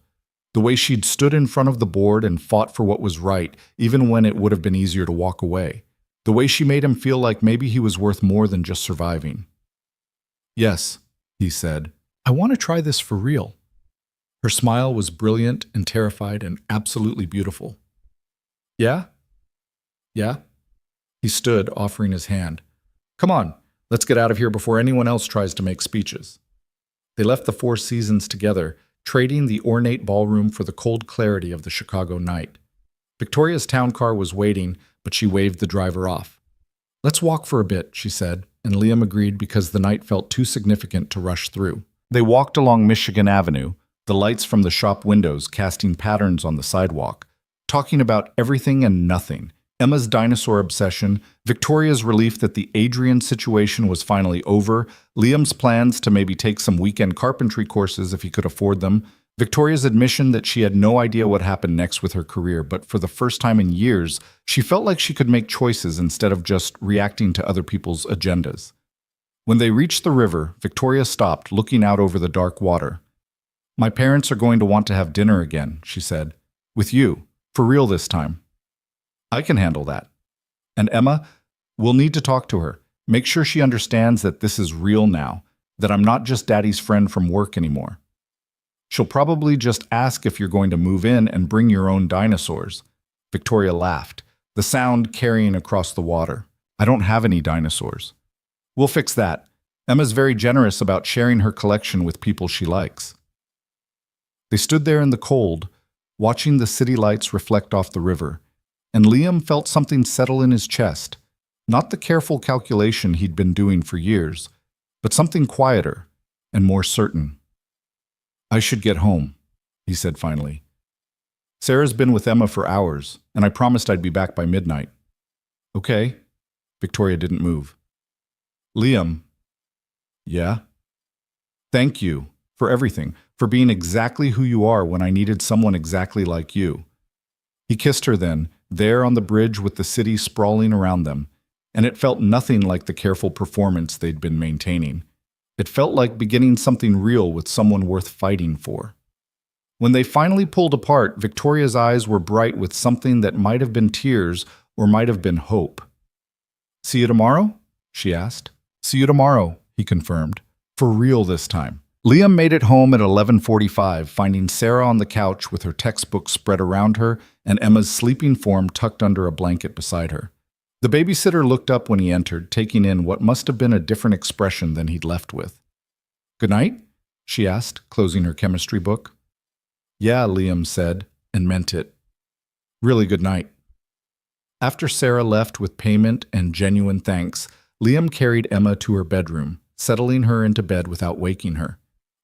The way she'd stood in front of the board and fought for what was right, even when it would have been easier to walk away. The way she made him feel like maybe he was worth more than just surviving. Yes, he said, I want to try this for real. Her smile was brilliant and terrified and absolutely beautiful. Yeah? Yeah? He stood, offering his hand. Come on, let's get out of here before anyone else tries to make speeches. They left the Four Seasons together, trading the ornate ballroom for the cold clarity of the Chicago night. Victoria's town car was waiting, but she waved the driver off. Let's walk for a bit, she said, and Liam agreed because the night felt too significant to rush through. They walked along Michigan Avenue, the lights from the shop windows casting patterns on the sidewalk, talking about everything and nothing. Emma's dinosaur obsession, Victoria's relief that the Adrian situation was finally over, Liam's plans to maybe take some weekend carpentry courses if he could afford them, Victoria's admission that she had no idea what happened next with her career, but for the first time in years, she felt like she could make choices instead of just reacting to other people's agendas. When they reached the river, Victoria stopped, looking out over the dark water. My parents are going to want to have dinner again, she said. With you, for real this time. I can handle that. And Emma, we'll need to talk to her. Make sure she understands that this is real now, that I'm not just Daddy's friend from work anymore. She'll probably just ask if you're going to move in and bring your own dinosaurs." Victoria laughed, the sound carrying across the water. "I don't have any dinosaurs." "We'll fix that. Emma's very generous about sharing her collection with people she likes." They stood there in the cold, watching the city lights reflect off the river, and Liam felt something settle in his chest, not the careful calculation he'd been doing for years, but something quieter and more certain. "I should get home," he said finally. "Sarah's been with Emma for hours, and I promised I'd be back by midnight." "Okay." Victoria didn't move. "Liam." "Yeah?" "Thank you for everything, for being exactly who you are when I needed someone exactly like you." He kissed her then, there on the bridge with the city sprawling around them, and it felt nothing like the careful performance they'd been maintaining. It felt like beginning something real with someone worth fighting for. When they finally pulled apart, Victoria's eyes were bright with something that might have been tears or might have been hope. "See you tomorrow?" she asked. "See you tomorrow," he confirmed. "For real this time." Liam made it home at 11:45, finding Sarah on the couch with her textbook spread around her and Emma's sleeping form tucked under a blanket beside her. The babysitter looked up when he entered, taking in what must have been a different expression than he'd left with. "Good night?" she asked, closing her chemistry book. "Yeah," Liam said, and meant it. "Really good night." After Sarah left with payment and genuine thanks, Liam carried Emma to her bedroom, settling her into bed without waking her.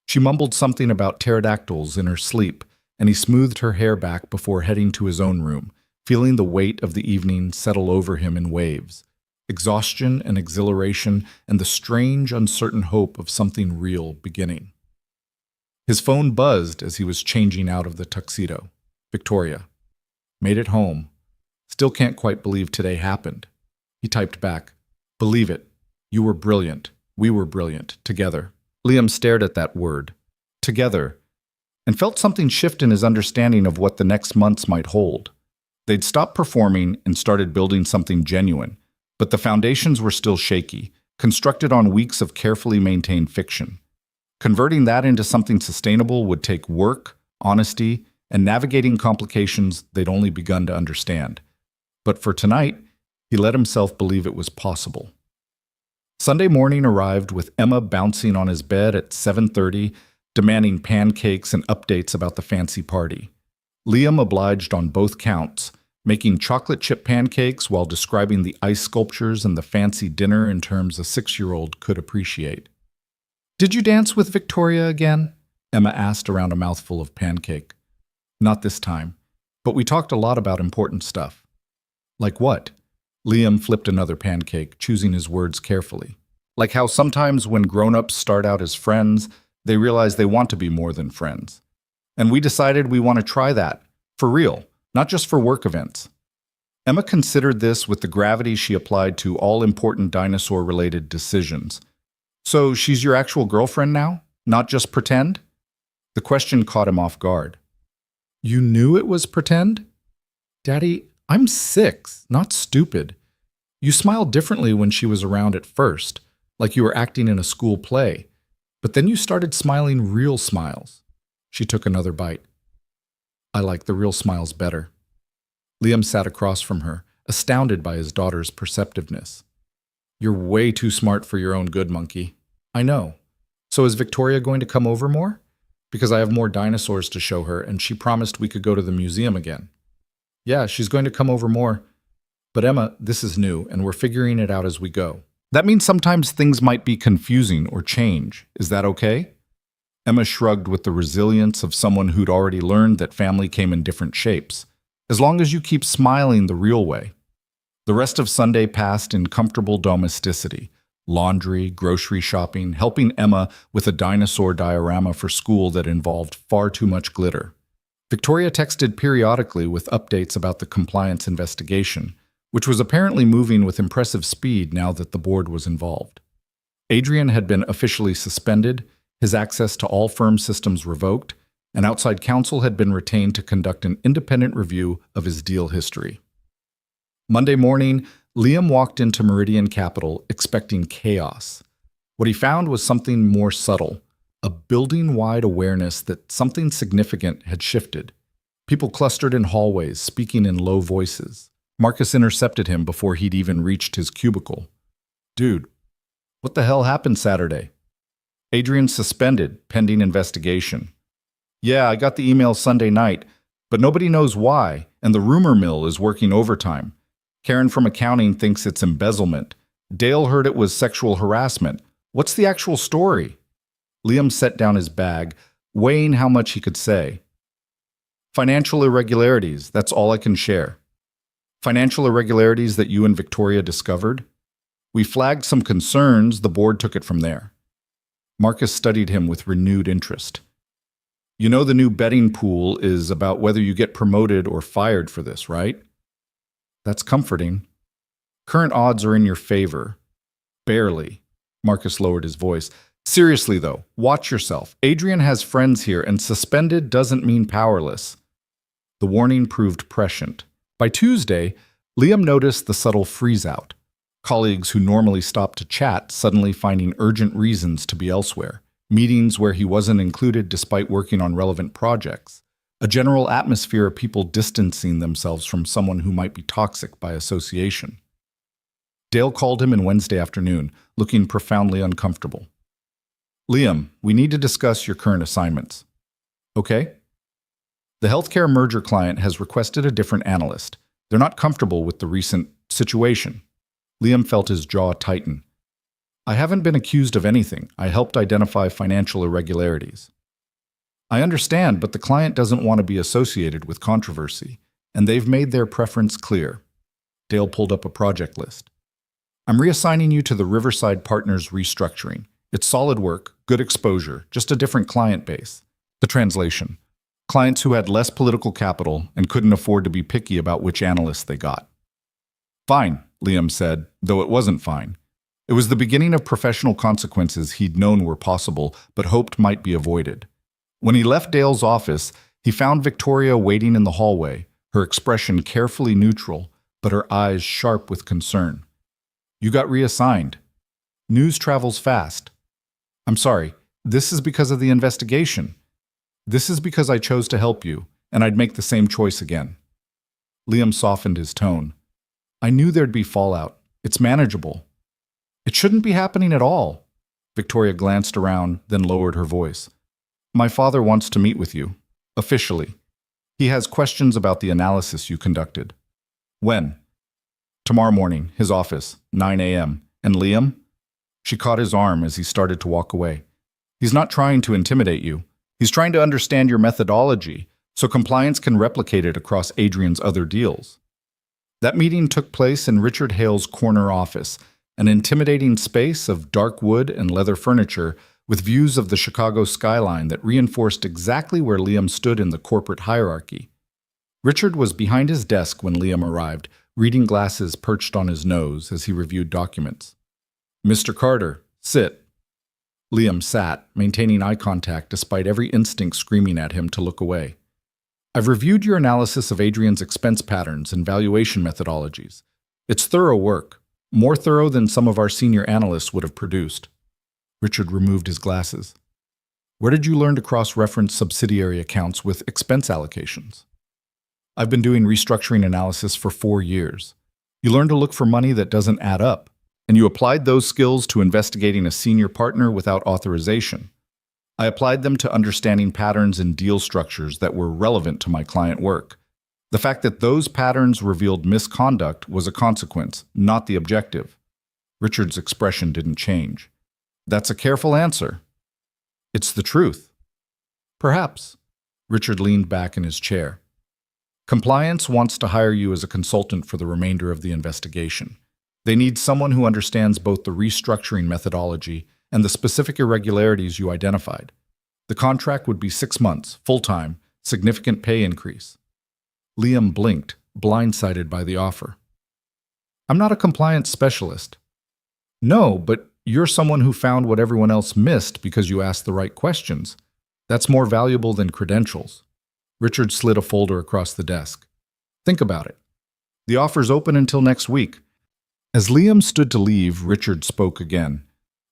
She mumbled something about pterodactyls in her sleep, and he smoothed her hair back before heading to his own room, feeling the weight of the evening settle over him in waves, exhaustion and exhilaration, and the strange, uncertain hope of something real beginning. His phone buzzed as he was changing out of the tuxedo. "Victoria. Made it home. Still can't quite believe today happened." He typed back, "Believe it. You were brilliant. We were brilliant. Together." Liam stared at that word, together, and felt something shift in his understanding of what the next months might hold. They'd stopped performing and started building something genuine, but the foundations were still shaky, constructed on weeks of carefully maintained fiction. Converting that into something sustainable would take work, honesty, and navigating complications they'd only begun to understand. But for tonight, he let himself believe it was possible. Sunday morning arrived with Emma bouncing on his bed at 7:30, demanding pancakes and updates about the fancy party. Liam obliged on both counts, making chocolate chip pancakes while describing the ice sculptures and the fancy dinner in terms a 6-year-old could appreciate. "Did you dance with Victoria again?" Emma asked around a mouthful of pancake. "Not this time, but we talked a lot about important stuff." "Like what?" Liam flipped another pancake, choosing his words carefully. "Like how sometimes when grown-ups start out as friends, they realize they want to be more than friends. And we decided we want to try that, for real, not just for work events." Emma considered this with the gravity she applied to all important dinosaur-related decisions. "So she's your actual girlfriend now? Not just pretend?" The question caught him off guard. "You knew it was pretend?" "Daddy, I'm 6, not stupid. You smiled differently when she was around at first, like you were acting in a school play. But then you started smiling real smiles." She took another bite. "I like the real smiles better." Liam sat across from her, astounded by his daughter's perceptiveness. "You're way too smart for your own good, monkey." "I know. So is Victoria going to come over more? Because I have more dinosaurs to show her, and she promised we could go to the museum again." "Yeah, she's going to come over more. But Emma, this is new, and we're figuring it out as we go. That means sometimes things might be confusing or change. Is that okay?" Emma shrugged with the resilience of someone who'd already learned that family came in different shapes. "As long as you keep smiling the real way." The rest of Sunday passed in comfortable domesticity. Laundry, grocery shopping, helping Emma with a dinosaur diorama for school that involved far too much glitter. Victoria texted periodically with updates about the compliance investigation, which was apparently moving with impressive speed now that the board was involved. Adrian had been officially suspended, his access to all firm systems revoked, and outside counsel had been retained to conduct an independent review of his deal history. Monday morning, Liam walked into Meridian Capital expecting chaos. What he found was something more subtle, a building-wide awareness that something significant had shifted. People clustered in hallways, speaking in low voices. Marcus intercepted him before he'd even reached his cubicle. "Dude, what the hell happened Saturday?" "Adrian suspended, pending investigation." "Yeah, I got the email Sunday night, but nobody knows why, and the rumor mill is working overtime. Karen from accounting thinks it's embezzlement. Dale heard it was sexual harassment. What's the actual story?" Liam set down his bag, weighing how much he could say. "Financial irregularities, that's all I can share." "Financial irregularities that you and Victoria discovered?" "We flagged some concerns, the board took it from there." Marcus studied him with renewed interest. "You know the new betting pool is about whether you get promoted or fired for this, right?" "That's comforting." "Current odds are in your favor." "Barely." Marcus lowered his voice. "Seriously, though, watch yourself. Adrian has friends here, and suspended doesn't mean powerless." The warning proved prescient. By Tuesday, Liam noticed the subtle freeze-out. Colleagues who normally stopped to chat suddenly finding urgent reasons to be elsewhere. Meetings where he wasn't included despite working on relevant projects. A general atmosphere of people distancing themselves from someone who might be toxic by association. Dale called him in Wednesday afternoon, looking profoundly uncomfortable. "Liam, we need to discuss your current assignments." "Okay." "The healthcare merger client has requested a different analyst. They're not comfortable with the recent situation." Liam felt his jaw tighten. "I haven't been accused of anything. I helped identify financial irregularities." "I understand, but the client doesn't want to be associated with controversy, and they've made their preference clear." Dale pulled up a project list. "I'm reassigning you to the Riverside Partners restructuring. It's solid work, good exposure, just a different client base." The translation: clients who had less political capital and couldn't afford to be picky about which analysts they got. "Fine," Liam said, though it wasn't fine. It was the beginning of professional consequences he'd known were possible, but hoped might be avoided. When he left Dale's office, he found Victoria waiting in the hallway, her expression carefully neutral, but her eyes sharp with concern. "You got reassigned. News travels fast." "I'm sorry, this is because of the investigation." "This is because I chose to help you, and I'd make the same choice again." Liam softened his tone. "I knew there'd be fallout. It's manageable." "It shouldn't be happening at all." Victoria glanced around, then lowered her voice. "My father wants to meet with you. Officially. He has questions about the analysis you conducted." "When?" "Tomorrow morning, his office, 9 a.m. And Liam?" She caught his arm as he started to walk away. "He's not trying to intimidate you. He's trying to understand your methodology, so compliance can replicate it across Adrian's other deals." That meeting took place in Richard Hale's corner office, an intimidating space of dark wood and leather furniture with views of the Chicago skyline that reinforced exactly where Liam stood in the corporate hierarchy. Richard was behind his desk when Liam arrived, reading glasses perched on his nose as he reviewed documents. "Mr. Carter, sit." Liam sat, maintaining eye contact despite every instinct screaming at him to look away. "I've reviewed your analysis of Adrian's expense patterns and valuation methodologies. It's thorough work, more thorough than some of our senior analysts would have produced." Richard removed his glasses. "Where did you learn to cross-reference subsidiary accounts with expense allocations?" "I've been doing restructuring analysis for 4 years. You learn to look for money that doesn't add up, and you applied those skills to investigating a senior partner without authorization. I applied them to understanding patterns in deal structures that were relevant to my client work. The fact that those patterns revealed misconduct was a consequence, not the objective." Richard's expression didn't change. "That's a careful answer." "It's the truth." "Perhaps." Richard leaned back in his chair. "Compliance wants to hire you as a consultant for the remainder of the investigation. They need someone who understands both the restructuring methodology and the specific irregularities you identified. The contract would be 6 months, full-time, significant pay increase." Liam blinked, blindsided by the offer. "I'm not a compliance specialist." "No, but you're someone who found what everyone else missed because you asked the right questions. That's more valuable than credentials." Richard slid a folder across the desk. "Think about it. The offer's open until next week. As Liam stood to leave, Richard spoke again.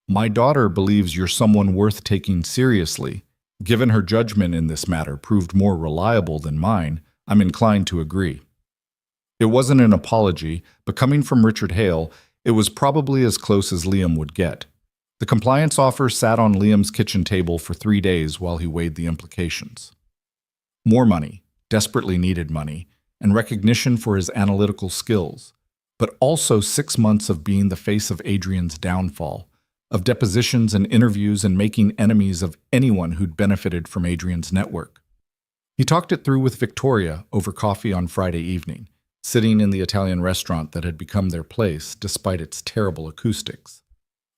My daughter believes you're someone worth taking seriously. Given her judgment in this matter proved more reliable than mine, I'm inclined to agree. It wasn't an apology, but coming from Richard Hale, it was probably as close as Liam would get. The compliance offer sat on Liam's kitchen table for 3 days while he weighed the implications. More money, desperately needed money, and recognition for his analytical skills, but also 6 months of being the face of Adrian's downfall, of depositions and interviews and making enemies of anyone who'd benefited from Adrian's network. He talked it through with Victoria over coffee on Friday evening, sitting in the Italian restaurant that had become their place despite its terrible acoustics.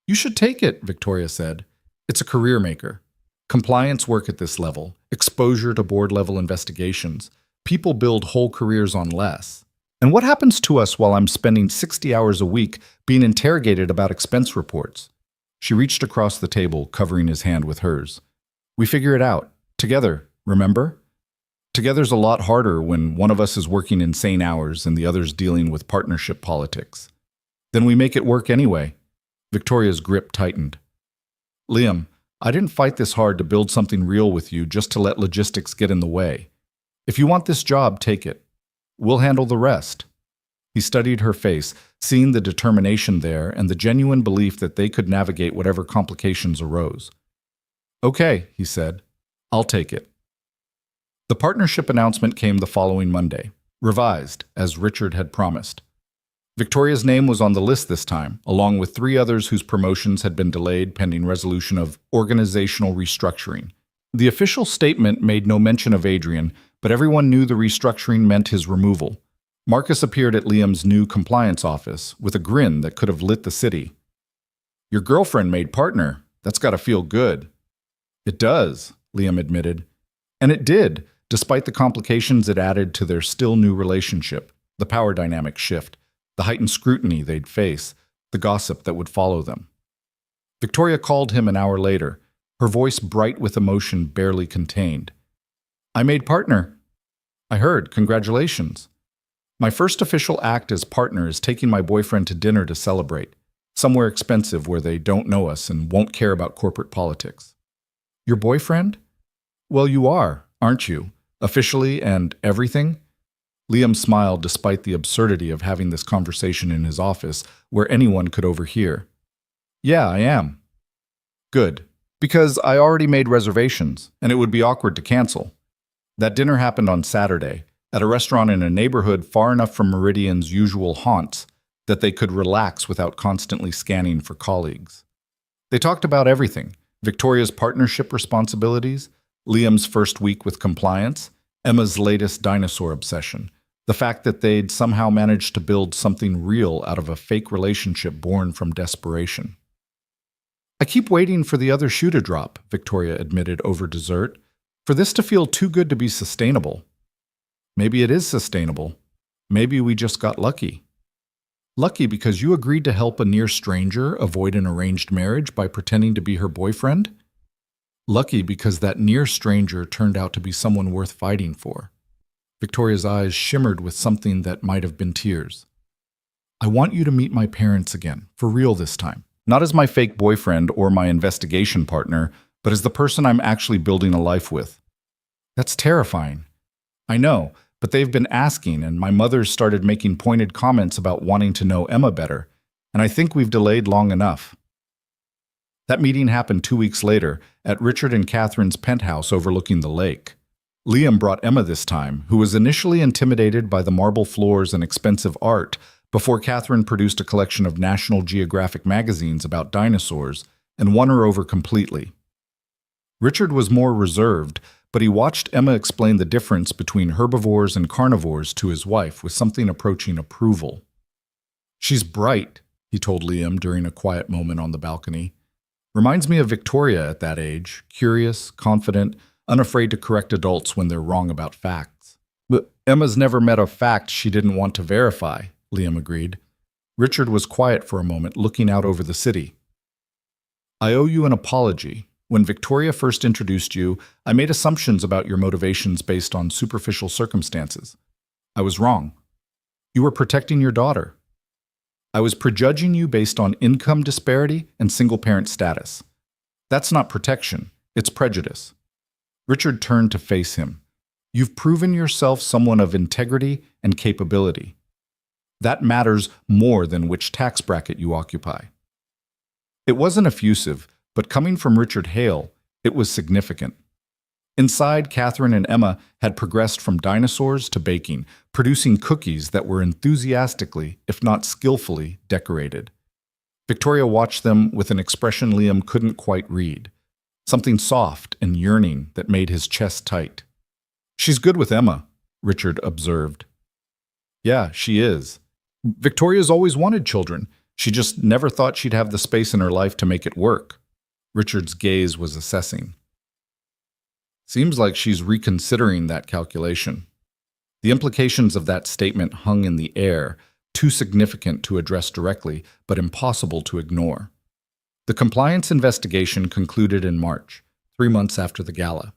You should take it, Victoria said. It's a career maker. Compliance work at this level, exposure to board-level investigations. People build whole careers on less. And what happens to us while I'm spending 60 hours a week being interrogated about expense reports? She reached across the table, covering his hand with hers. We figure it out. Together, remember? Together's a lot harder when one of us is working insane hours and the other's dealing with partnership politics. Then we make it work anyway. Victoria's grip tightened. Liam, I didn't fight this hard to build something real with you just to let logistics get in the way. If you want this job, take it. We'll handle the rest. He studied her face, seeing the determination there and the genuine belief that they could navigate whatever complications arose. Okay, he said. I'll take it. The partnership announcement came the following Monday, revised, as Richard had promised. Victoria's name was on the list this time, along with 3 others whose promotions had been delayed pending resolution of organizational restructuring. The official statement made no mention of Adrian, but everyone knew the restructuring meant his removal. Marcus appeared at Liam's new compliance office with a grin that could have lit the city. Your girlfriend made partner. That's got to feel good. It does, Liam admitted. And it did, despite the complications it added to their still new relationship, the power dynamic shift, the heightened scrutiny they'd face, the gossip that would follow them. Victoria called him an hour later, her voice bright with emotion barely contained. I made partner. I heard, congratulations. My first official act as partner is taking my boyfriend to dinner to celebrate, somewhere expensive where they don't know us and won't care about corporate politics. Your boyfriend? Well, you are, aren't you? Officially and everything? Liam smiled despite the absurdity of having this conversation in his office where anyone could overhear. Yeah, I am. Good. Because I already made reservations, and it would be awkward to cancel. That dinner happened on Saturday, at a restaurant in a neighborhood far enough from Meridian's usual haunts that they could relax without constantly scanning for colleagues. They talked about everything: Victoria's partnership responsibilities, Liam's first week with compliance, Emma's latest dinosaur obsession, the fact that they'd somehow managed to build something real out of a fake relationship born from desperation. I keep waiting for the other shoe to drop, Victoria admitted over dessert, for this to feel too good to be sustainable. Maybe it is sustainable. Maybe we just got lucky. Lucky because you agreed to help a near stranger avoid an arranged marriage by pretending to be her boyfriend? Lucky because that near stranger turned out to be someone worth fighting for. Victoria's eyes shimmered with something that might have been tears. I want you to meet my parents again, for real this time. Not as my fake boyfriend or my investigation partner, but as the person I'm actually building a life with. That's terrifying. I know, but they've been asking, and my mother's started making pointed comments about wanting to know Emma better, and I think we've delayed long enough. That meeting happened 2 weeks later at Richard and Catherine's penthouse overlooking the lake. Liam brought Emma this time, who was initially intimidated by the marble floors and expensive art, before Catherine produced a collection of National Geographic magazines about dinosaurs and won her over completely. Richard was more reserved, but he watched Emma explain the difference between herbivores and carnivores to his wife with something approaching approval. She's bright, he told Liam during a quiet moment on the balcony. Reminds me of Victoria at that age, curious, confident, unafraid to correct adults when they're wrong about facts. But Emma's never met a fact she didn't want to verify, Liam agreed. Richard was quiet for a moment, looking out over the city. I owe you an apology. When Victoria first introduced you, I made assumptions about your motivations based on superficial circumstances. I was wrong. You were protecting your daughter. I was prejudging you based on income disparity and single-parent status. That's not protection, it's prejudice. Richard turned to face him. You've proven yourself someone of integrity and capability. That matters more than which tax bracket you occupy. It wasn't effusive, but coming from Richard Hale, it was significant. Inside, Catherine and Emma had progressed from dinosaurs to baking, producing cookies that were enthusiastically, if not skillfully, decorated. Victoria watched them with an expression Liam couldn't quite read, something soft and yearning that made his chest tight. She's good with Emma, Richard observed. Yeah, she is. Victoria's always wanted children. She just never thought she'd have the space in her life to make it work. Richard's gaze was assessing. Seems like she's reconsidering that calculation. The implications of that statement hung in the air, too significant to address directly, but impossible to ignore. The compliance investigation concluded in March, 3 months after the gala.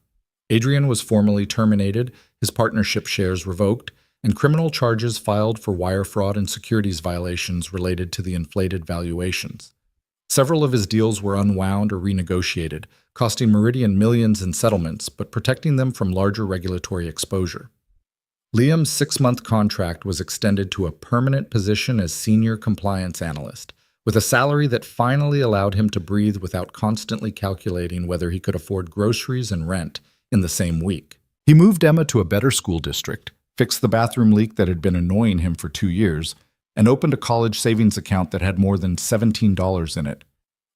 Adrian was formally terminated, his partnership shares revoked, and criminal charges filed for wire fraud and securities violations related to the inflated valuations. Several of his deals were unwound or renegotiated, costing Meridian millions in settlements, but protecting them from larger regulatory exposure. Liam's 6-month contract was extended to a permanent position as senior compliance analyst, with a salary that finally allowed him to breathe without constantly calculating whether he could afford groceries and rent in the same week. He moved Emma to a better school district, fixed the bathroom leak that had been annoying him for 2 years, and opened a college savings account that had more than $17 in it.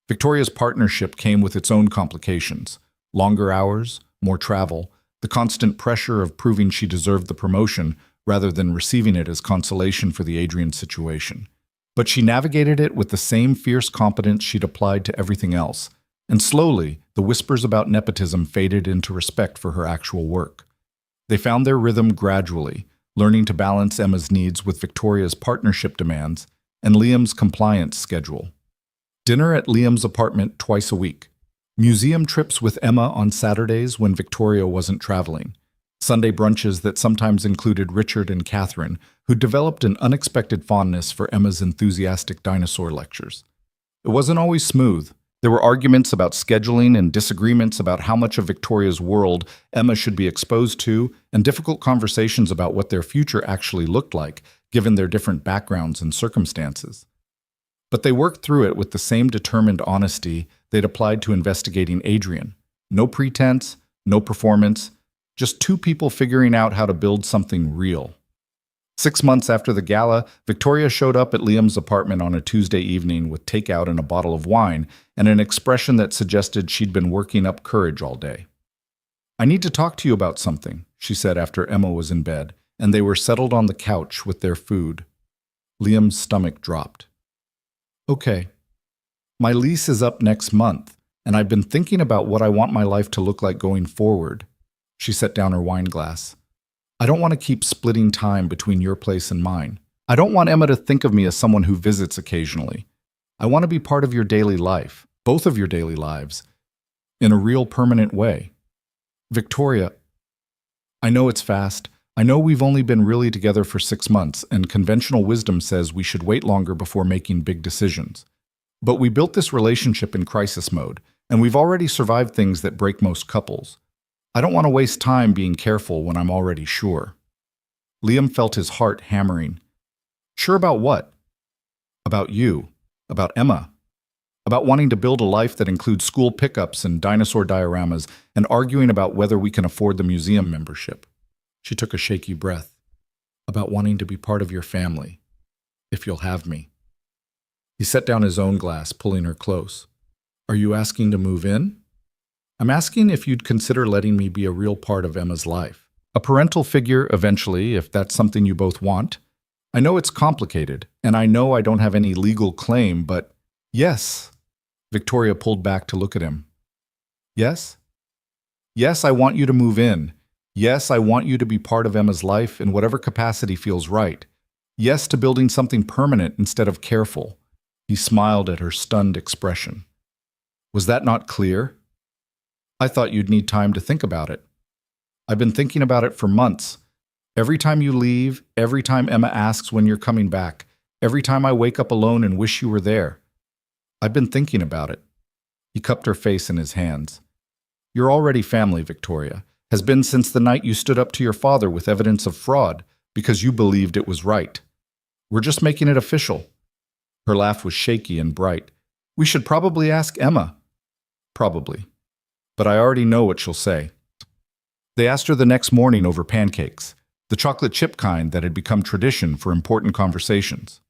Victoria's partnership came with its own complications: longer hours, more travel, the constant pressure of proving she deserved the promotion rather than receiving it as consolation for the Adrian situation. But she navigated it with the same fierce competence she'd applied to everything else, and slowly, the whispers about nepotism faded into respect for her actual work. They found their rhythm gradually, learning to balance Emma's needs with Victoria's partnership demands and Liam's compliance schedule. Dinner at Liam's apartment twice a week. Museum trips with Emma on Saturdays when Victoria wasn't traveling. Sunday brunches that sometimes included Richard and Catherine, who developed an unexpected fondness for Emma's enthusiastic dinosaur lectures. It wasn't always smooth. There were arguments about scheduling and disagreements about how much of Victoria's world Emma should be exposed to, and difficult conversations about what their future actually looked like, given their different backgrounds and circumstances. But they worked through it with the same determined honesty they'd applied to investigating Adrian. No pretense, no performance, just two people figuring out how to build something real. 6 months after the gala, Victoria showed up at Liam's apartment on a Tuesday evening with takeout and a bottle of wine, and an expression that suggested she'd been working up courage all day. I need to talk to you about something, she said after Emma was in bed, and they were settled on the couch with their food. Liam's stomach dropped. Okay. My lease is up next month, and I've been thinking about what I want my life to look like going forward. She set down her wine glass. I don't want to keep splitting time between your place and mine. I don't want Emma to think of me as someone who visits occasionally. I want to be part of your daily life, both of your daily lives, in a real permanent way. Victoria, I know it's fast. I know we've only been really together for 6 months, and conventional wisdom says we should wait longer before making big decisions. But we built this relationship in crisis mode, and we've already survived things that break most couples. I don't want to waste time being careful when I'm already sure. Liam felt his heart hammering. Sure about what? About you. About Emma. About wanting to build a life that includes school pickups and dinosaur dioramas, and arguing about whether we can afford the museum membership. She took a shaky breath. About wanting to be part of your family, if you'll have me. He set down his own glass, pulling her close. Are you asking to move in? I'm asking if you'd consider letting me be a real part of Emma's life. A parental figure eventually, if that's something you both want. I know it's complicated, and I know I don't have any legal claim, but yes. Victoria pulled back to look at him. Yes? Yes, I want you to move in. Yes, I want you to be part of Emma's life in whatever capacity feels right. Yes to building something permanent instead of careful. He smiled at her stunned expression. Was that not clear? I thought you'd need time to think about it. I've been thinking about it for months. Every time you leave, every time Emma asks when you're coming back, Every time I wake up alone and wish you were there. I've been thinking about it. He cupped her face in his hands. You're already family, Victoria. Has been since the night you stood up to your father with evidence of fraud because you believed it was right. We're just making it official. Her laugh was shaky and bright. We should probably ask Emma. Probably. But I already know what she'll say. They asked her the next morning over pancakes, the chocolate chip kind that had become tradition for important conversations.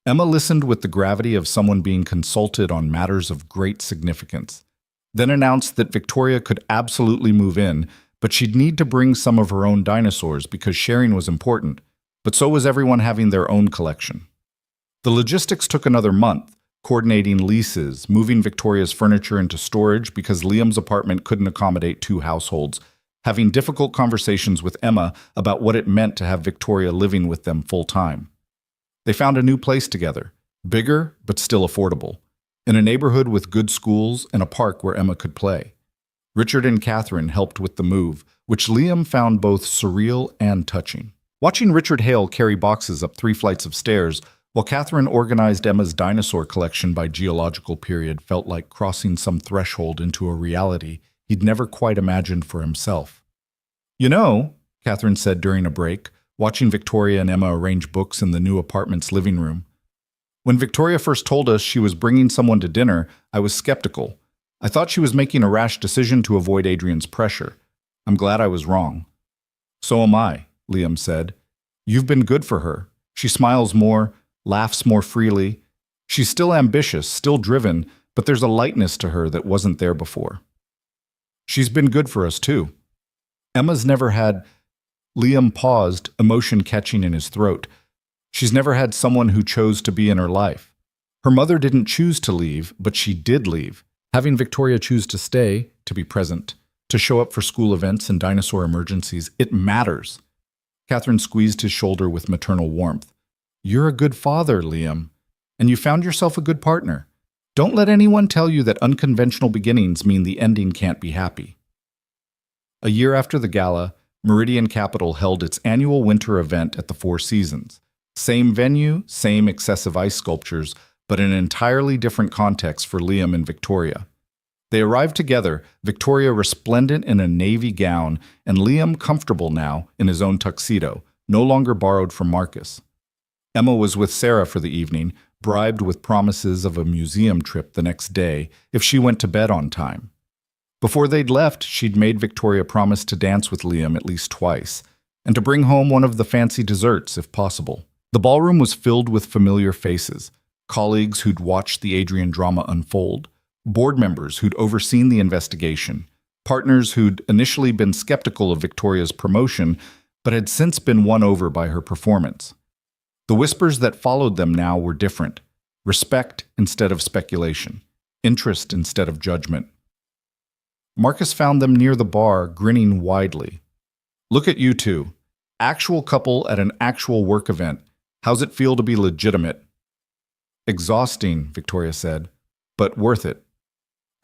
Emma listened with the gravity of someone being consulted on matters of great significance, then announced that Victoria could absolutely move in, but she'd need to bring some of her own dinosaurs because sharing was important, but so was everyone having their own collection. The logistics took another month, coordinating leases, moving Victoria's furniture into storage because Liam's apartment couldn't accommodate two households, having difficult conversations with Emma about what it meant to have Victoria living with them full-time. They found a new place together, bigger but still affordable, in a neighborhood with good schools and a park where Emma could play. Richard and Catherine helped with the move, which Liam found both surreal and touching. Watching Richard Hale carry boxes up 3 flights of stairs while Catherine organized Emma's dinosaur collection by geological period felt like crossing some threshold into a reality he'd never quite imagined for himself. You know, Catherine said during a break, watching Victoria and Emma arrange books in the new apartment's living room. When Victoria first told us she was bringing someone to dinner, I was skeptical. I thought she was making a rash decision to avoid Adrian's pressure. I'm glad I was wrong. So am I, Liam said. You've been good for her. She smiles more, laughs more freely. She's still ambitious, still driven, but there's a lightness to her that wasn't there before. She's been good for us too. Emma's never had... Liam paused, emotion catching in his throat. She's never had someone who chose to be in her life. Her mother didn't choose to leave, but she did leave. Having Victoria choose to stay, to be present, to show up for school events and dinosaur emergencies, it matters. Catherine squeezed his shoulder with maternal warmth. You're a good father, Liam, and you found yourself a good partner. Don't let anyone tell you that unconventional beginnings mean the ending can't be happy. A year after the gala, Meridian Capital held its annual winter event at the Four Seasons. Same venue, same excessive ice sculptures, but an entirely different context for Liam and Victoria. They arrived together, Victoria resplendent in a navy gown, and Liam comfortable now in his own tuxedo, no longer borrowed from Marcus. Emma was with Sarah for the evening, bribed with promises of a museum trip the next day if she went to bed on time. Before they'd left, she'd made Victoria promise to dance with Liam at least twice, and to bring home one of the fancy desserts if possible. The ballroom was filled with familiar faces, colleagues who'd watched the Adrian drama unfold, board members who'd overseen the investigation, partners who'd initially been skeptical of Victoria's promotion but had since been won over by her performance. The whispers that followed them now were different: respect instead of speculation, interest instead of judgment. Marcus found them near the bar, grinning widely. Look at you two. Actual couple at an actual work event. How's it feel to be legitimate? Exhausting, Victoria said, but worth it.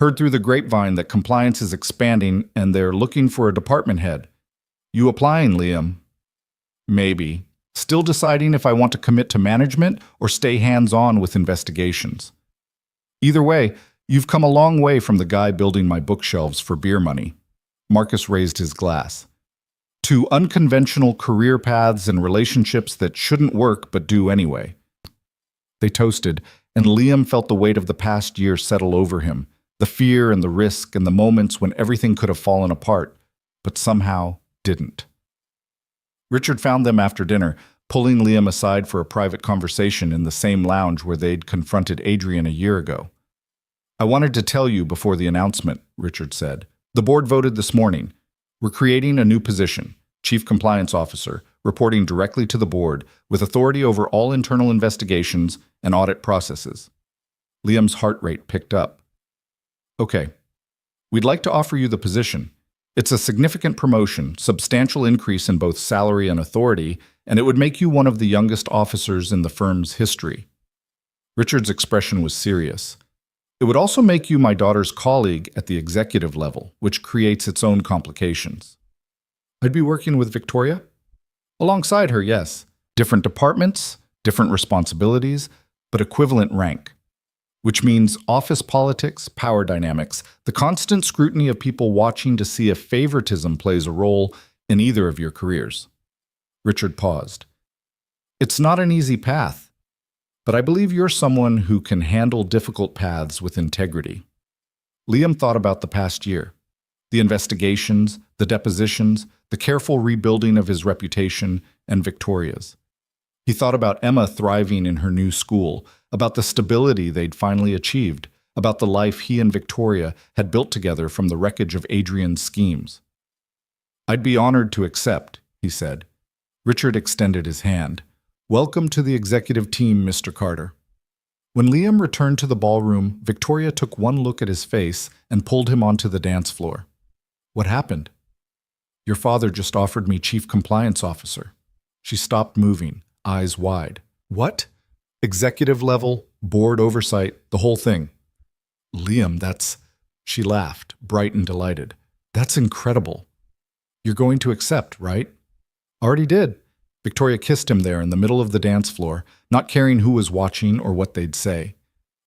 Heard through the grapevine that compliance is expanding and they're looking for a department head. You applying, Liam? Maybe. Still deciding if I want to commit to management or stay hands-on with investigations. Either way, you've come a long way from the guy building my bookshelves for beer money. Marcus raised his glass. To unconventional career paths and relationships that shouldn't work but do anyway. They toasted, and Liam felt the weight of the past year settle over him, the fear and the risk and the moments when everything could have fallen apart, but somehow didn't. Richard found them after dinner, pulling Liam aside for a private conversation in the same lounge where they'd confronted Adrian a year ago. I wanted to tell you before the announcement, Richard said. The board voted this morning. We're creating a new position, Chief Compliance Officer, reporting directly to the board, with authority over all internal investigations and audit processes. Liam's heart rate picked up. Okay. We'd like to offer you the position. It's a significant promotion, substantial increase in both salary and authority, and it would make you one of the youngest officers in the firm's history. Richard's expression was serious. It would also make you my daughter's colleague at the executive level, which creates its own complications. I'd be working with Victoria? Alongside her, yes. Different departments, different responsibilities, but equivalent rank. Which means office politics, power dynamics, the constant scrutiny of people watching to see if favoritism plays a role in either of your careers. Richard paused. It's not an easy path, but I believe you're someone who can handle difficult paths with integrity. Liam thought about the past year. The investigations, the depositions, the careful rebuilding of his reputation, and Victoria's. He thought about Emma thriving in her new school, about the stability they'd finally achieved, about the life he and Victoria had built together from the wreckage of Adrian's schemes. I'd be honored to accept, he said. Richard extended his hand. Welcome to the executive team, Mr. Carter. When Liam returned to the ballroom, Victoria took one look at his face and pulled him onto the dance floor. What happened? Your father just offered me chief compliance officer. She stopped moving, eyes wide. What? Executive level, board oversight, the whole thing. Liam, that's... She laughed, bright and delighted. That's incredible. You're going to accept, right? Already did. Victoria kissed him there in the middle of the dance floor, not caring who was watching or what they'd say.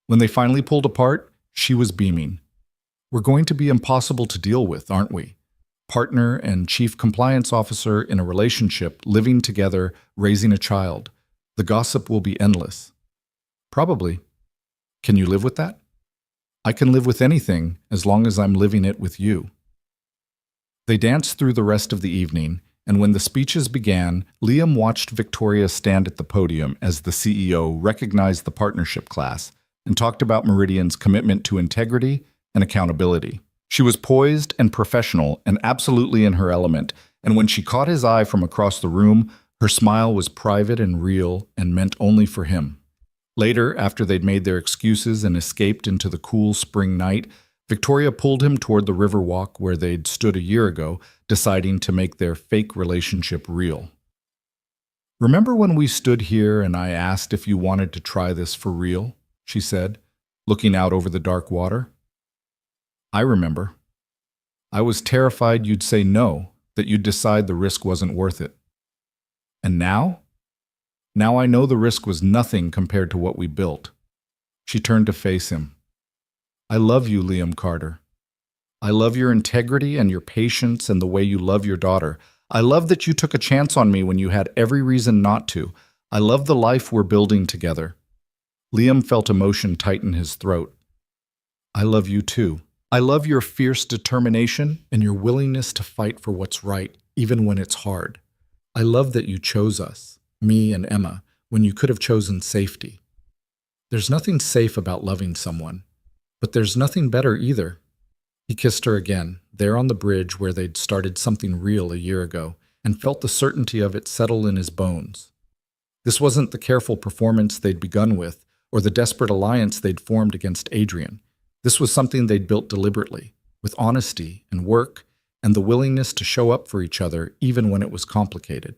When they finally pulled apart, she was beaming. We're going to be impossible to deal with, aren't we? Partner and chief compliance officer in a relationship, living together, raising a child. The gossip will be endless. Probably. Can you live with that? I can live with anything as long as I'm living it with you. They danced through the rest of the evening, and when the speeches began, Liam watched Victoria stand at the podium as the CEO recognized the partnership class and talked about Meridian's commitment to integrity and accountability. She was poised and professional and absolutely in her element, and when she caught his eye from across the room, her smile was private and real and meant only for him. Later, after they'd made their excuses and escaped into the cool spring night, Victoria pulled him toward the Riverwalk where they'd stood a year ago, deciding to make their fake relationship real. Remember when we stood here and I asked if you wanted to try this for real? She said, looking out over the dark water. I remember. I was terrified you'd say no, that you'd decide the risk wasn't worth it. And now? Now I know the risk was nothing compared to what we built. She turned to face him. I love you, Liam Carter. I love your integrity and your patience and the way you love your daughter. I love that you took a chance on me when you had every reason not to. I love the life we're building together. Liam felt emotion tighten his throat. I love you too. I love your fierce determination and your willingness to fight for what's right, even when it's hard. I love that you chose us, me and Emma, when you could have chosen safety. There's nothing safe about loving someone, but there's nothing better either. He kissed her again, there on the bridge where they'd started something real a year ago, and felt the certainty of it settle in his bones. This wasn't the careful performance they'd begun with, or the desperate alliance they'd formed against Adrian. This was something they'd built deliberately, with honesty and work, and the willingness to show up for each other even when it was complicated.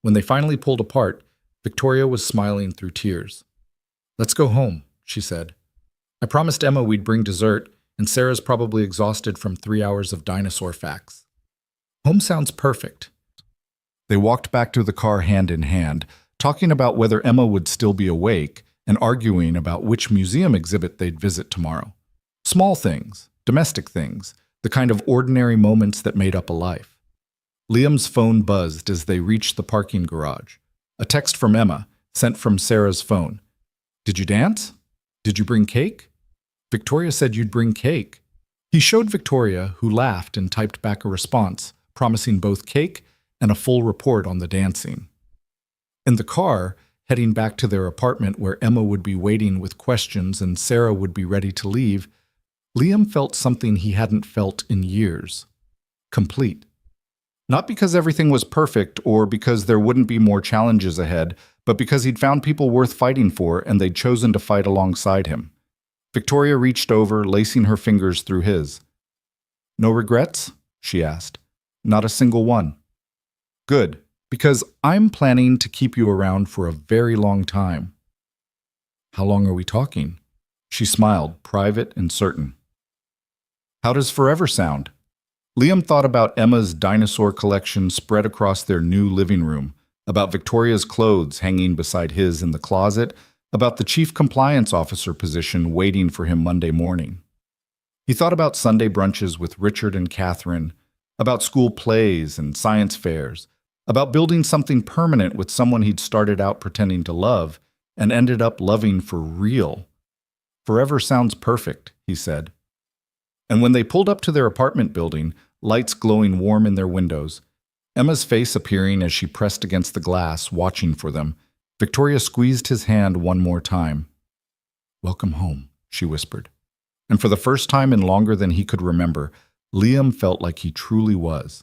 When they finally pulled apart, Victoria was smiling through tears. Let's go home, she said. I promised Emma we'd bring dessert, and Sarah's probably exhausted from 3 hours of dinosaur facts. Home sounds perfect. They walked back to the car hand in hand, talking about whether Emma would still be awake and arguing about which museum exhibit they'd visit tomorrow. Small things, domestic things, the kind of ordinary moments that made up a life. Liam's phone buzzed as they reached the parking garage. A text from Emma, sent from Sarah's phone. Did you dance? Did you bring cake? Victoria said you'd bring cake. He showed Victoria, who laughed and typed back a response, promising both cake and a full report on the dancing. In the car, heading back to their apartment where Emma would be waiting with questions and Sarah would be ready to leave, Liam felt something he hadn't felt in years. Complete. Not because everything was perfect or because there wouldn't be more challenges ahead, but because he'd found people worth fighting for and they'd chosen to fight alongside him. Victoria reached over, lacing her fingers through his. No regrets? She asked. Not a single one. Good, because I'm planning to keep you around for a very long time. How long are we talking? She smiled, private and certain. How does forever sound? Liam thought about Emma's dinosaur collection spread across their new living room, about Victoria's clothes hanging beside his in the closet, about the chief compliance officer position waiting for him Monday morning. He thought about Sunday brunches with Richard and Catherine, about school plays and science fairs, about building something permanent with someone he'd started out pretending to love and ended up loving for real. Forever sounds perfect, he said. And when they pulled up to their apartment building, lights glowing warm in their windows, Emma's face appearing as she pressed against the glass, watching for them, Victoria squeezed his hand one more time. "Welcome home," she whispered. And for the first time in longer than he could remember, Liam felt like he truly was.